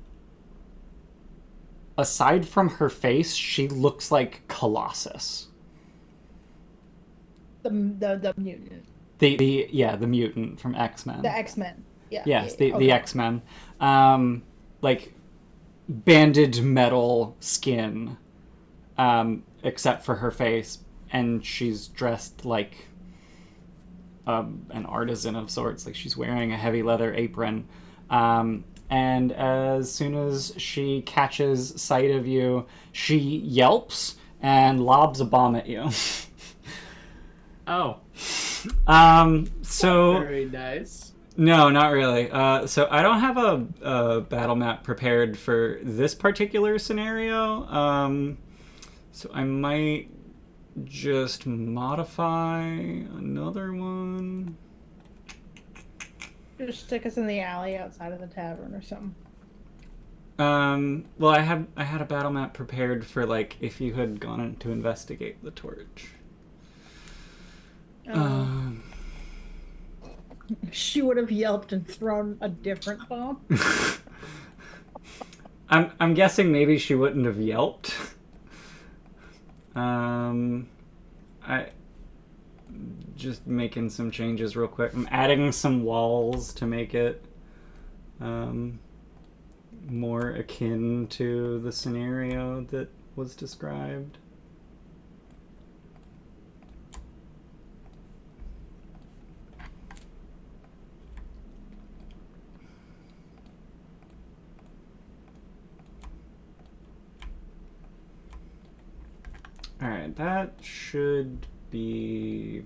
Aside from her face, she looks like Colossus. The mutant. The mutant from X-Men. The X-Men. Yeah. Yes, yeah. the X-Men. Like banded metal skin, except for her face, and she's dressed like an artisan of sorts. Like she's wearing a heavy leather apron. And as soon as she catches sight of you, she yelps and lobs a bomb at you. Oh. So Very nice. no, not really. So I don't have a battle map prepared for this particular scenario. So I might just modify another one. Just stick us in the alley outside of the tavern or something. Well, I had a battle map prepared for like if you had gone in to investigate the torch. She would have yelped and thrown a different bomb. I'm guessing maybe she wouldn't have yelped. I just making some changes real quick. I'm adding some walls to make it more akin to the scenario that was described. Alright, that should be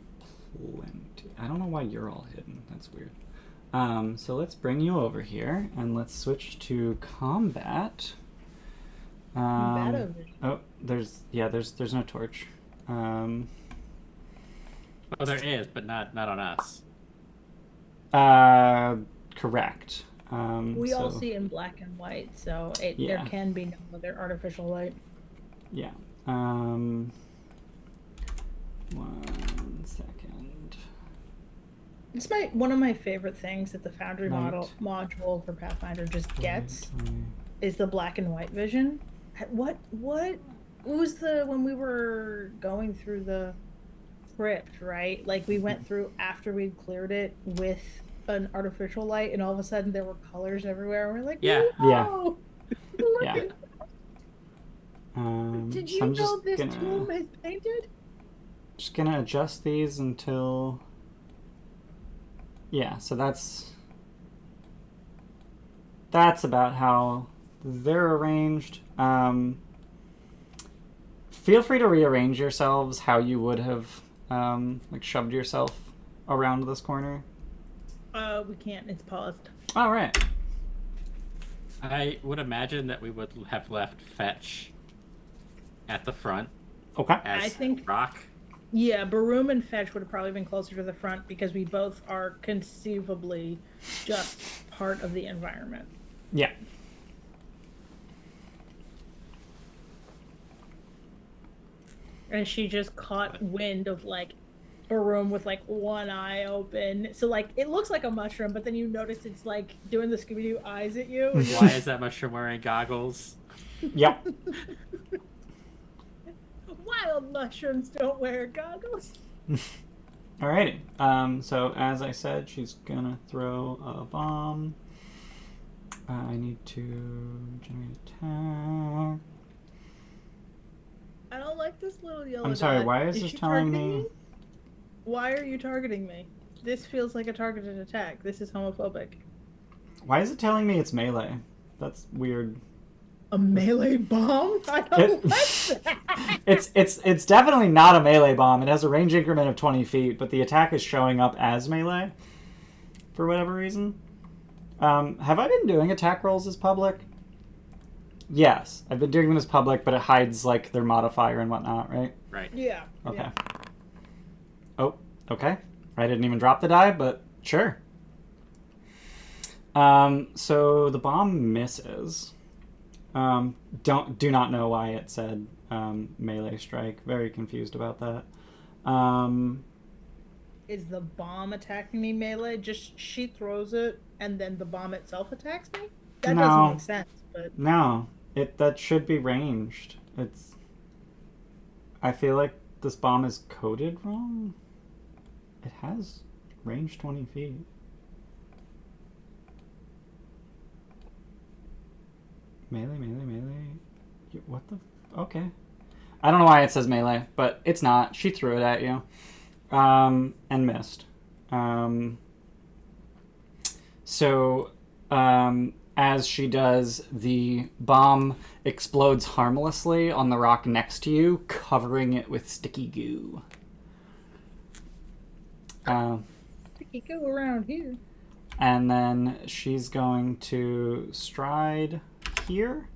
plenty. I don't know why you're all hidden. That's weird. So let's bring you over here and let's switch to combat. Oh, there's no torch. Oh, there is, but not on us. Correct. We all see in black and white, so there can be no other artificial light. Yeah. 1 second. It's one of my favorite things that the Foundry module for Pathfinder just gets is the black and white vision. What was when we were going through the crypt, right? Like we went through after we'd cleared it with an artificial light, and all of a sudden there were colors everywhere. We're like, yeah. Whoa! Look Yeah. at Did you know this tomb is painted? Just gonna adjust these until... Yeah, so that's about how they're arranged. Feel free to rearrange yourselves how you would have like shoved yourself around this corner. We can't. It's paused. All right. I would imagine that we would have left Fetch at the front. Okay. As I think Rock. Yeah, Baroom and Fetch would have probably been closer to the front because we both are conceivably just part of the environment. Yeah. And she just caught wind of like Baroom with like one eye open. So like it looks like a mushroom, but then you notice it's like doing the Scooby-Doo eyes at you. Why is that mushroom wearing goggles? Yep. Wild mushrooms don't wear goggles. Alrighty. So as I said, she's gonna throw a bomb. I need to generate attack. I don't like this little yellow I'm sorry, dot. why is this she telling targeting me? Why are you targeting me? This feels like a targeted attack. This is homophobic. Why is it telling me it's melee? That's weird. A melee bomb? I don't like that. It's definitely not a melee bomb. It has a range increment of 20 feet, but the attack is showing up as melee for whatever reason. Have I been doing attack rolls as public? Yes, I've been doing them as public, but it hides like their modifier and whatnot, right? Right. Yeah. Okay. Yeah. Oh, okay. I didn't even drop the die, but sure. So the bomb misses. Do not know why it said melee strike. Very confused about that. Is the bomb attacking me melee? Just she throws it and then the bomb itself attacks me? That No. doesn't make sense, but No, that should be ranged. I feel like this bomb is coded wrong. It has range 20 feet. Melee. What the? Okay. I don't know why it says melee, but it's not. She threw it at you. And missed. As she does, the bomb explodes harmlessly on the rock next to you, covering it with sticky goo. sticky goo around here. And then she's going to stride here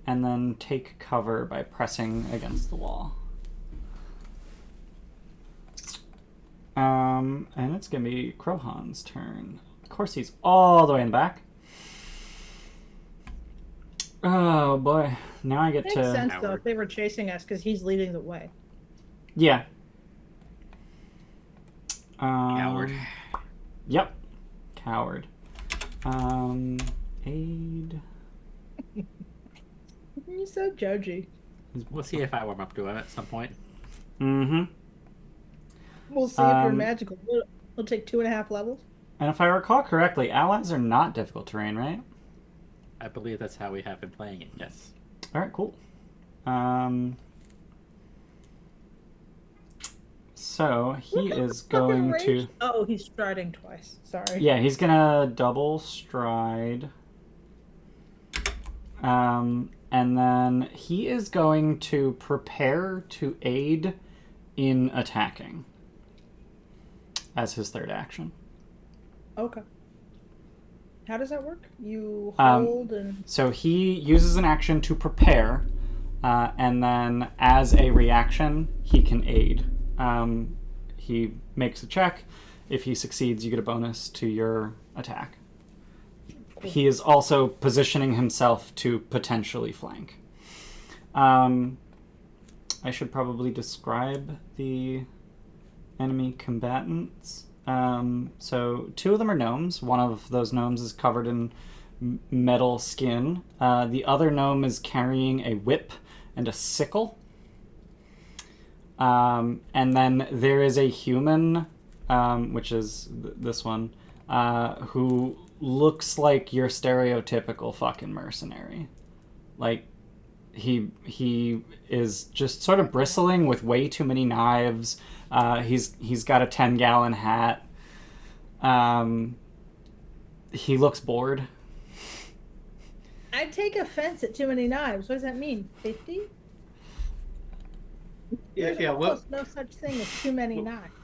and then take cover by pressing against the wall. And it's going to be Krohan's turn. Of course, he's all the way in the back. Oh, boy. Now I get Makes to... sense, though, if they were chasing us, because he's leading the way. Yeah. Coward. Yep. Coward. Aid. You're so judgy. We'll see if I warm up to him at some point. Mm-hmm. We'll see if you're magical. It'll take 2.5 levels. And if I recall correctly, allies are not difficult terrain, right? I believe that's how we have been playing it, yes. Alright, cool. So he is going to... Oh, he's striding twice. Sorry. Yeah, he's gonna double stride. And then he is going to prepare to aid in attacking as his third action. Okay. How does that work? You hold and... So he uses an action to prepare, and then as a reaction, he can aid. He makes a check. If he succeeds, you get a bonus to your attack. Cool. He is also positioning himself to potentially flank. I should probably describe the enemy combatants. So 2 of them are gnomes. One of those gnomes is covered in metal skin. The other gnome is carrying a whip and a sickle. And then there is a human, which is this one, who looks like your stereotypical fucking mercenary. Like, he is just sort of bristling with way too many knives. He's got a 10-gallon hat. He looks bored. I take offense at too many knives. What does that mean? 50? Yeah. What? No such thing as too many knives.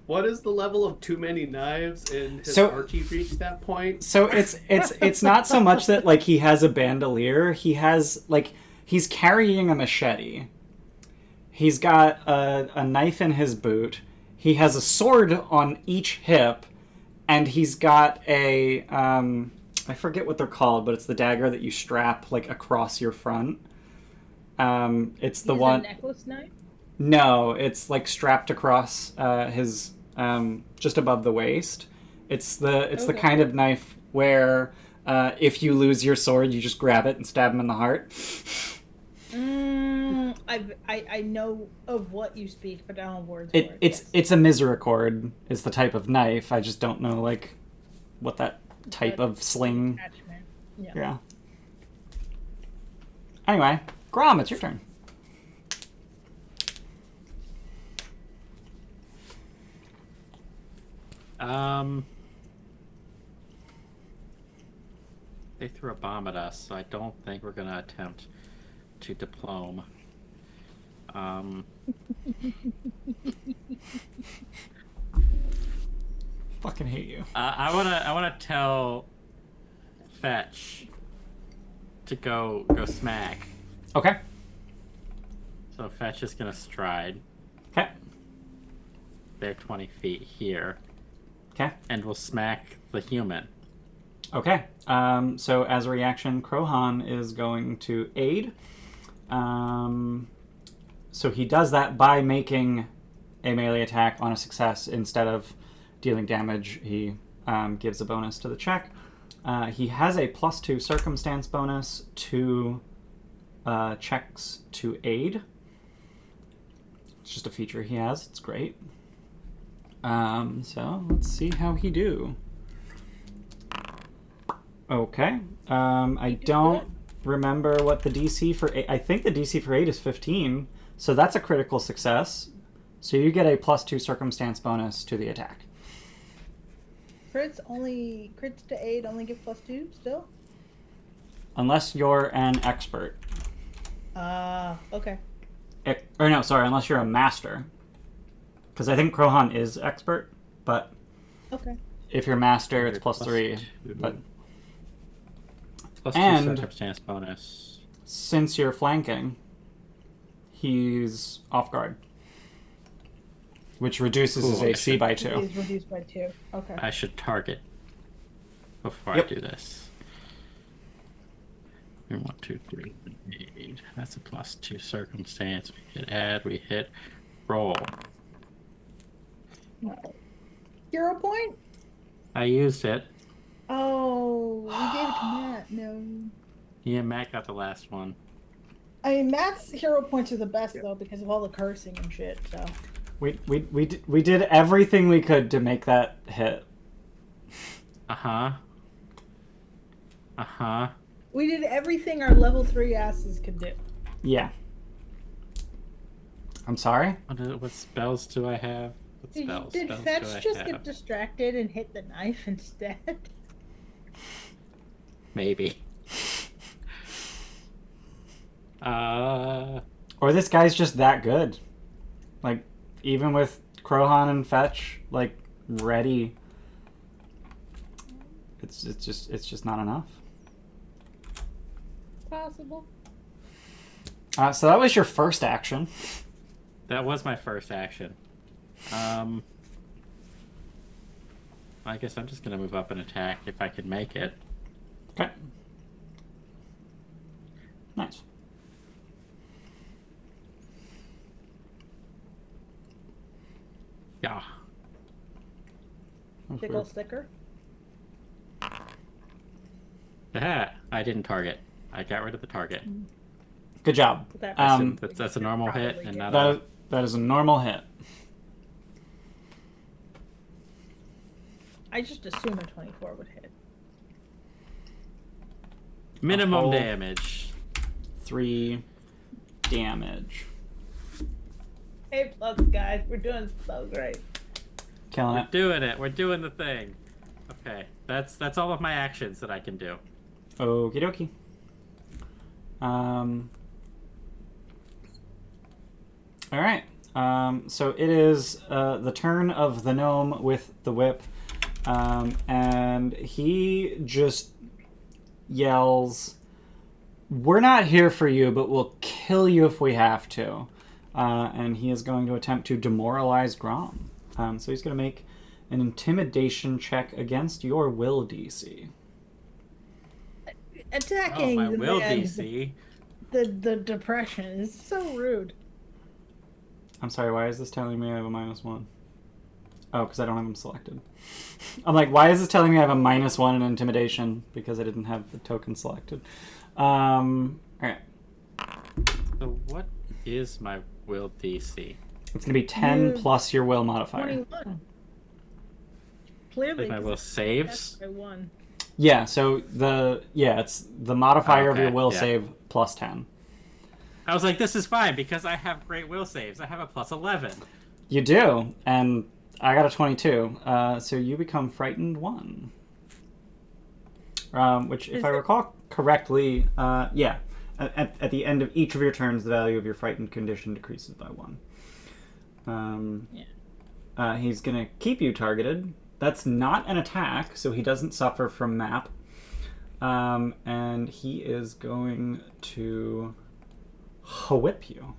What is the level of too many knives, and has Archie reached that point? So it's not so much that like he has a bandolier. He has like he's carrying a machete. He's got a knife in his boot. He has a sword on each hip, and he's got a I forget what they're called, but it's the dagger that you strap like across your front. It's the one. A necklace knife? No, it's like strapped across his just above the waist. It's the kind of knife where if you lose your sword, you just grab it and stab him in the heart. I know of what you speak, but I don't know words. It's a misericord is the type of knife. I just don't know like what that type of sling. Yeah. Anyway, Grom, it's your turn. They threw a bomb at us, so I don't think we're gonna attempt to diplome. Fucking hate you. I wanna tell Fetch to go smack. Okay. So Fetch is gonna stride. Okay. They're 20 feet here. Okay. And we'll smack the human. Okay. So as a reaction, Krohan is going to aid. So he does that by making a melee attack on a success instead of dealing damage. He gives a bonus to the check. He has a +2 circumstance bonus to checks to aid. It's just a feature he has. It's great. So let's see how he do. Okay. I don't remember what the DC for 8... I think the DC for 8 is 15, so that's a critical success. So you get a +2 circumstance bonus to the attack. Crits to aid only give +2 still? Unless you're an expert. Okay. Or no, sorry, unless you're a master. Because I think Krohan is expert, but okay. if you're master, it's +3. But +2 circumstance bonus. Since you're flanking, he's off guard, which reduces his AC by 2. He's reduced by 2. Okay. I should target before I do this. 1, 2, 3. 8. That's a +2 circumstance. We hit add. We hit roll. Hero point? I used it. Oh, we gave it to Matt. No. Yeah, Matt got the last one. I mean, Matt's hero points are the best though because of all the cursing and shit. So. We did everything we could to make that hit. We did everything our level 3 asses could do. Yeah. I'm sorry? What spells do I have? What spells? Did spells Fetch do I just have? get distracted and hit the knife instead? Maybe. Or this guy's just that good. Like, even with Krohan and Fetch, like, ready. It's just not enough. Possible. So that was your first action. That was my first action. I guess I'm just gonna move up and attack if I can make it. Okay. Nice. Yeah. Tickle sticker. I didn't target. I got rid of the target. Good job. That's a normal hit and not that is a normal hit. I just assume a 24 would hit. minimum damage. 3 damage. A+ guys, we're doing so great. Killing We're it. doing it. We're doing the thing. Okay, that's all of my actions that I can do. Okie dokie. Alright. So it is the turn of the gnome with the whip. And he just yells, "We're not here for you, but we'll kill you if we have to." And he is going to attempt to demoralize Grom. So he's going to make an intimidation check against your will DC. Attacking my the will man, DC. the depression is so rude. I'm sorry, why is this telling me I have a -1? Oh, because I don't have them selected. I'm like, why is this telling me I have a -1 in intimidation? Because I didn't have the token selected. Alright. So what is my will DC? It's going to be 10 plus your will modifier. 21. Clearly, Like my will saves? I won. Yeah, so it's the modifier of your Okay, will yeah. save plus 10. I was like, this is fine because I have great will saves. I have a +11. You do, and I got a 22. So you become frightened 1. which, if Is I it- recall correctly, yeah. At the end of each of your turns, the value of your frightened condition decreases by 1. He's going to keep you targeted. That's not an attack, so he doesn't suffer from map. And he is going to whip you.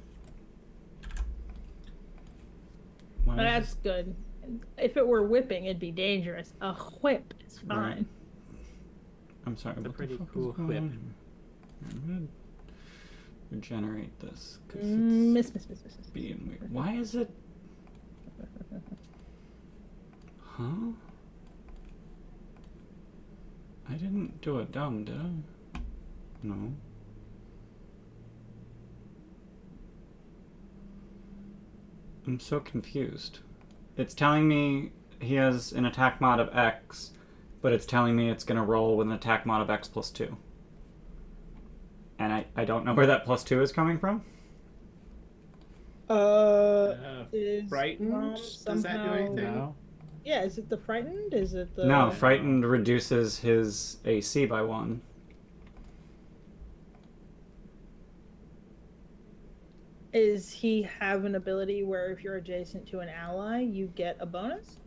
That's good. If it were whipping, it'd be dangerous. A whip is fine. Right. I'm sorry. It's a what pretty the fuck cool is going whip. on? I'm gonna regenerate this because Miss. being weird. Why is it? Huh? I didn't do it dumb, did I? No. I'm so confused. It's telling me he has an attack mod of X, but it's telling me it's going to roll with an attack mod of X plus 2. And I don't know where that plus 2 is coming from. Is Frightened? Does that do somehow- anything? No. Yeah, is it the frightened? Is it the No, frightened reduces his AC by 1. Is he have an ability where if you're adjacent to an ally, you get a bonus?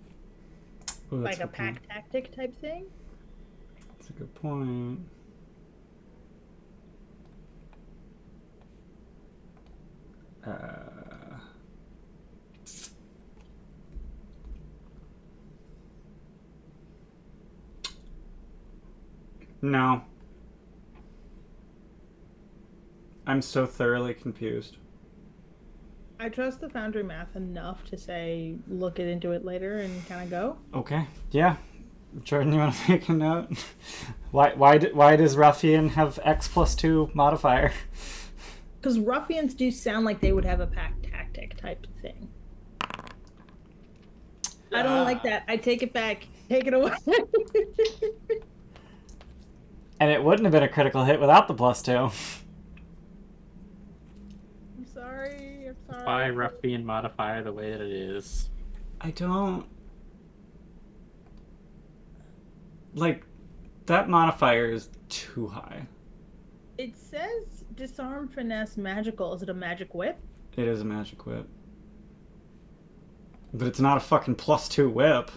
Ooh, that's Like a good point. pack tactic type thing? That's a good point. No. I'm so thoroughly confused. I trust the Foundry math enough to say look into it later and kind of go. Okay. Yeah. Jordan, you want to make a note? Why does Ruffian have X plus 2 modifier? Because ruffians do sound like they would have a pack tactic type thing. I don't like that. I take it back. Take it away. And it wouldn't have been a critical hit without the plus 2. I'm sorry. I'm sorry. Why ruffian modifier the way that it is? I don't... Like, that modifier is too high. It says disarm, finesse, magical. Is it a magic whip? It is a magic whip. But it's not a fucking plus 2 whip.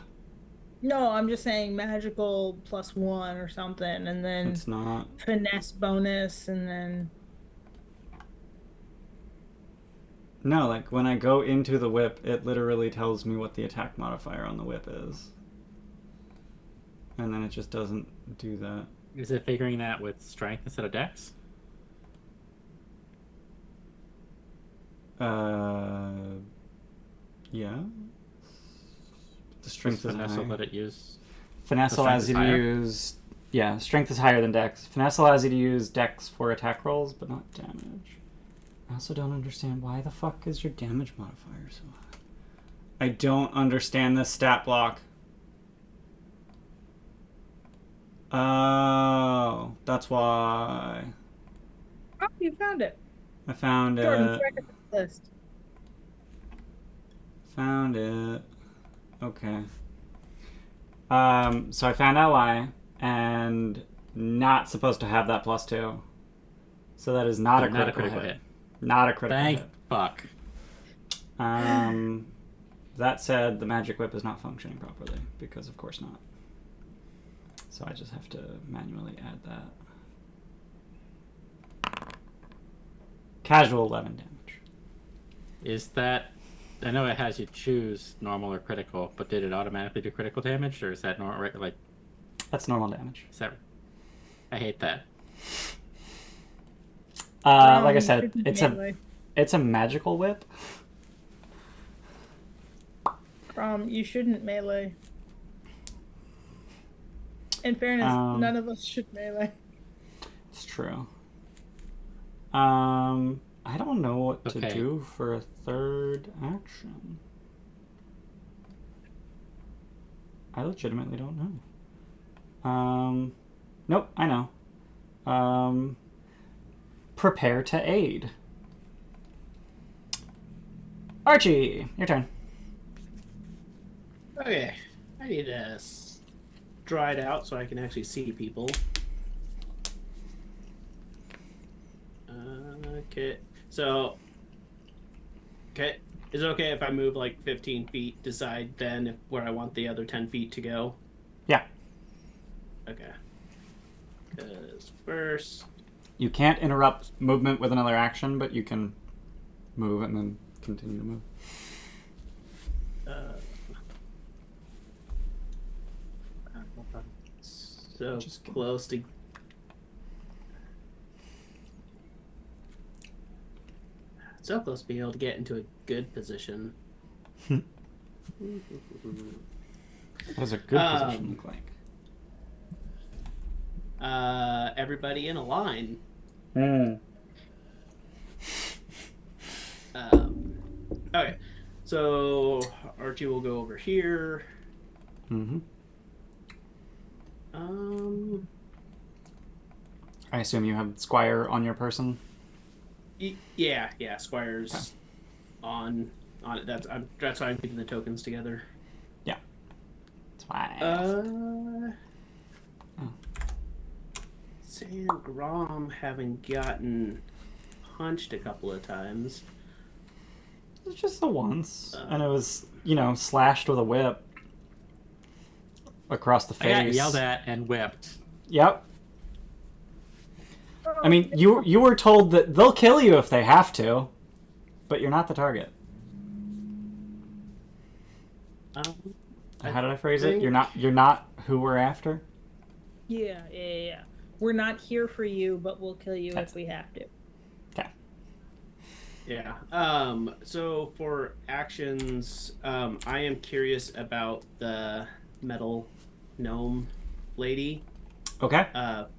No, I'm just saying magical +1 or something, and then It's not. finesse bonus, and then No, like, when I go into the whip, it literally tells me what the attack modifier on the whip is. And then it just doesn't do that. Is it figuring that with strength instead of dex? Yeah. The strength is Finesse high. will let it use. Finesse The strength allows is you to higher? use... Yeah, strength is higher than dex. Finesse allows you to use dex for attack rolls, but not damage. I also don't understand why the fuck is your damage modifier so high. I don't understand this stat block. Oh, that's why. oh, you found it. I found Jordan, it. check the list. Found it. Okay. So I found out why, and not supposed to have that +2. So that is not a critical hit. Not a critical Thank hit. fuck. That said, the magic whip is not functioning properly, because of course not. So I just have to manually add that. Casual 11 damage. Is that? I know it has you choose normal or critical, but did it automatically do critical damage, or is that normal? Like, That's normal damage. is that? I hate that. Like I said, Melee. it's a magical whip. You shouldn't melee. In fairness, none of us should melee. It's true. I don't know what to Okay. do for a third action. I legitimately don't know. Nope, I know. Prepare to aid. Archie, your turn. Okay, I need to dry it out so I can actually see people. Okay. So. Okay. Is it okay if I move like 15 feet, decide then where I want the other 10 feet to go? Yeah. Okay. Because first. You can't interrupt movement with another action, but you can move and then continue to move. So close to. So close to being able to get into a good position. What does a good position look like? Everybody in a line. Okay, so Archie will go over here. I assume you have Squire on your person. Yeah, Squire's okay. on it. That's why I'm keeping the tokens together. Yeah, that's fine. Saying Grom having gotten punched a couple of times. It's just the once, and it was slashed with a whip across the face. I got yelled at and whipped. Yep. I mean, you were told that they'll kill you if they have to, but you're not the target. How did I phrase it? You're not who we're after? Yeah. We're not here for you, but we'll kill you if we have to. Okay. Yeah. So for actions, I am curious about the metal gnome lady. Okay.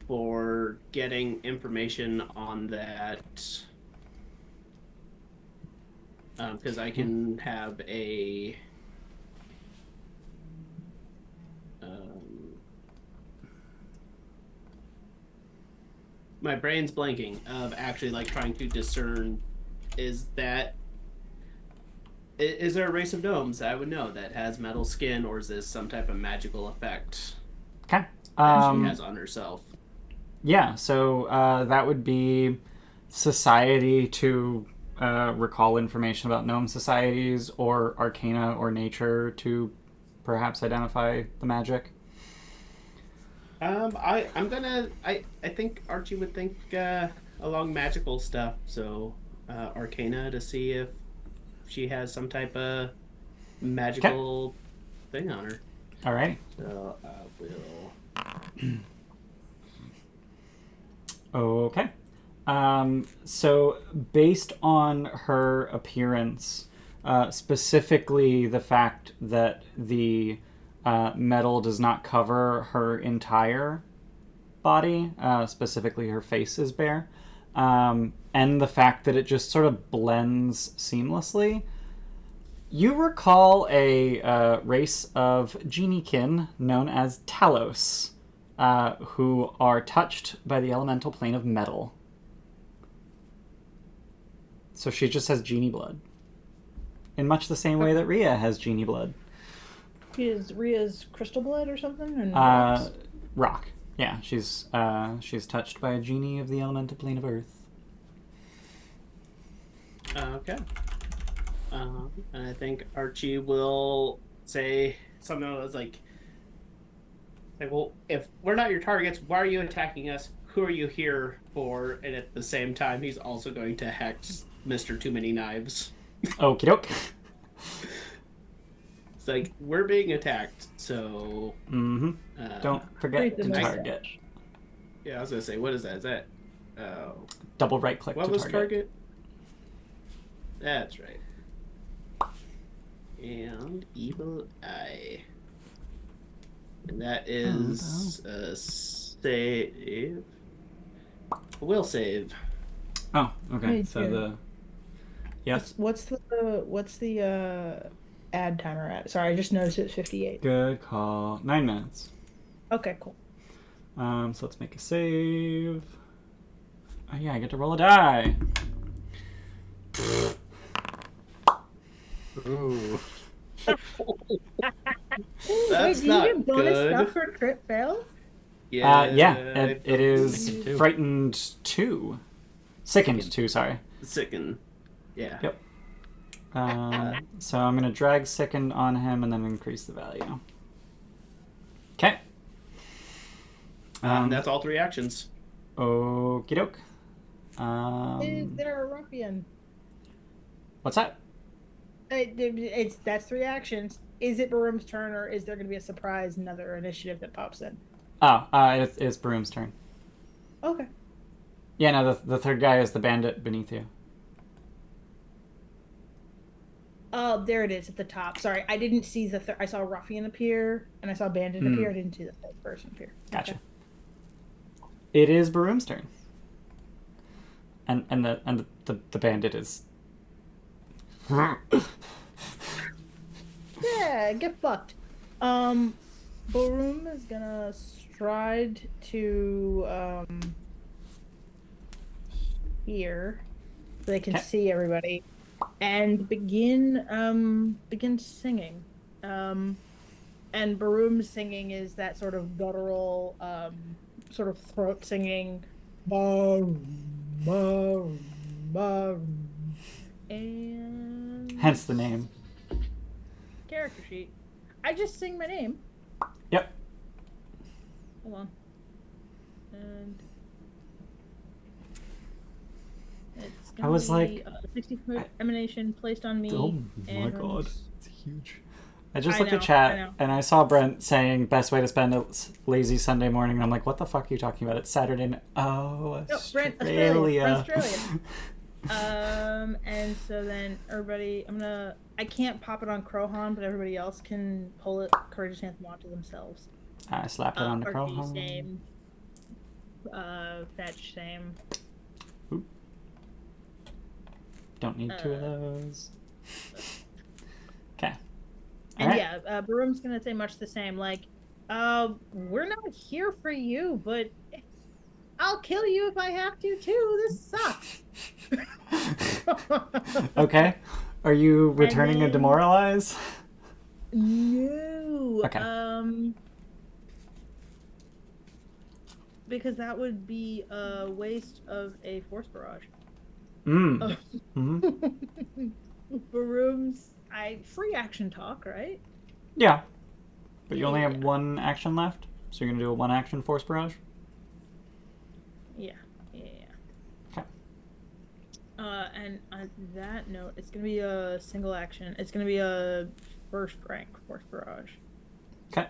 For getting information on that, because I can have a. My brain's blanking of actually like trying to discern, is there a race of gnomes that I would know that has metal skin, or is this some type of magical effect okay. that she has on herself? Yeah, so that would be society to recall information about gnome societies, or arcana or nature to perhaps identify the magic. I think Archie would think along magical stuff, so arcana to see if she has some type of magical thing on her. All right. So I will. Okay. So based on her appearance, specifically the fact that the metal does not cover her entire body, specifically her face is bare, and the fact that it just sort of blends seamlessly, you recall a race of geniekin known as Talos, who are touched by the elemental plane of metal. So she just has genie blood. In much the same way that Rhea has genie blood. Is Rhea's crystal blood or something? And rock. Yeah, she's touched by a genie of the elemental plane of earth. Okay. And I think Archie will say something that was like, well, if we're not your targets, why are you attacking us? Who are you here for? And at the same time, he's also going to hex Mr. Too Many Knives. Okie doke. It's like, we're being attacked, so... Don't forget to target. Yeah, I was going to say, what is that? Is that... double right click to target. What was target? That's right. And Evil Eye. And that is a save. A will save. Oh, okay. So the... Yes? What's the ad timer at? Sorry, I just noticed it's 58. Good call. 9 minutes. Okay, cool. So let's make a save. Oh yeah, I get to roll a die. Ooh. That's Wait, not do you get bonus good. stuff for crit fails? Yeah, it is frightened 2. Sickened too, sorry. Sicken. Yeah. Yep. So I'm going to drag Sickened on him and then increase the value. Okay. That's all 3 actions. Okie doke. Is there a ruffian? What's that? That's 3 actions. Is it Baroom's turn, or is there going to be a surprise, another initiative that pops in? Oh, it's Baroom's turn. Okay. Yeah, no, the third guy is the bandit beneath you. Oh, there it is at the top. Sorry, I didn't see the I saw a ruffian appear, and I saw a bandit appear. I didn't see the third person appear. Gotcha. Okay. It is Baroom's turn. And the bandit is... Yeah, get fucked. Baroom is gonna stride to here so they can see everybody and begin singing. And Baroom's singing is that sort of guttural sort of throat singing. And Hence the name. character sheet. I just sing my name. Yep. Hold on. And it's gonna I was be like... 60-foot emanation placed on me. Oh my and... god. It's huge. I just I looked know, at chat I know. and I saw Brent saying best way to spend a lazy Sunday morning. And I'm like, what the fuck are you talking about? It's Saturday night. Oh, No, Australia. Brent, Australia. And so then everybody, I can't pop it on Crowhorn, but everybody else can pull it, Courageous Anthem onto themselves. I slapped it on the Archie, Crowhorn. same. Fetch, same. Oop. Don't need 2 of those. Okay. And Alright. yeah, Baroom's gonna say much the same, like, we're not here for you, but I'll kill you if I have to too. This sucks. Okay. Are you returning a then- demoralize? No. Okay. Because that would be a waste of a force barrage. Mm-hmm. Baroom's free action talk, right? Yeah. But you only have Yeah. 1 action left? So you're going to do a 1 action force barrage? Yeah. Okay. And on that note, it's gonna be a single action. It's gonna be a first rank force barrage. Okay.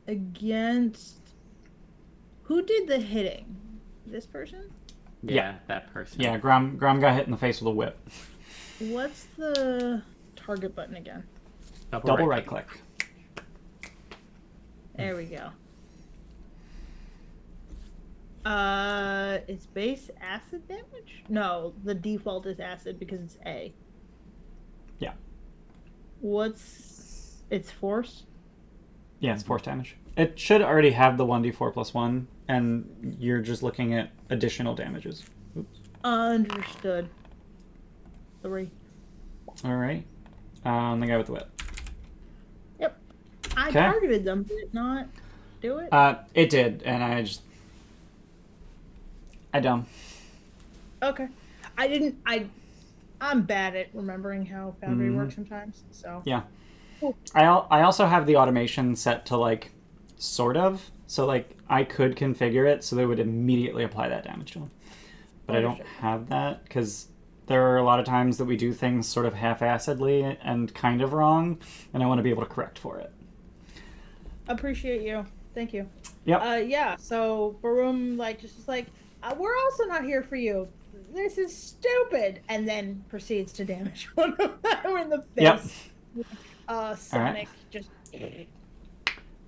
Against who did the hitting? This person? Yeah, that person. Yeah, Grom got hit in the face with a whip. What's the target button again? Double right click. There we go. It's base acid damage? No, the default is acid because it's A. Yeah. It's force? Yeah, it's force damage. It should already have the 1d4 plus 1, and you're just looking at additional damages. Oops. Understood. 3. Alright. The guy with the whip. Yep. I Okay. targeted them. Did it not do it? It did, and I dumb. Okay. I'm bad at remembering how Foundry works sometimes, so. Yeah. Cool. I also have the automation set to, like, sort of. So, like, I could configure it so they would immediately apply that damage to him. But I don't have that, because there are a lot of times that we do things sort of half-assedly and kind of wrong, and I want to be able to correct for it. Appreciate you. Thank you. Yep. Yeah, so Baroom, we're also not here for you. This is stupid. And then proceeds to damage one of them in the face. Yep. Sonic just... Right.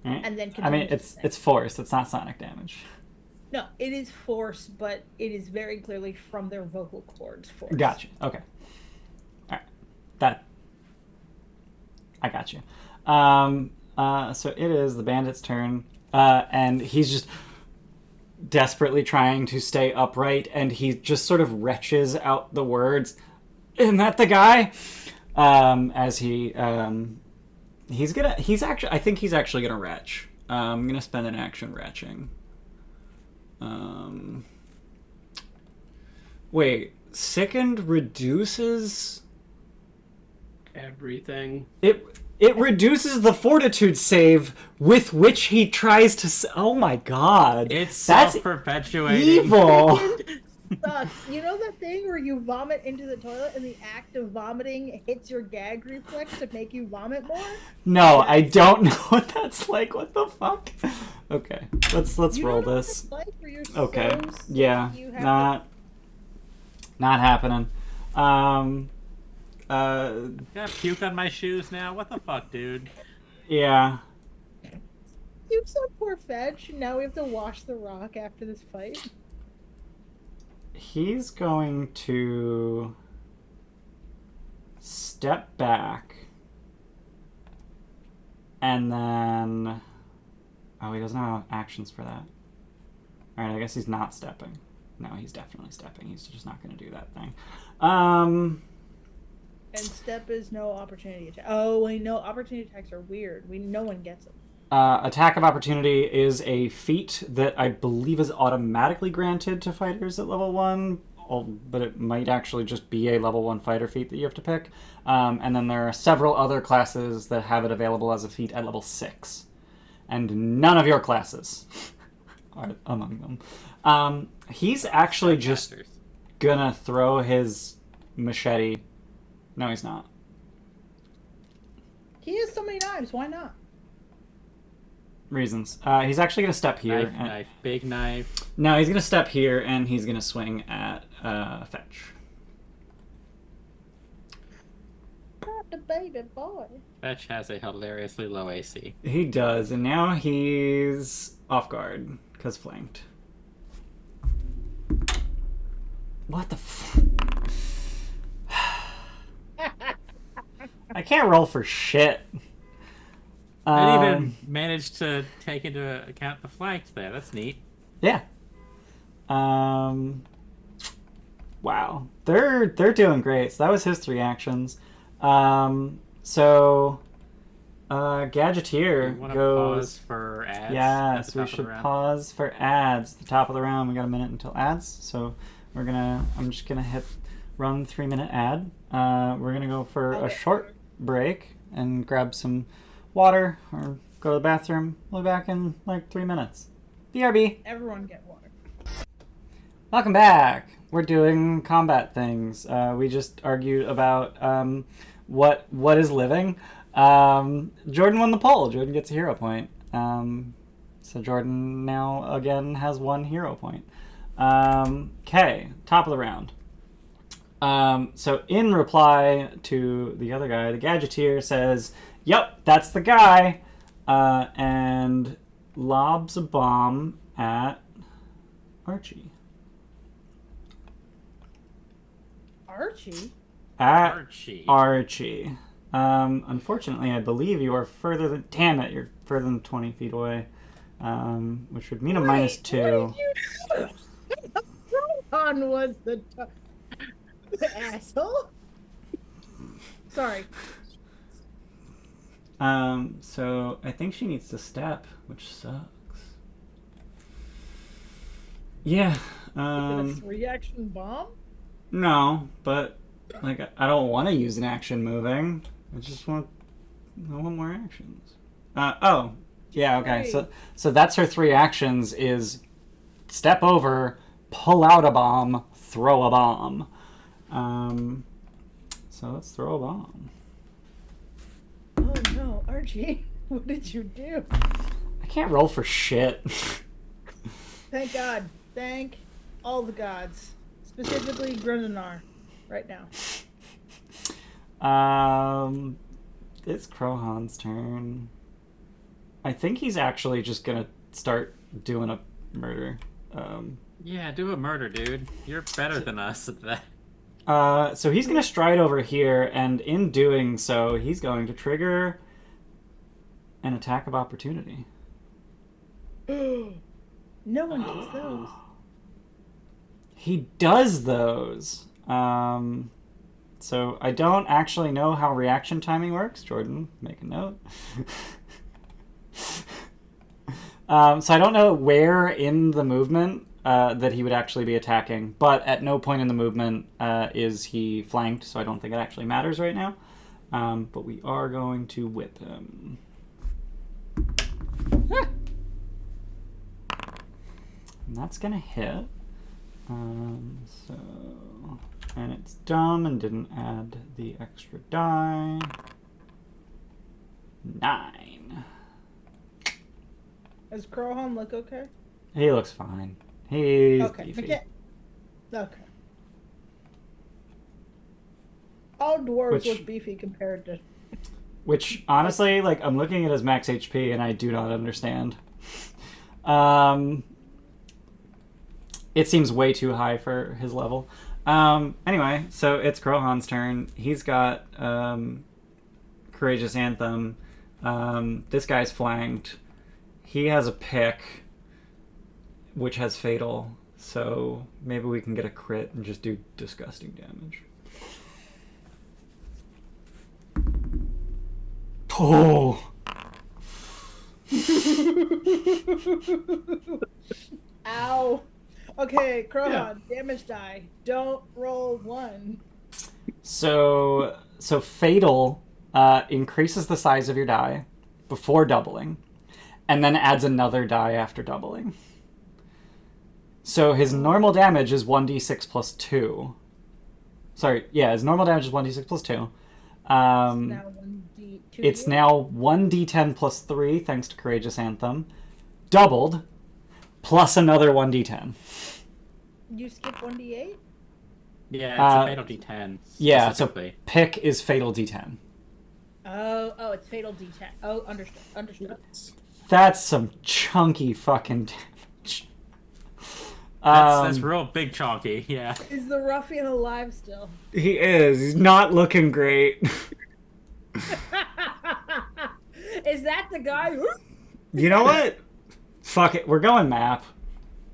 And then I mean, continues it's force. It's not sonic damage. No, it is force, but it is very clearly from their vocal cords force. Gotcha. Okay. All right. I got you. So it is the bandit's turn, and he's just desperately trying to stay upright, and he just sort of retches out the words, "Isn't that the guy?" As I think he's actually gonna retch. I'm gonna spend an action retching. Wait, sickened reduces Everything. it reduces the fortitude save with which he tries to. Oh my god, It's that's self-perpetuating. evil. Sucks. You know that thing where you vomit into the toilet and the act of vomiting hits your gag reflex to make you vomit more? No, I don't know what that's like. What the fuck? Okay, let's You roll don't know what this. it's like where you're Okay, so sick yeah, you have not happening. Got puke on my shoes now. What the fuck, dude? Yeah. You so poor Fetch. Now we have to wash the rock after this fight. He's going to step back and then he doesn't have actions for that. Alright, I guess he's not stepping. No, he's definitely stepping. He's just not going to do that thing. And step is no opportunity attack. Oh, wait, no, opportunity attacks are weird. No one gets them. Attack of Opportunity is a feat that I believe is automatically granted to fighters at level 1, but it might actually just be a level 1 fighter feat that you have to pick. And then there are several other classes that have it available as a feat at level 6. And none of your classes are among them. He's actually just gonna throw his machete. No, he's not. He has so many knives. Why not? Reasons. He's actually going to step here. Knife, big knife. No, he's going to step here, and he's going to swing at Fetch. Not the baby boy. Fetch has a hilariously low AC. He does, and now he's off guard, because flanked. What the I can't roll for shit. I didn't even manage to take into account the flanked there. That's neat. Yeah. Wow. They're doing great. So that was his 3 actions. Gadgeteer goes. Pause for ads. Yes, we should pause for ads. At the top of the round, we got a minute until ads. So I'm just gonna hit run 3-minute ad. We're gonna go for a short break and grab some water or go to the bathroom. We'll be back in like 3 minutes. BRB. Everyone get water. Welcome back. We're doing combat things. We just argued about what is living. Jordan won the poll. Jordan gets a hero point. So Jordan now again has 1 hero point. Okay, top of the round. So in reply to the other guy, the Gadgeteer says, "Yep, that's the guy," and lobs a bomb at Archie. Archie? At Archie. Unfortunately, I believe you are further than... Damn it, you're further than 20 feet away. Which would mean a -2. Rohan was the asshole? Sorry. So I think she needs to step, which sucks. Yeah. Is it a 3-action bomb? No, but like I don't want to use an action moving. I want more actions. Oh, yeah, okay. So that's her 3 actions is step over, pull out a bomb, throw a bomb. So let's throw a bomb. Oh no, Archie, what did you do? I can't roll for shit. Thank God. Thank all the gods. Specifically Grundonar right now. It's Krohan's turn. I think he's actually just gonna start doing a murder. Yeah, do a murder, dude. You're better than us at that. So he's gonna stride over here, and in doing so, he's going to trigger an attack of opportunity. No one does those. He does those. So I don't actually know how reaction timing works. Jordan, make a note. So I don't know where in the movement that he would actually be attacking, but at no point in the movement is he flanked, so I don't think it actually matters right now. But we are going to whip him. And that's going to hit. And it's dumb and didn't add the extra die. 9. Does Crowhorn look okay? He looks fine. He's Okay. beefy. Okay. All dwarves Which- look beefy compared to. Which, honestly, like, I'm looking at his max HP and I do not understand. It seems way too high for his level. Anyway, so it's Crowhorn's turn. He's got Courageous Anthem. This guy's flanked. He has a pick, which has Fatal. So maybe we can get a crit and just do disgusting damage. Oh! Ow. Okay, Crowhorn, damage die. Don't roll 1. So Fatal increases the size of your die before doubling, and then adds another die after doubling. So his normal damage is 1d6 plus 2. Sorry, yeah, his normal damage is 1d6 plus 2. Now 1d2. It's now 1d10 plus 3, thanks to Courageous Anthem, doubled, plus another 1d10. You skip 1d8? Yeah, it's a fatal D10. Yeah, so specifically. pick is Fatal D10. Oh, it's fatal d10. Oh, understood. That's some chunky fucking damage. That's real big chonky, yeah. Is the ruffian alive still? He is. He's not looking great. Is that the guy? You know what? Fuck it. We're going map.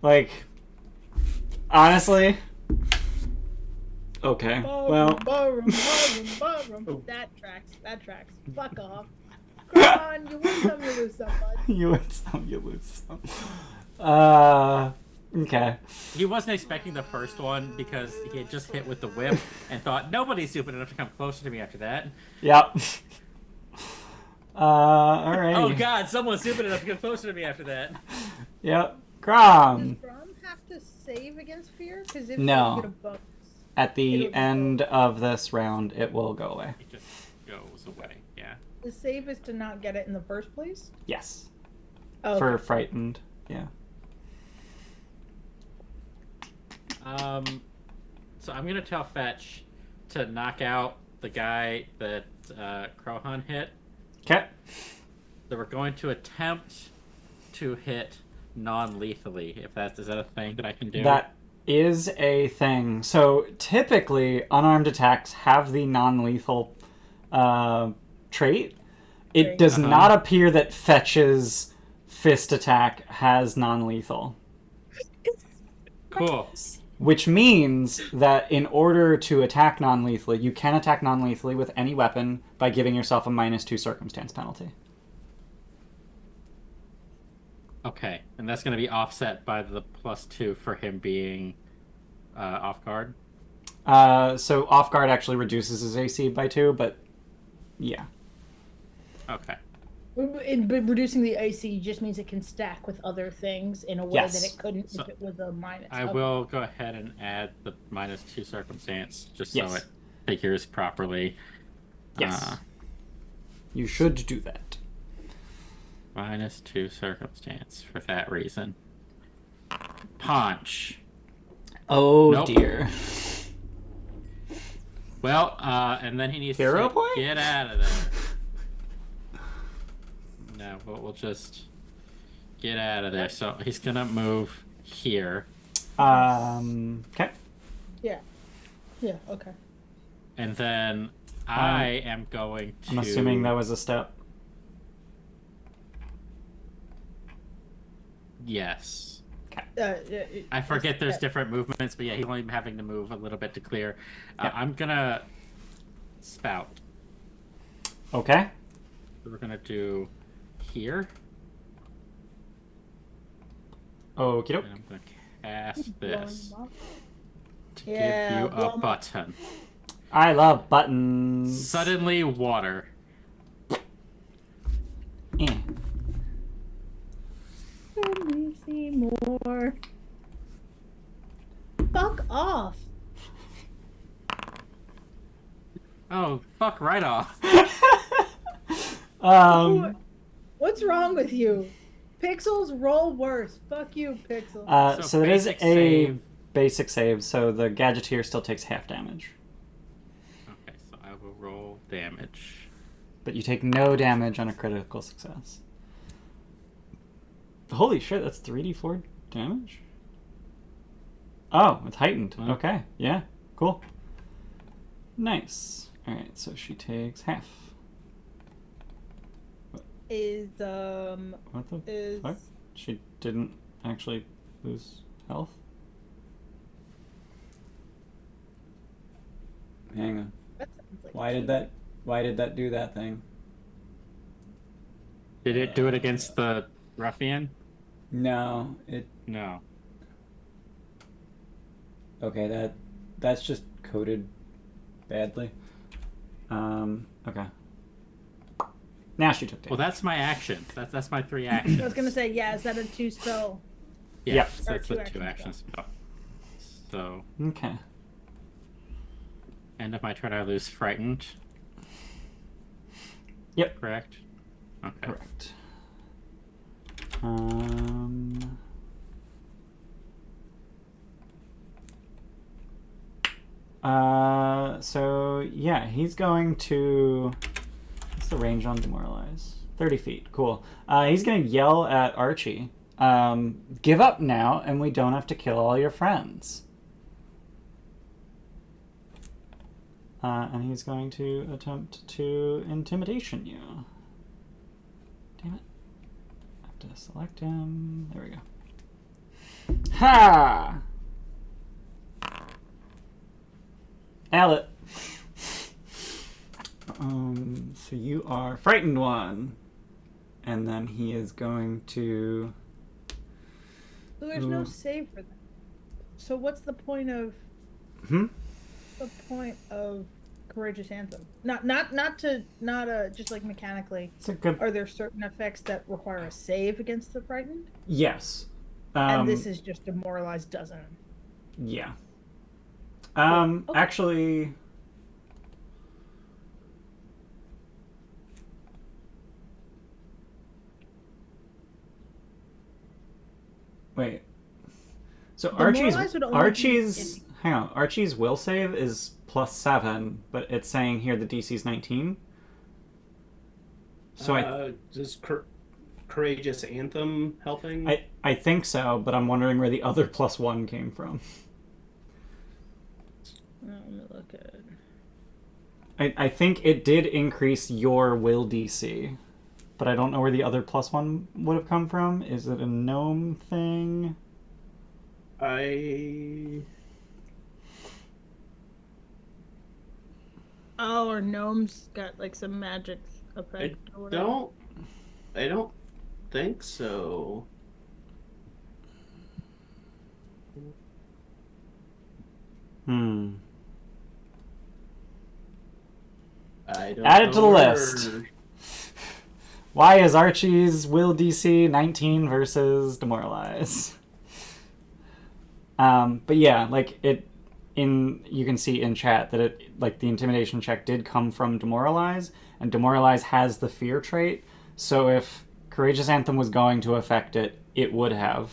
Like, honestly. Okay. Well. Baroom. That tracks. Fuck off. Come on, you win some, you lose some, bud. You win some, you lose some. Okay. He wasn't expecting the first one because he had just hit with the whip and thought, nobody's stupid enough to come closer to me after that. Yep. Alright. Oh god, someone's stupid enough to come closer to me after that. Yep. Does Grom. Grom have to save against fear? Because if No. you get a bonus. At the end of this round, it will go away. It just goes away, yeah. The save is to not get it in the first place? Yes. Oh, For okay. frightened. Yeah. So I'm gonna tell Fetch to knock out the guy that Crowhorn hit. Okay. So we're going to attempt to hit non-lethally. Is that a thing that I can do? That is a thing. So typically, unarmed attacks have the non-lethal trait. It does not appear that Fetch's fist attack has non-lethal. Cool. Which means that in order to attack non-lethally, you can attack non-lethally with any weapon by giving yourself a -2 circumstance penalty. Okay, and that's going to be offset by the +2 for him being off guard. So off guard actually reduces his AC by 2, but yeah. Okay. Reducing the AC just means it can stack with other things in a way Yes. that it couldn't So if it was a minus. I Okay. will go ahead and add the -2 circumstance just Yes. so it figures properly. Yes. You should do that. -2 circumstance for that reason. Punch. Oh Nope. dear. Well, and then he needs Hero to point? get out of there. No, but we'll just get out of there. So he's gonna move here, Okay. Yeah, okay. and then I am going to. I'm assuming that was a step. Yes. Okay. I forget there's different movements, but yeah, he's only having to move a little bit to clear. Yep. I'm gonna spout. Okay. So we're gonna do here. Okie doke. And I'm gonna cast this Blowing 'em up. to Yeah, give you blow a 'em up. button. I love buttons. Suddenly, water. Eh. Let me see more. Fuck off. Oh, fuck right off. What's wrong with you? Pixels roll worse. Fuck you, Pixels. So it is a basic save. basic save, so the Gadgeteer still takes half damage. Okay, so I will roll damage. But you take no damage on a critical success. Holy shit, that's 3d4 damage? Oh, it's heightened. Huh? Okay, yeah, cool. Nice. Alright, so she takes half. Is What the is fuck? She didn't actually lose health? Hang on. that sounds like Why did that do that thing? Did it do it against the ruffian? No, it No. okay, that's just coded badly. Okay. Now she took damage. Well, that's my actions. That's my 3 I actions. was gonna say, yeah, is that a 2 spell? Yeah, Yep. so that's Or the 2 2 action action spell. So, Okay. end of my turn, I lose frightened. Yep. Correct? Okay. Correct. So yeah, he's going to. What's the range on Demoralize? 30 feet. Cool. He's gonna yell at Archie. Give up now, and we don't have to kill all your friends. And he's going to attempt to intimidation you. Damn it. I have to select him. There we go. Ha! Allet. So you are frightened one. And then he is going to... So there's no Ooh. save for that. So what's the point of Courageous Anthem? Not just like mechanically. It's a good... Are there certain effects that require a save against the frightened? Yes. And this is just demoralized doesn't. Yeah. Okay. Actually... Wait. So Demoralized would only Archie's be hang on. Archie's will save is +7, but it's saying here the DC is 19. So does Courageous Anthem helping? I think so, but I'm wondering where the other +1 came from. Let me look at it. I think it did increase your will DC, but I don't know where the other +1 would have come from. Is it a gnome thing? Oh, or gnomes got like some magic effect or whatever. I don't think so. I don't Add it know to the where- list. Why is Archie's will DC 19 versus Demoralize? But yeah, like you can see in chat that the intimidation check did come from Demoralize, and Demoralize has the fear trait. So if Courageous Anthem was going to affect it, it would have.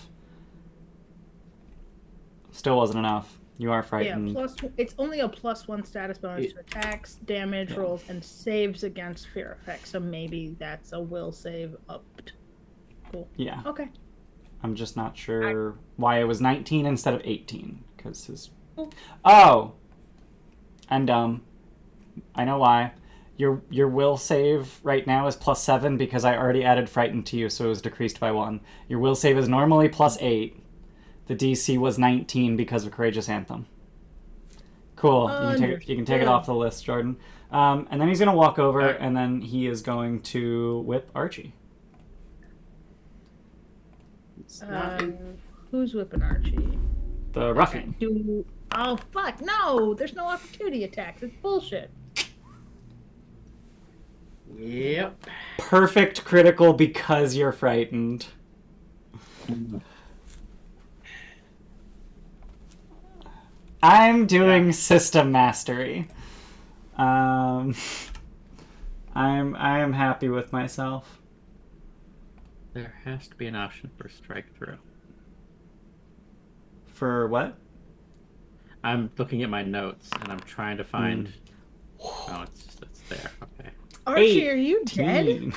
Still wasn't enough. You are frightened. Yeah, it's only a +1 status bonus to attacks, damage rolls, and saves against fear effects. So maybe that's a will save upped. Cool. Yeah. Okay. I'm just not sure why it was 19 instead of 18. Because his... Cool. Oh! I'm dumb. I know why. Your will save right now is +7 because I already added Frightened to you, so it was decreased by 1. Your will save is normally +8. The DC was 19 because of Courageous Anthem. Cool. You can take it off the list, Jordan. And then he's going to walk over, and then he is going to whip Archie. It's not Who's whipping Archie? The ruffian. Oh, fuck, no! There's no opportunity attacks. It's bullshit. Yep. Perfect critical because you're frightened. I'm doing system mastery. I am happy with myself. There has to be an option for strike through. For what? I'm looking at my notes and I'm trying to find. Oh, it's there. Okay. Archie, are you dead?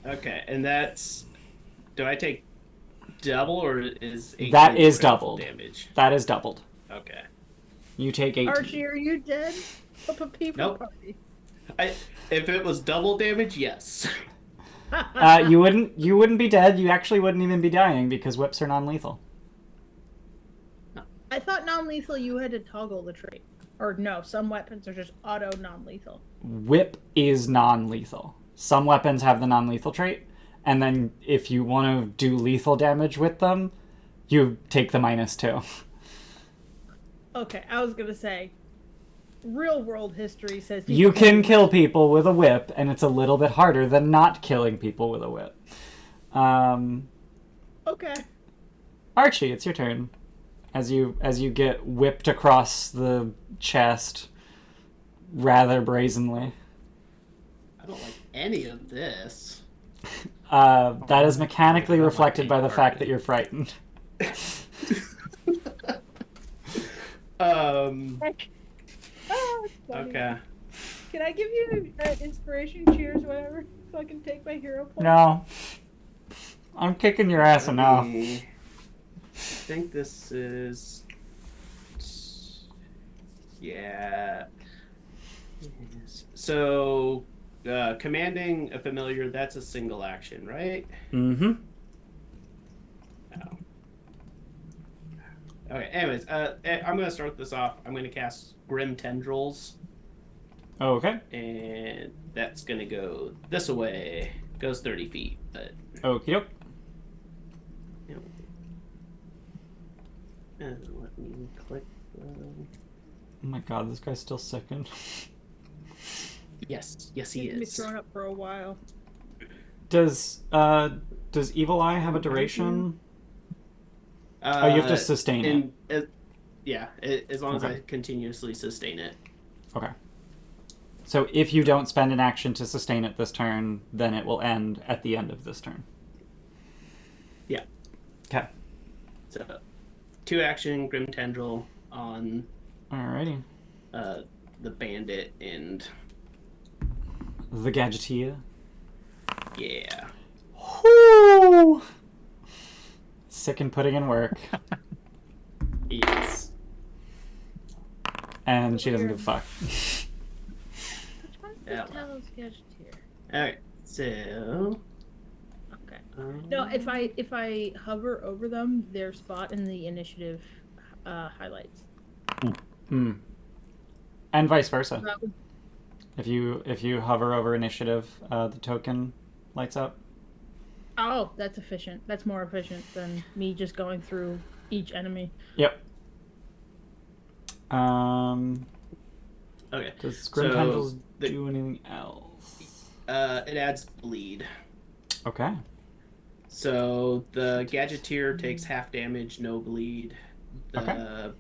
Okay, and that's. Do I take double or is 18 That is critical doubled. damage? That is doubled. Okay. You take 18. Archie, are you dead? Up a people Nope. party. If it was double damage, yes. You wouldn't be dead. You actually wouldn't even be dying because whips are non-lethal. I thought non-lethal you had to toggle the trait. Or no, some weapons are just auto non-lethal. Whip is non-lethal. Some weapons have the non-lethal trait, and then if you want to do lethal damage with them, you take the -2. Okay, I was gonna say, real world history says You can kill people with a whip, and it's a little bit harder than not killing people with a whip. Okay. Archie, it's your turn. As you get whipped across the chest rather brazenly. I don't like any of this. That is mechanically reflected by the fact that you're frightened. Oh, it's funny. Okay. Can I give you inspiration cheers, whatever, so I can take my hero point? No. I'm kicking your ass enough. I think this is. Yeah. Yes. So, commanding a familiar, that's a single action, right? Mm-hmm. Oh. Okay, anyways, I'm going to start this off. I'm going to cast Grim Tendrils, Okay. and that's going to go this way. Goes 30 feet, but... Okie doke. Let me click. Oh my god, this guy's still second. Yes, he He's gonna be is. thrown up for a while. Does Evil Eye have a duration? Oh, you have to sustain it. Yeah, as long as Okay. I continuously sustain it. Okay. So if you don't spend an action to sustain it this turn, then it will end at the end of this turn. Yeah. Okay. So, 2 action Grim Tendril on Alrighty. the bandit and The Gadgeteer. yeah. Whoo! Sick and putting in work. Yes. And she doesn't give a fuck. Which one's the Yeah. Talos Gadgeteer? Alright, so Okay. No, if I hover over them, their spot in the initiative highlights. Mm. And vice versa. That would- If you hover over initiative, the token lights up. Oh, that's efficient. That's more efficient than me just going through each enemy. Yep. okay. Does Grim So, Tendrils the- do anything else? It adds bleed. Okay. So the Gadgeteer takes half damage, no bleed. The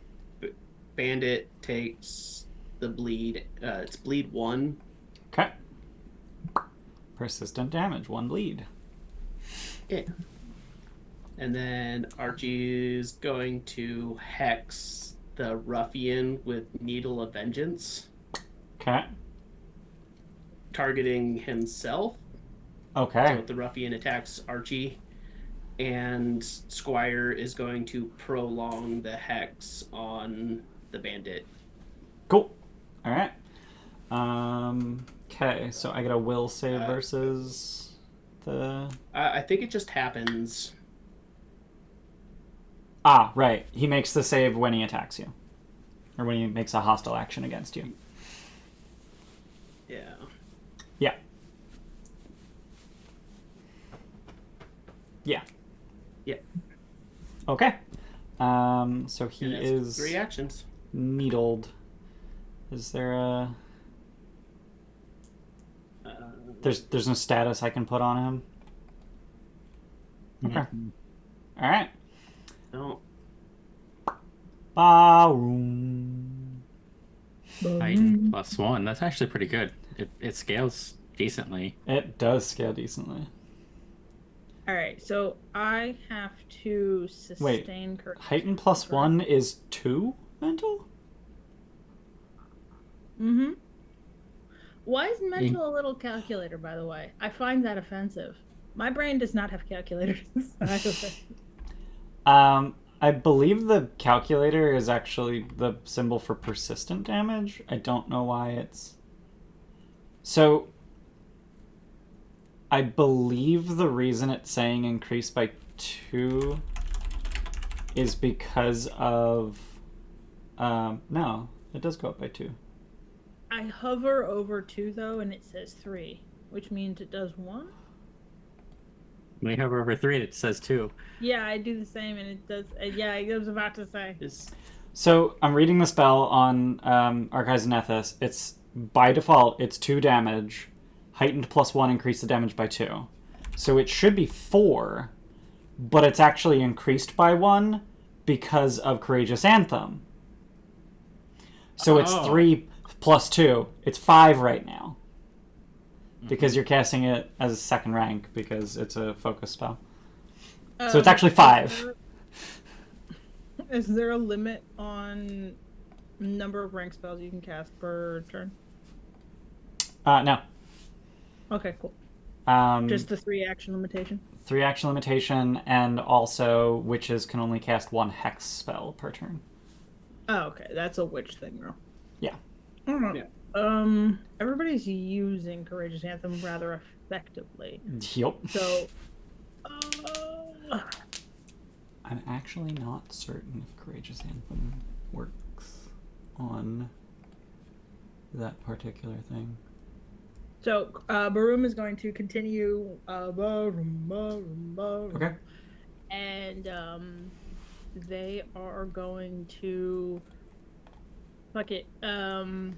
bandit takes the bleed. It's bleed 1. Okay. Persistent damage, 1 bleed. Yeah. And then Archie's going to hex the ruffian with Needle of Vengeance, Okay. targeting himself. So Okay. if the ruffian attacks Archie, and Squire is going to prolong the hex on the bandit. Cool. All right. Okay, so I get a will save versus the... I think it just happens. Ah, right. He makes the save when he attacks you. Or when he makes a hostile action against you. Yeah. Yeah. Yeah. Yeah. Okay. So he And it's is 3 actions. needled. Is there a... There's no status I can put on him? Okay. All right. No. Baroom. Titan +1. That's actually pretty good. It scales decently. It does scale decently. All right, so I have to sustain. Heighten +1 is 2 mental? Mm-hmm. Why is mental a little calculator, by the way? I find that offensive. My brain does not have calculators inside of it. I believe the calculator is actually the symbol for persistent damage. I don't know why it's... So, I believe the reason it's saying increase by 2 is because of... no, it does go up by 2. I hover over 2, though, and it says 3, which means it does 1? When you hover over 3, it says 2. Yeah, I do the same, and it does... yeah, I was about to say. So, I'm reading the spell on Archives and Ethos. It's, by default, it's 2 damage. Heightened +1 increase the damage by 2. So it should be 4, but it's actually increased by 1 because of Courageous Anthem. So it's 3 + 2. It's 5 right now. Because you're casting it as a second rank because it's a focus spell. So it's actually 5. Is there a limit on number of rank spells you can cast per turn? No. Okay, cool. Just the 3 action limitation? 3 action limitation, and also witches can only cast 1 hex spell per turn. Oh, okay. That's a witch thing, though. Yeah. Yeah. Everybody's using Courageous Anthem rather effectively. Yep. So, I'm actually not certain if Courageous Anthem works on that particular thing. So, Baroom is going to continue. Baroom. Okay. And they are going to. Fuck it. Can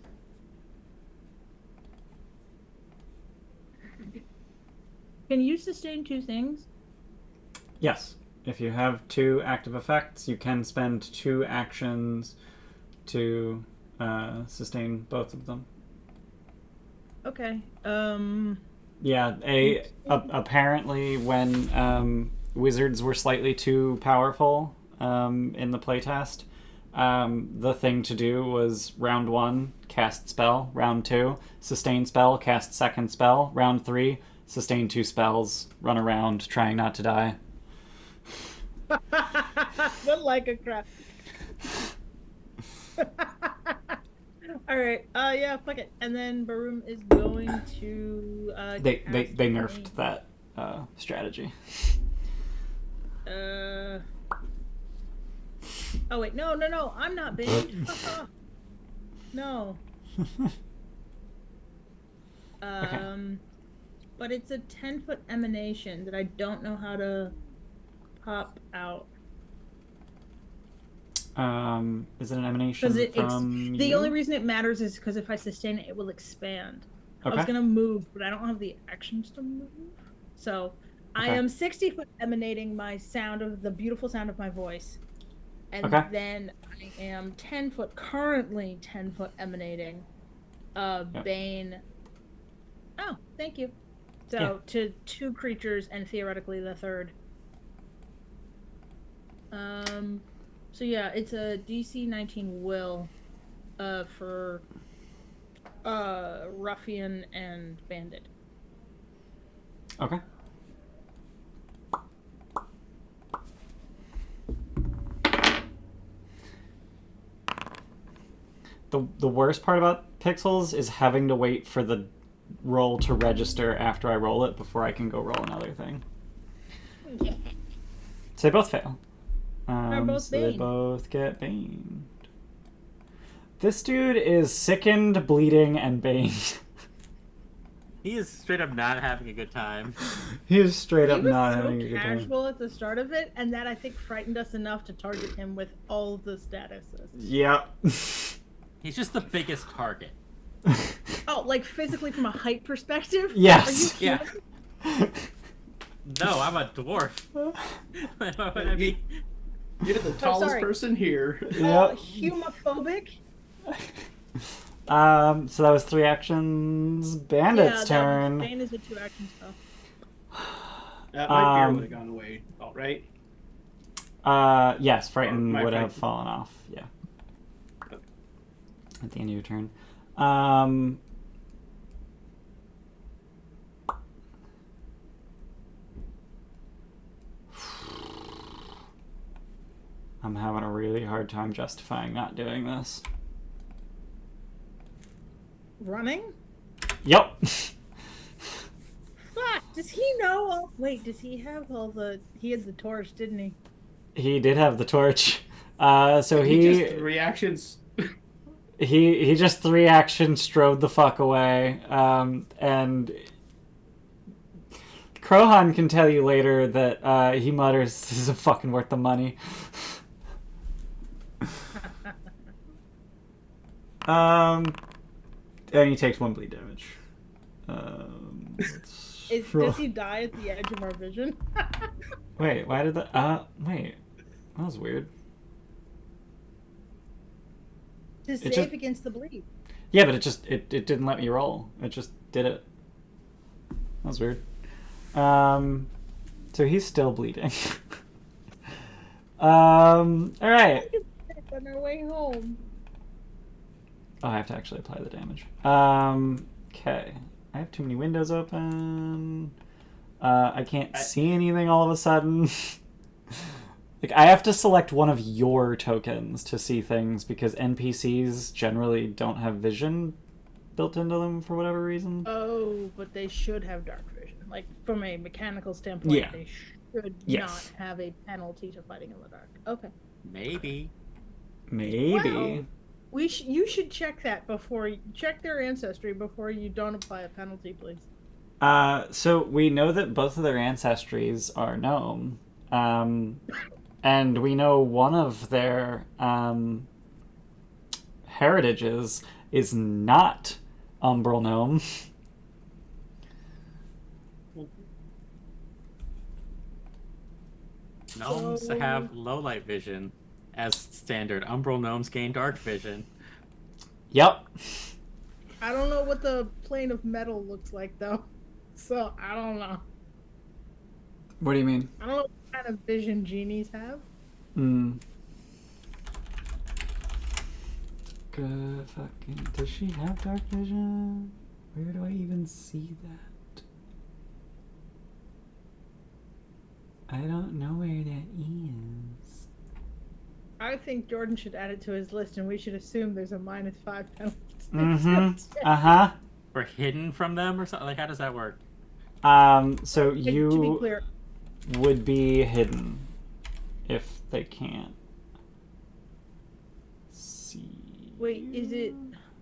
you sustain 2 things? Yes. If you have 2 active effects, you can spend 2 actions to sustain both of them. Okay. Yeah. Apparently, when wizards were slightly too powerful in the playtest, the thing to do was round 1, cast spell. Round 2, sustain spell, cast second spell. Round 3, sustain 2 spells, run around trying not to die. But like a crap. Alright, yeah, fuck it. And then Baroom is going to They nerfed that strategy. Oh wait, no, I'm not banned. No. Okay. But it's a 10-foot emanation that I don't know how to pop out. Is it an emanation from the you? only reason it matters is because if I sustain it, it will expand. Okay. I was gonna move, but I don't have the actions to move. So I am 60 foot emanating my sound of the beautiful sound of my voice. And then I am 10 foot, currently 10 foot emanating Bane. Oh, thank you. So to 2 creatures and theoretically the third. So yeah, it's a DC 19 will for Ruffian and Bandit. Okay. The worst part about Pixels is having to wait for the roll to register after I roll it before I can go roll another thing. Yeah. So they both fail. They're both so they baned. both get baned. This dude is sickened, bleeding, and baned. He is straight up not having a good time. He is straight up He was not so having a good time. casual at the start of it, and that I think frightened us enough to target him with all the statuses. Yep. He's just the biggest target. Oh, like physically from a height perspective? Yes. Are you Yeah. No, I'm a dwarf. I mean, You're the tallest sorry. person here. Yep. Humophobic? So that was 3 actions. Bandit's turn. Bane is a 2-action spell. My fear would have gone away. All right. Yes, Frighten My would have Frighten. fallen off. Yeah. At the end of your turn. I'm having a really hard time justifying not doing this. Running? Yep. Fuck! Does he know all... Wait, does he have all the... He had the torch, didn't he? He did have the torch. So He just reactions. he just 3 actions strode the fuck away. And Krohan can tell you later that he mutters, "This isn't fucking worth the money." And he takes 1 bleed damage. Does he die at the edge of our vision? Wait, why did that? Wait, that was weird. To save just- against the bleed. Yeah, but it didn't let me roll. It just did it. That was weird. So he's still bleeding. All right. On our way home. Oh, I have to actually apply the damage. Okay. I have too many windows open. I can't see anything all of a sudden. Like, I have to select one of your tokens to see things because NPCs generally don't have vision built into them for whatever reason. Oh, but they should have dark vision. Like, from a mechanical standpoint, Yeah. they should Yes. not have a penalty to fighting in the dark. Okay. maybe. Maybe. Wow. You should check that before check their ancestry before you don't apply a penalty, please. So we know that both of their ancestries are gnome. And we know one of their heritages is not Umbral gnome. Gnomes So- have low light vision as standard. Umbral gnomes gain dark vision. Yep. I don't know what the plane of metal looks like though. So I don't know. What do you mean? I don't know what kind of vision genies have. Good fucking. Does she have dark vision? Where do I even see that? I don't know where that is. I think Jordan should add it to his list and we should assume there's a -5 penalty. Uh-huh. Or hidden from them or something? Like, how does that work? So To be you clear, would be hidden if they can't see. wait, is it?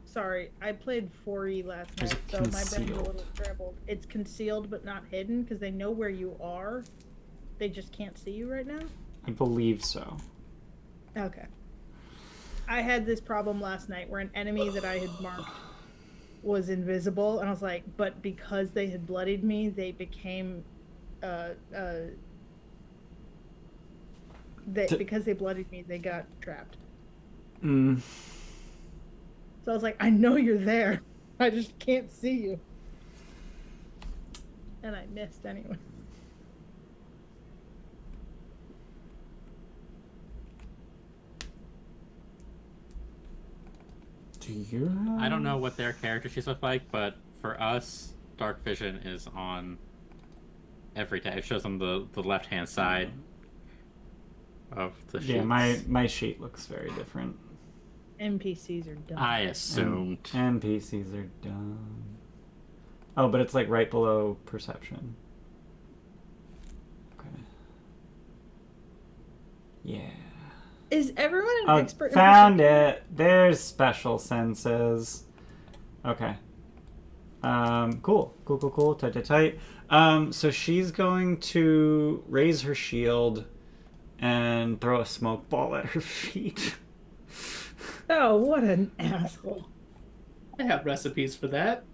Sorry, I played 4E last Is night, it so my brain's a concealed? little scrambled. It's concealed but not hidden because they know where you are. They just can't see you right now. I believe so. Okay. I had this problem last night where an enemy that I had marked was invisible, and I was like, but because they had bloodied me, they became, because they bloodied me, they got trapped. Mm. So I was like, I know you're there, I just can't see you. And I missed anyway. Do you have... I don't know what their character sheets look like, but for us, dark vision is on every tab. It shows on the left-hand side of the sheets. Yeah, my sheet looks very different. NPCs are dumb. I assumed. NPCs are dumb. Oh, but it's like right below perception. Okay. Yeah. Is everyone an Oh, expert in found perception? it. There's special senses. Okay. Cool. Tight. So she's going to raise her shield and throw a smoke ball at her feet. Oh, what an asshole. I have recipes for that.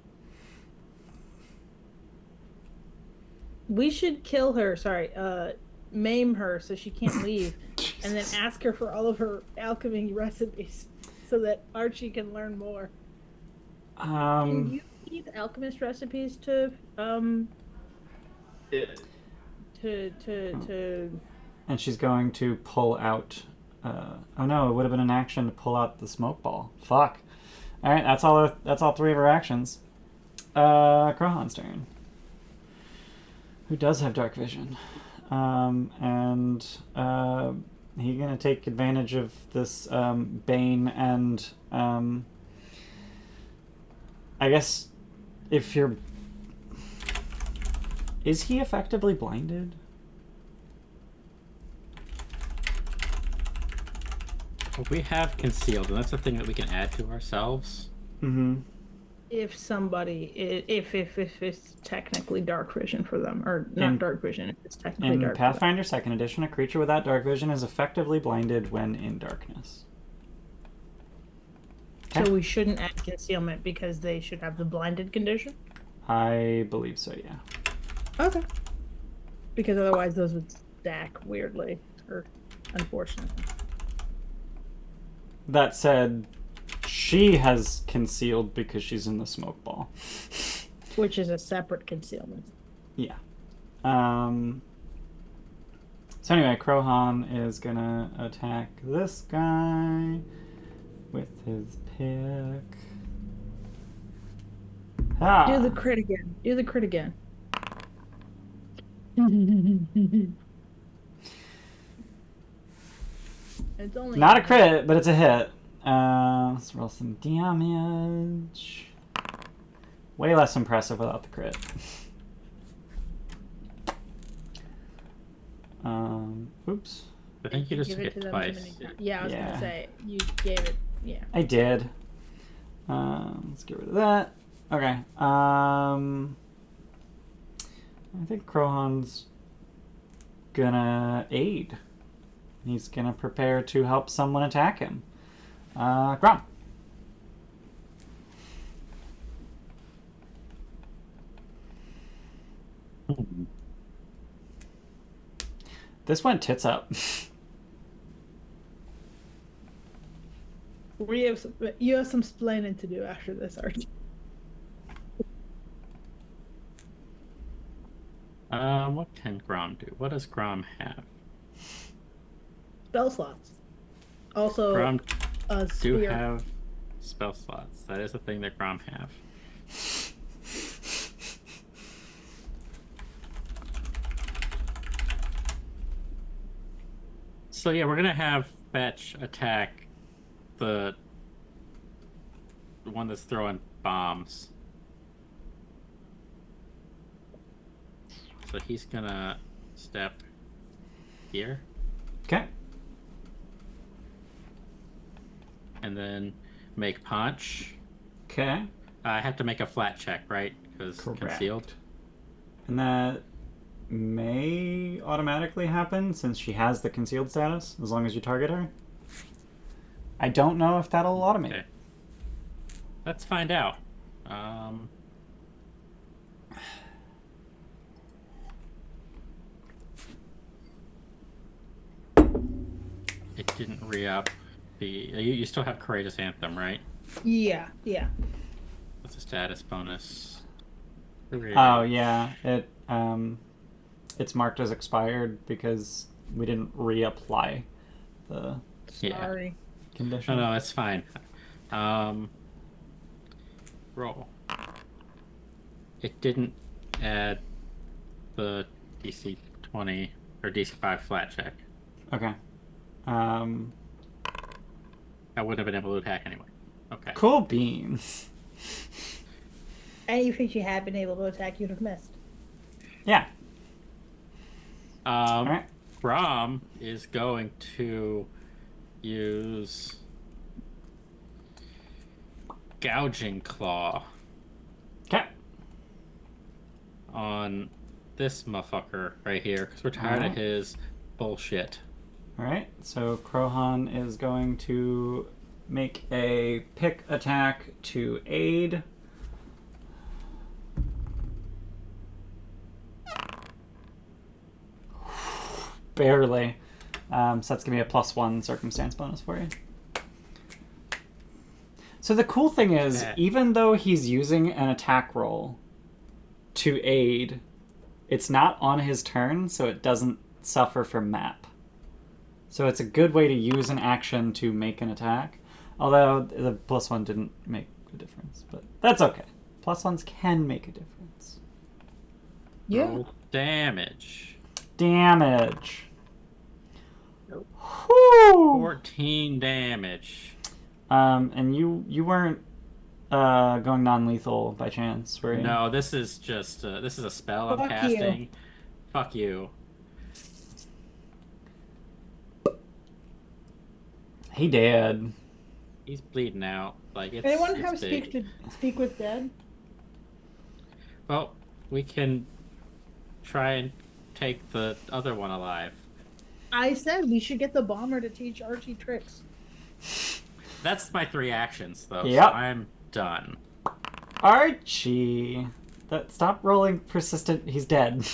We should kill her, maim her so she can't leave, and then ask her for all of her alchemy recipes so that Archie can learn more. Can you use alchemist recipes to And she's going to pull out. Oh no! It would have been an action to pull out the smoke ball. Fuck. All right, that's all. That's all three of her actions. Krohan's turn. Who does have dark vision, and he's gonna take advantage of this bane and I guess if you're. Is he effectively blinded? We have concealed, and that's a thing that we can add to ourselves. Mm-hmm. if it's technically dark vision for them, or not dark vision, if it's technically In dark. Pathfinder 2nd Edition, a creature without dark vision is effectively blinded when in darkness. So we shouldn't add concealment because they should have the blinded condition? I believe so, yeah. Okay. Because otherwise those would stack weirdly, or unfortunately. That said, she has concealed because she's in the smoke ball. Which is a separate concealment. Yeah. So anyway, Krohan is gonna attack this guy with his pick. Ah! Do the crit again. It's only Not a crit, but it's a hit. Let's roll some damage. Way less impressive without the crit. Oops. I think you just Give it hit to them twice. too many times. Yeah, I was Yeah. gonna say you gave it. Yeah. I did. Let's get rid of that. Okay. I think Krohan's gonna aid. He's gonna prepare to help someone attack him. Grom. This went tits up. You have some splaining to do after this, Archie. What can Grom do? What does Grom have? Spell slots. Also, Grom a do spear. have spell slots. That is a thing that Grom have. So yeah, we're gonna have Fetch attack the one that's throwing bombs. So he's gonna step here. Okay. And then make punch. Okay. I have to make a flat check, right? Because concealed. And that may automatically happen since she has the concealed status, as long as you target her. I don't know if that'll automate. Okay. Let's find out. It didn't re-up the... You still have Courageous Anthem, right? Yeah. What's the status bonus? Oh yeah, it's marked as expired because we didn't reapply the Sorry. condition. No, it's fine. Roll. It didn't add the DC 20 or DC 5 flat check. Okay. I wouldn't have been able to attack anyway. Okay. Cool beans. And you think she had been able to attack, you'd have missed. Yeah. All right. Grom is going to use Gouging Claw. Okay. on this motherfucker right here because we're tired of his bullshit. Alright, so Krohan is going to make a pick attack to aid. Barely. So that's going to be a +1 circumstance bonus for you. So the cool thing is, even though he's using an attack roll to aid, it's not on his turn, so it doesn't suffer from map. So it's a good way to use an action to make an attack. Although the +1 didn't make a difference, but that's okay. +1s can make a difference. Yeah. Roll damage. Damage. Nope. Whew. 14 damage. And you weren't going non-lethal by chance, were you? No, this is just this is a spell I'm Fuck casting. you. Fuck you. He did. He's bleeding out. Like it's. Anyone it's have big. speak with dead? Well, we can try and take the other one alive. I said we should get the bomber to teach Archie tricks. That's my 3 actions, though. Yep. So I'm done. Archie. Stop rolling persistent. He's dead.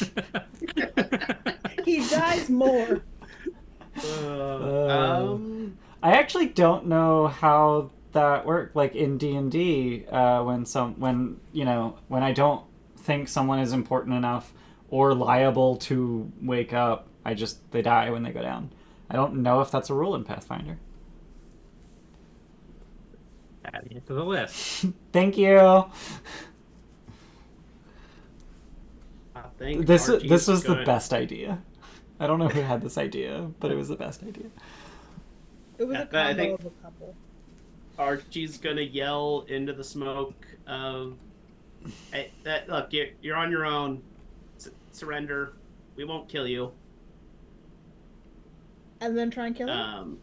He dies more. I actually don't know how that worked. Like in D&D, when I don't think someone is important enough or liable to wake up, they die when they go down. I don't know if that's a rule in Pathfinder. Adding it to the list. Thank you. I think This Archie's was the gonna- best idea. I don't know who had this idea, but it was the best idea. It was Yeah, a but I combo think- of a couple. Archie's gonna yell into the smoke of, "Hey, look, you're on your own. Surrender. We won't kill you." And then try and kill him?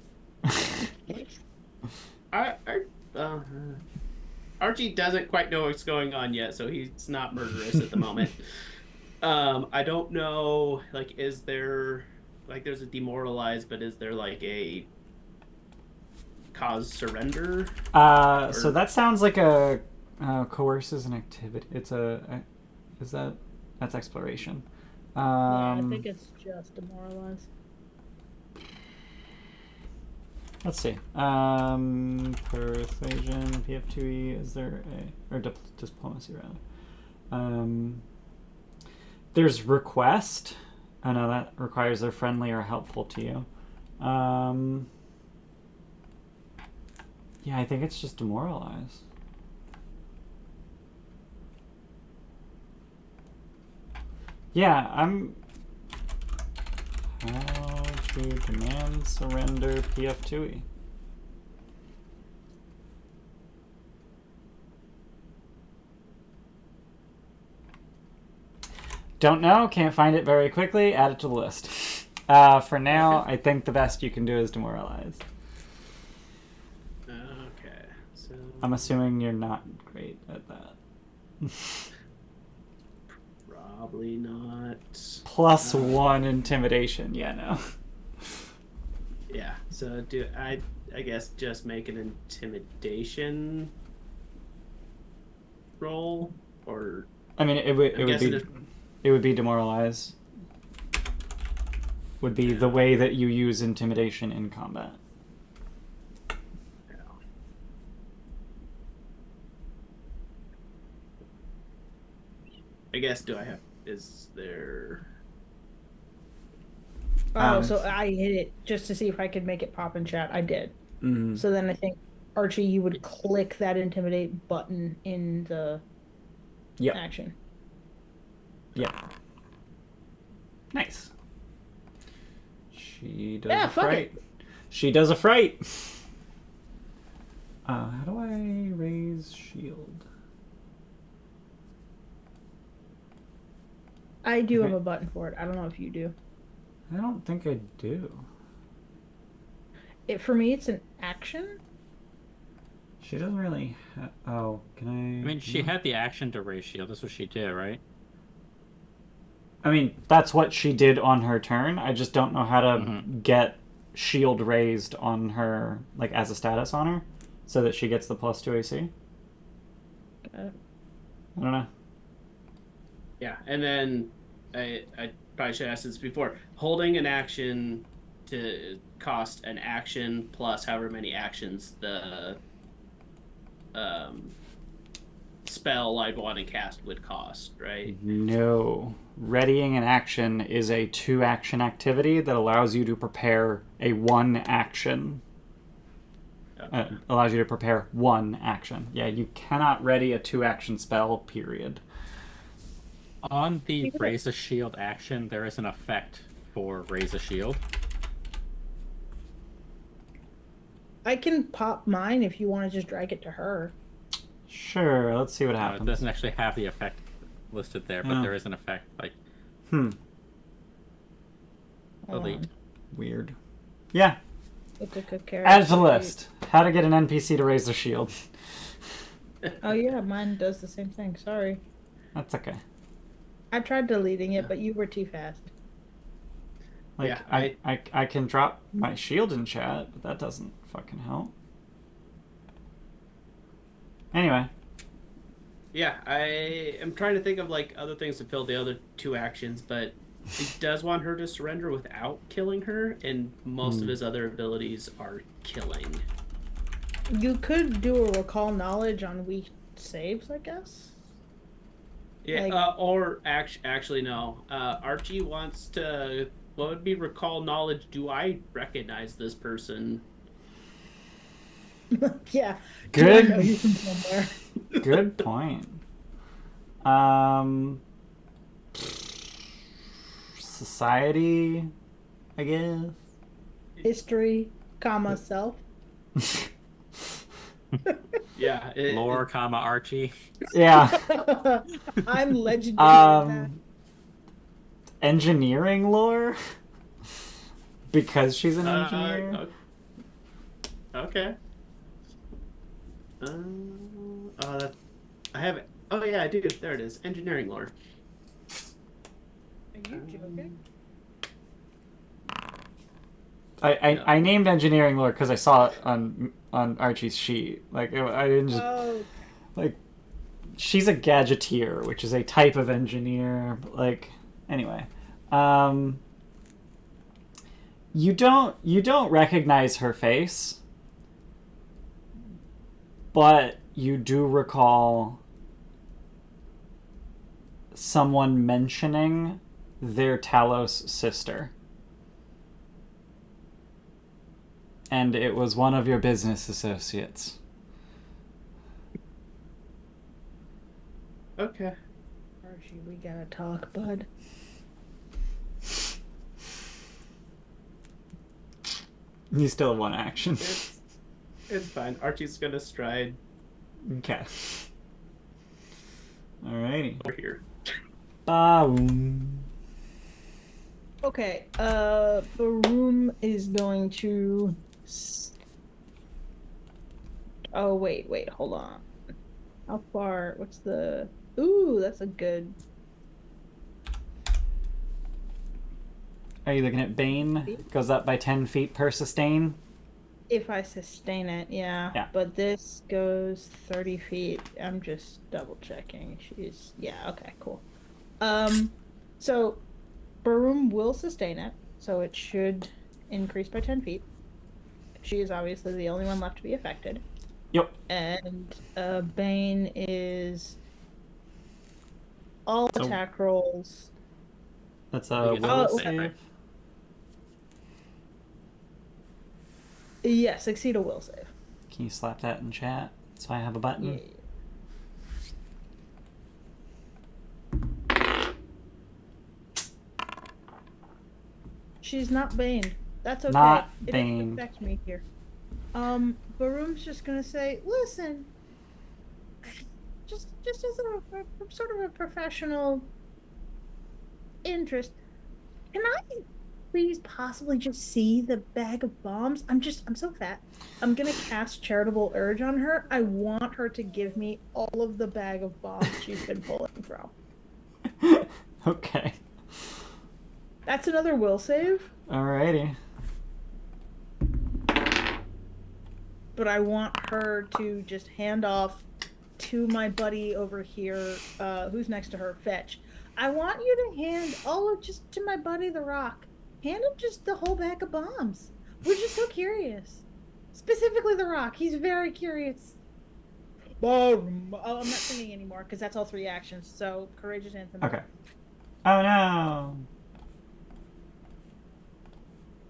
Archie doesn't quite know what's going on yet, so he's not murderous at the moment. I don't know, like, is there, like, there's a demoralize, but is there, like, a cause surrender? So that sounds like a coerces an activity. That's exploration. Yeah, I think it's just demoralize. Let's see. Persuasion, PF2E, is there or diplomacy rather. There's request. Oh no, that requires they're friendly or helpful to you. Yeah, I think it's just demoralize. Yeah, I'm... How to demand surrender PF2E. Don't know, can't find it very quickly, add it to the list. For now, I think the best you can do is demoralize. Okay, so... I'm assuming you're not great at that. Probably not. +1 intimidation, yeah, no. Yeah, so do I guess just make an intimidation roll, or... I mean, it would be demoralize. Would be the way that you use intimidation in combat. Yeah. I guess, is there... So I hit it just to see if I could make it pop in chat. I did. Mm-hmm. So then I think, Archie, you would click that intimidate button in the action. Yeah. Nice. She does Yeah, a fuck fright. it. She does a fright. How do I raise shield? I do Okay. have a button for it. I don't know if you do. I don't think I do. For me, it's an action. She doesn't really. Oh, can I? I mean, she had the action to raise shield. That's what she did, right? I mean, that's what she did on her turn. I just don't know how to get shield raised on her, like, as a status on her, so that she gets the +2 AC. I don't know. Yeah, and then I probably should ask this before. Holding an action to cost an action plus however many actions the spell I'd want to cast would cost, right? No. Readying an action is a 2-action activity that allows you to prepare a 1-action. Allows you to prepare 1 action. Yeah, you cannot ready a 2-action spell, period. On the Raise a Shield action, there is an effect for Raise a Shield. I can pop mine if you want to just drag it to her. Sure, let's see what It happens. doesn't actually have the effect listed there, but there is an effect. Like, delete. Weird. Yeah. Add to the list. How to get an NPC to raise their shield. Oh yeah, mine does the same thing. Sorry. That's okay. I tried deleting it, but you were too fast. Like, yeah, I can drop my shield in chat, but that doesn't fucking help. Anyway. Yeah, I am trying to think of like other things to fill the other 2 actions, but it does want her to surrender without killing her, and most of his other abilities are killing. You could do a recall knowledge on weak saves, I guess. Yeah, Like- or actually no. Archie wants to. What would be recall knowledge? Do I recognize this person? Yeah. Good. I know you from somewhere. Good point. Society, I guess. History, comma, self. Yeah. Lore, comma, Archie. Yeah. I'm legendary. at that. Engineering lore? Because she's an engineer? Okay. I have it. Oh yeah, I do. There it is. Engineering lore. Are you joking? I named engineering lore because I saw it on Archie's sheet. Like, I didn't just... Oh, Like, she's a gadgeteer, which is a type of engineer. Like, anyway. You don't recognize her face, but you do recall someone mentioning their Talos sister. And it was one of your business associates. Okay. Archie, we gotta talk, bud. You still have 1 action. It's fine. Archie's gonna stride Okay. Alrighty. over here. Baroom. Okay, Baroom is going to... Oh, wait, hold on. How far? What's the... Ooh, that's a good... Are you looking at Bane? Goes up by 10 feet per sustain. If I sustain it, yeah. Yeah. But this goes 30 feet. I'm just double checking. She's... Yeah, okay, cool. So Baroom will sustain it, so it should increase by 10 feet. She is obviously the only one left to be affected. Yep. And Bane is all attack rolls. That's a Will will save. save. Yeah, succeed a will save. Can you slap that in chat so I have a button? Yeah. She's not baned. That's okay. Not It baned. doesn't affect me here. Baroom's just gonna say, listen, just as a sort of a professional interest, can I please possibly just see the bag of bombs? I'm so fat. I'm gonna cast Charitable Urge on her. I want her to give me all of the bag of bombs she's been pulling from. Okay. That's another will save. Alrighty. But I want her to just hand off to my buddy over here, who's next to her, Fetch. I want you to hand just to my buddy the Rock. Hand him just the whole bag of bombs. We're just so curious. Specifically the Rock. He's very curious. Baroom. Oh, I'm not singing anymore because that's all 3 actions. So courageous anthem. Okay. Oh no.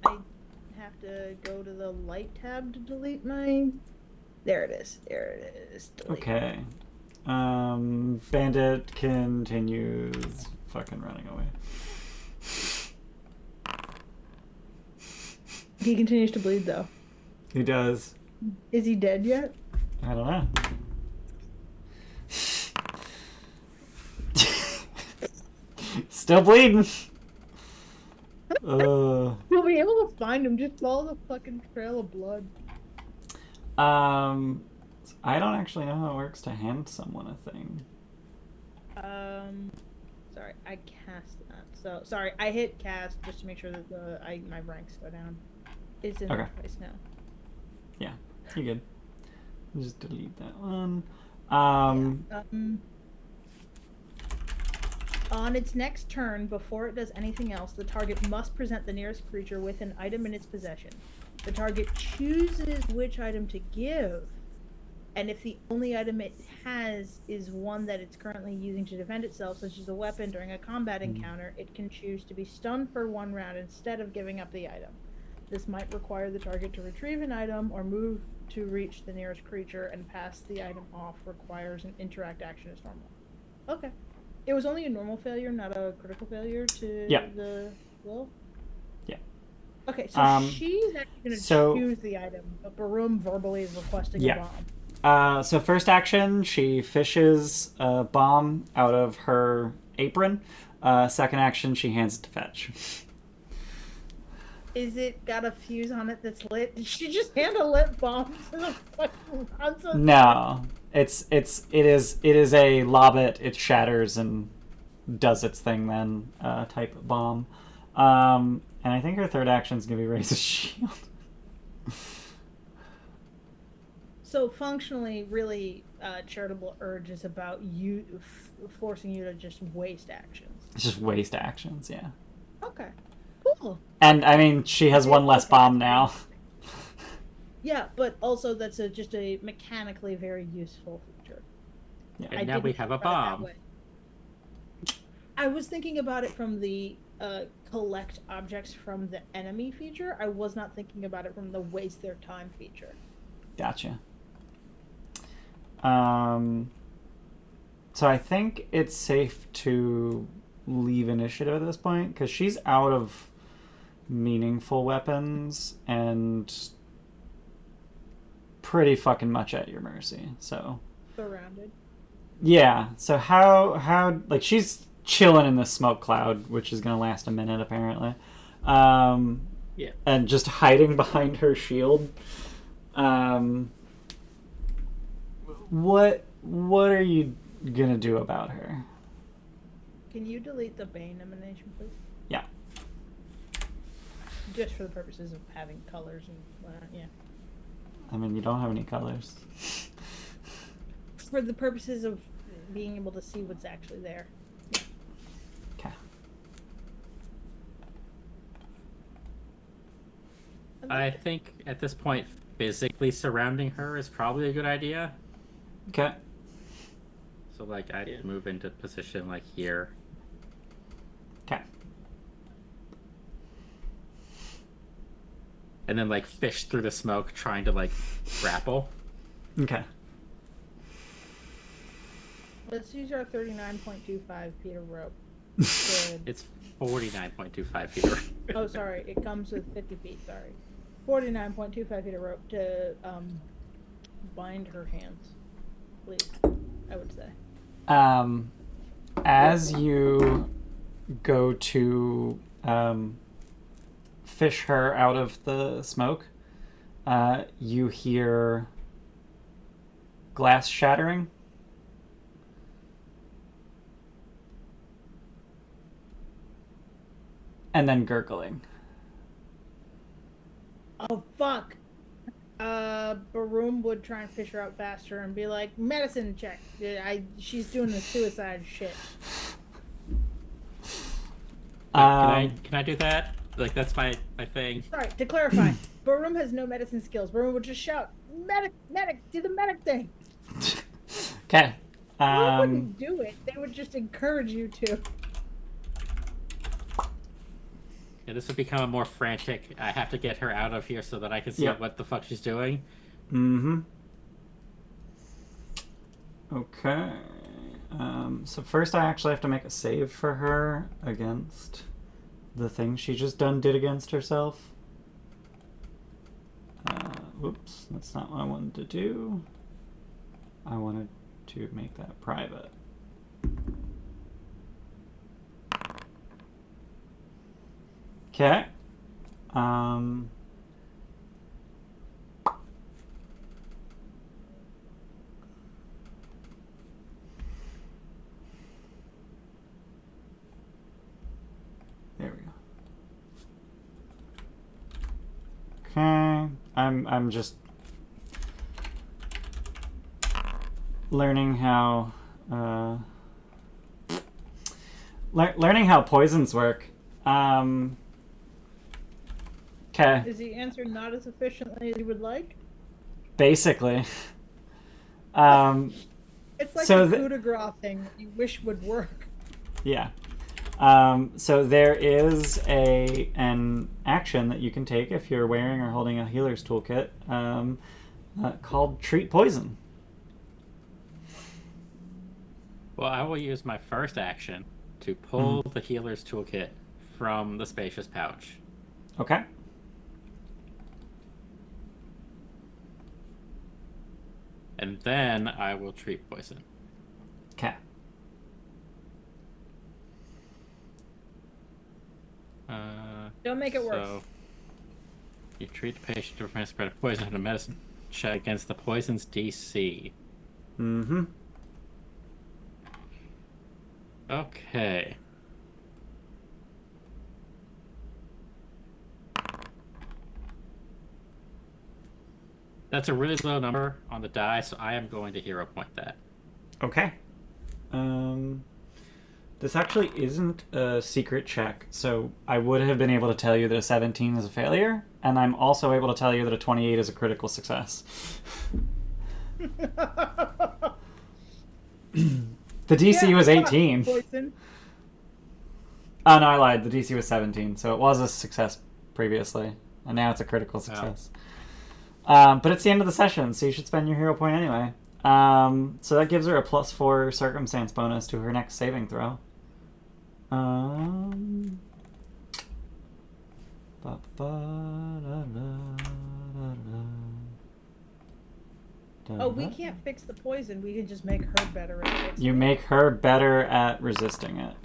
I have to go to the light tab to delete my. There it is. There it is. Delete. Okay. Bandit continues fucking running away. He continues to bleed though. He does. Is he dead yet? I don't know. Still bleeding. We'll be able to find him. Just follow the fucking trail of blood. I don't actually know how it works to hand someone a thing. Sorry, I cast that. So sorry, I hit cast just to make sure that my ranks go down. It's in Okay. place now. Yeah, you're good. Just delete that one. On its next turn, before it does anything else, the target must present the nearest creature with an item in its possession. The target chooses which item to give, and if the only item it has is one that it's currently using to defend itself, such as a weapon during a combat encounter, it can choose to be stunned for 1 round instead of giving up the item. This might require the target to retrieve an item or move to reach the nearest creature, and pass the item off requires an interact action as normal. Okay. It was only a normal failure, not a critical failure to the will? Yeah. Okay, so she's actually going to choose the item, but Baroom verbally is requesting a bomb. So first action, she fishes a bomb out of her apron. Second action, she hands it to Fetch. Is it got a fuse on it that's lit? Did she just hand a lit bomb to the fucking nonsense? No. It is a lob it, it shatters and does its thing then type of bomb. And I think her third action is going to be raise a shield. So functionally, really, Charitable Urge is about you forcing you to just waste actions. Just waste actions, yeah. Okay, cool. And I mean, she has one less bomb now. Yeah, but also that's just a mechanically very useful feature. Yeah. And now we have a bomb. I was thinking about it from the collect objects from the enemy feature. I was not thinking about it from the waste their time feature. Gotcha. So I think it's safe to leave initiative at this point, because she's out of meaningful weapons and pretty fucking much at your mercy. So Surrounded. yeah. So how like she's chilling in the smoke cloud, which is gonna last a minute apparently. Yeah. And just hiding behind her shield. What are you gonna do about her? Can you delete the Bane emanation, please? Yeah. Just for the purposes of having colors and whatnot, yeah. I mean, you don't have any colors. For the purposes of being able to see what's actually there. Okay. I think at this point, physically surrounding her is probably a good idea. Okay. So, like, I'd move into position, like, here. Okay. And then, like, fish through the smoke, trying to, like, grapple. Okay. Let's use our 39.25 feet of rope. It's 49.25 feet. Oh, sorry. It comes with 50 feet, sorry. 49.25 feet of rope to bind her hands. Please, I would say. As you go to fish her out of the smoke, you hear glass shattering. and then gurgling. Oh, fuck. Baroom would try and fish her out faster and be like, medicine check. She's doing the suicide shit. Can I do that? Like, that's my thing. Sorry, to clarify, Baroom has no medicine skills. Baroom would just shout, medic, do the medic thing. Okay. Baroom wouldn't do it. They would just encourage you to. Yeah, this would become more frantic. I have to get her out of here so that I can see what the fuck she's doing. Mm-hmm. Okay. So first I actually have to make a save for her against the thing she just did against herself. Whoops, that's not what I wanted to do. I wanted to make that private. Okay. There we go. Okay. I'm just learning how learning how poisons work. Okay. Is the answer not as efficiently as you would like? Basically. It's like so the coup de grace thing that you wish would work. Yeah. So there is an action that you can take if you're wearing or holding a healer's toolkit called Treat Poison. Well, I will use my first action to pull the healer's toolkit from the spacious pouch. Okay. And then I will treat poison. Okay. Don't make it worse. So you treat the patient to prevent spread of poison with a medicine check against the poison's DC. Mm-hmm. Okay. That's a really low number on the die, so I am going to hero point that. Okay. This actually isn't a secret check, so I would have been able to tell you that a 17 is a failure, and I'm also able to tell you that a 28 is a critical success. The DC was 18. Poison. Oh, no, I lied. The DC was 17, so it was a success previously, and now it's a critical success. But it's the end of the session, so you should spend your hero point anyway. So that gives her a +4 circumstance bonus to her next saving throw. Oh, we can't fix the poison. We can just make her better at it. You make her better at resisting it.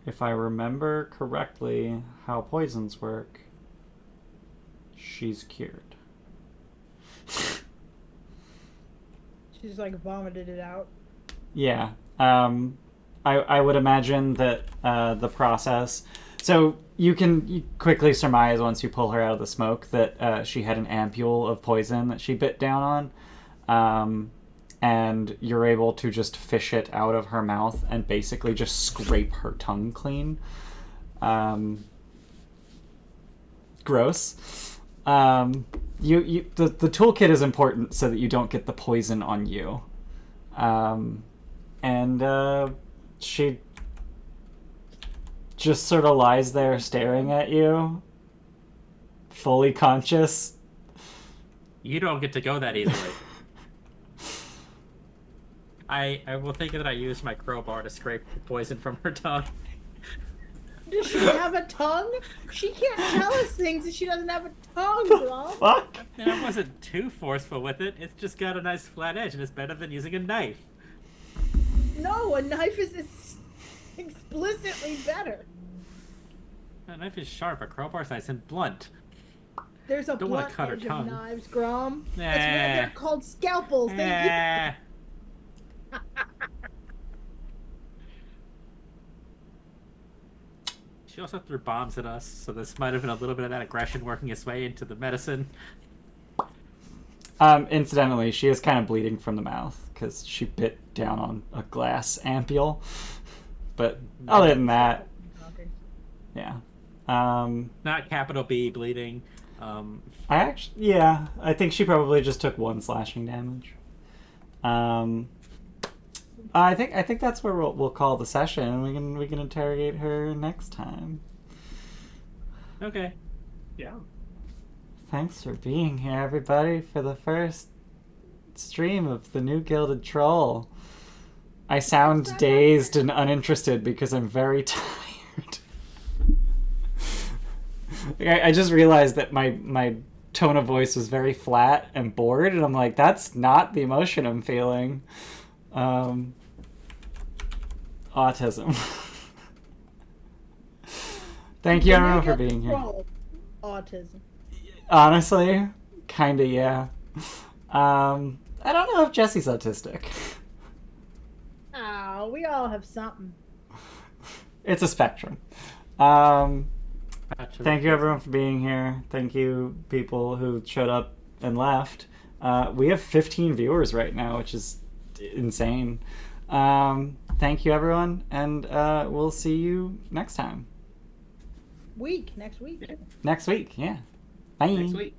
If I remember correctly how poisons work, she's cured. She's like vomited it out. Yeah. I would imagine that the process... So you can quickly surmise once you pull her out of the smoke that she had an ampule of poison that she bit down on. And you're able to just fish it out of her mouth and basically just scrape her tongue clean. Gross. The toolkit is important so that you don't get the poison on you. She just sort of lies there staring at you, fully conscious. You don't get to go that easily. I will think that I used my crowbar to scrape the poison from her tongue. Does she have a tongue? She can't tell us things if she doesn't have a tongue, Rob. Fuck? And I wasn't too forceful with it. It's just got a nice flat edge, and it's better than using a knife. No, a knife is explicitly better. A knife is sharp, a crowbar's nice and blunt. There's a Don't wanna blunt cut her edge of tongue. knives, Grom. Nah. That's why they're called scalpels. Thank you. She also threw bombs at us, so this might have been a little bit of that aggression working its way into the medicine. Incidentally, she is kind of bleeding from the mouth because she bit down on a glass ampule. But other than that, yeah. Not capital B bleeding. I think she probably just took 1 slashing damage. I think that's where we'll call the session. We can interrogate her next time. Okay. Yeah. Thanks for being here, everybody, for the first stream of the new Gilded Troll. I sound dazed and uninterested because I'm very tired. I just realized that my tone of voice was very flat and bored, and I'm like, that's not the emotion I'm feeling. Autism. Thank you, everyone, for being here. Autism. Honestly, kinda, yeah. I don't know if Jesse's autistic. Oh, we all have something. It's a spectrum. Thank you, everyone, for being here. Thank you, people who showed up and left. We have 15 viewers right now, which is insane. Thank you, everyone, and we'll see you next time. Next week. Next week, yeah. Bye. Next week.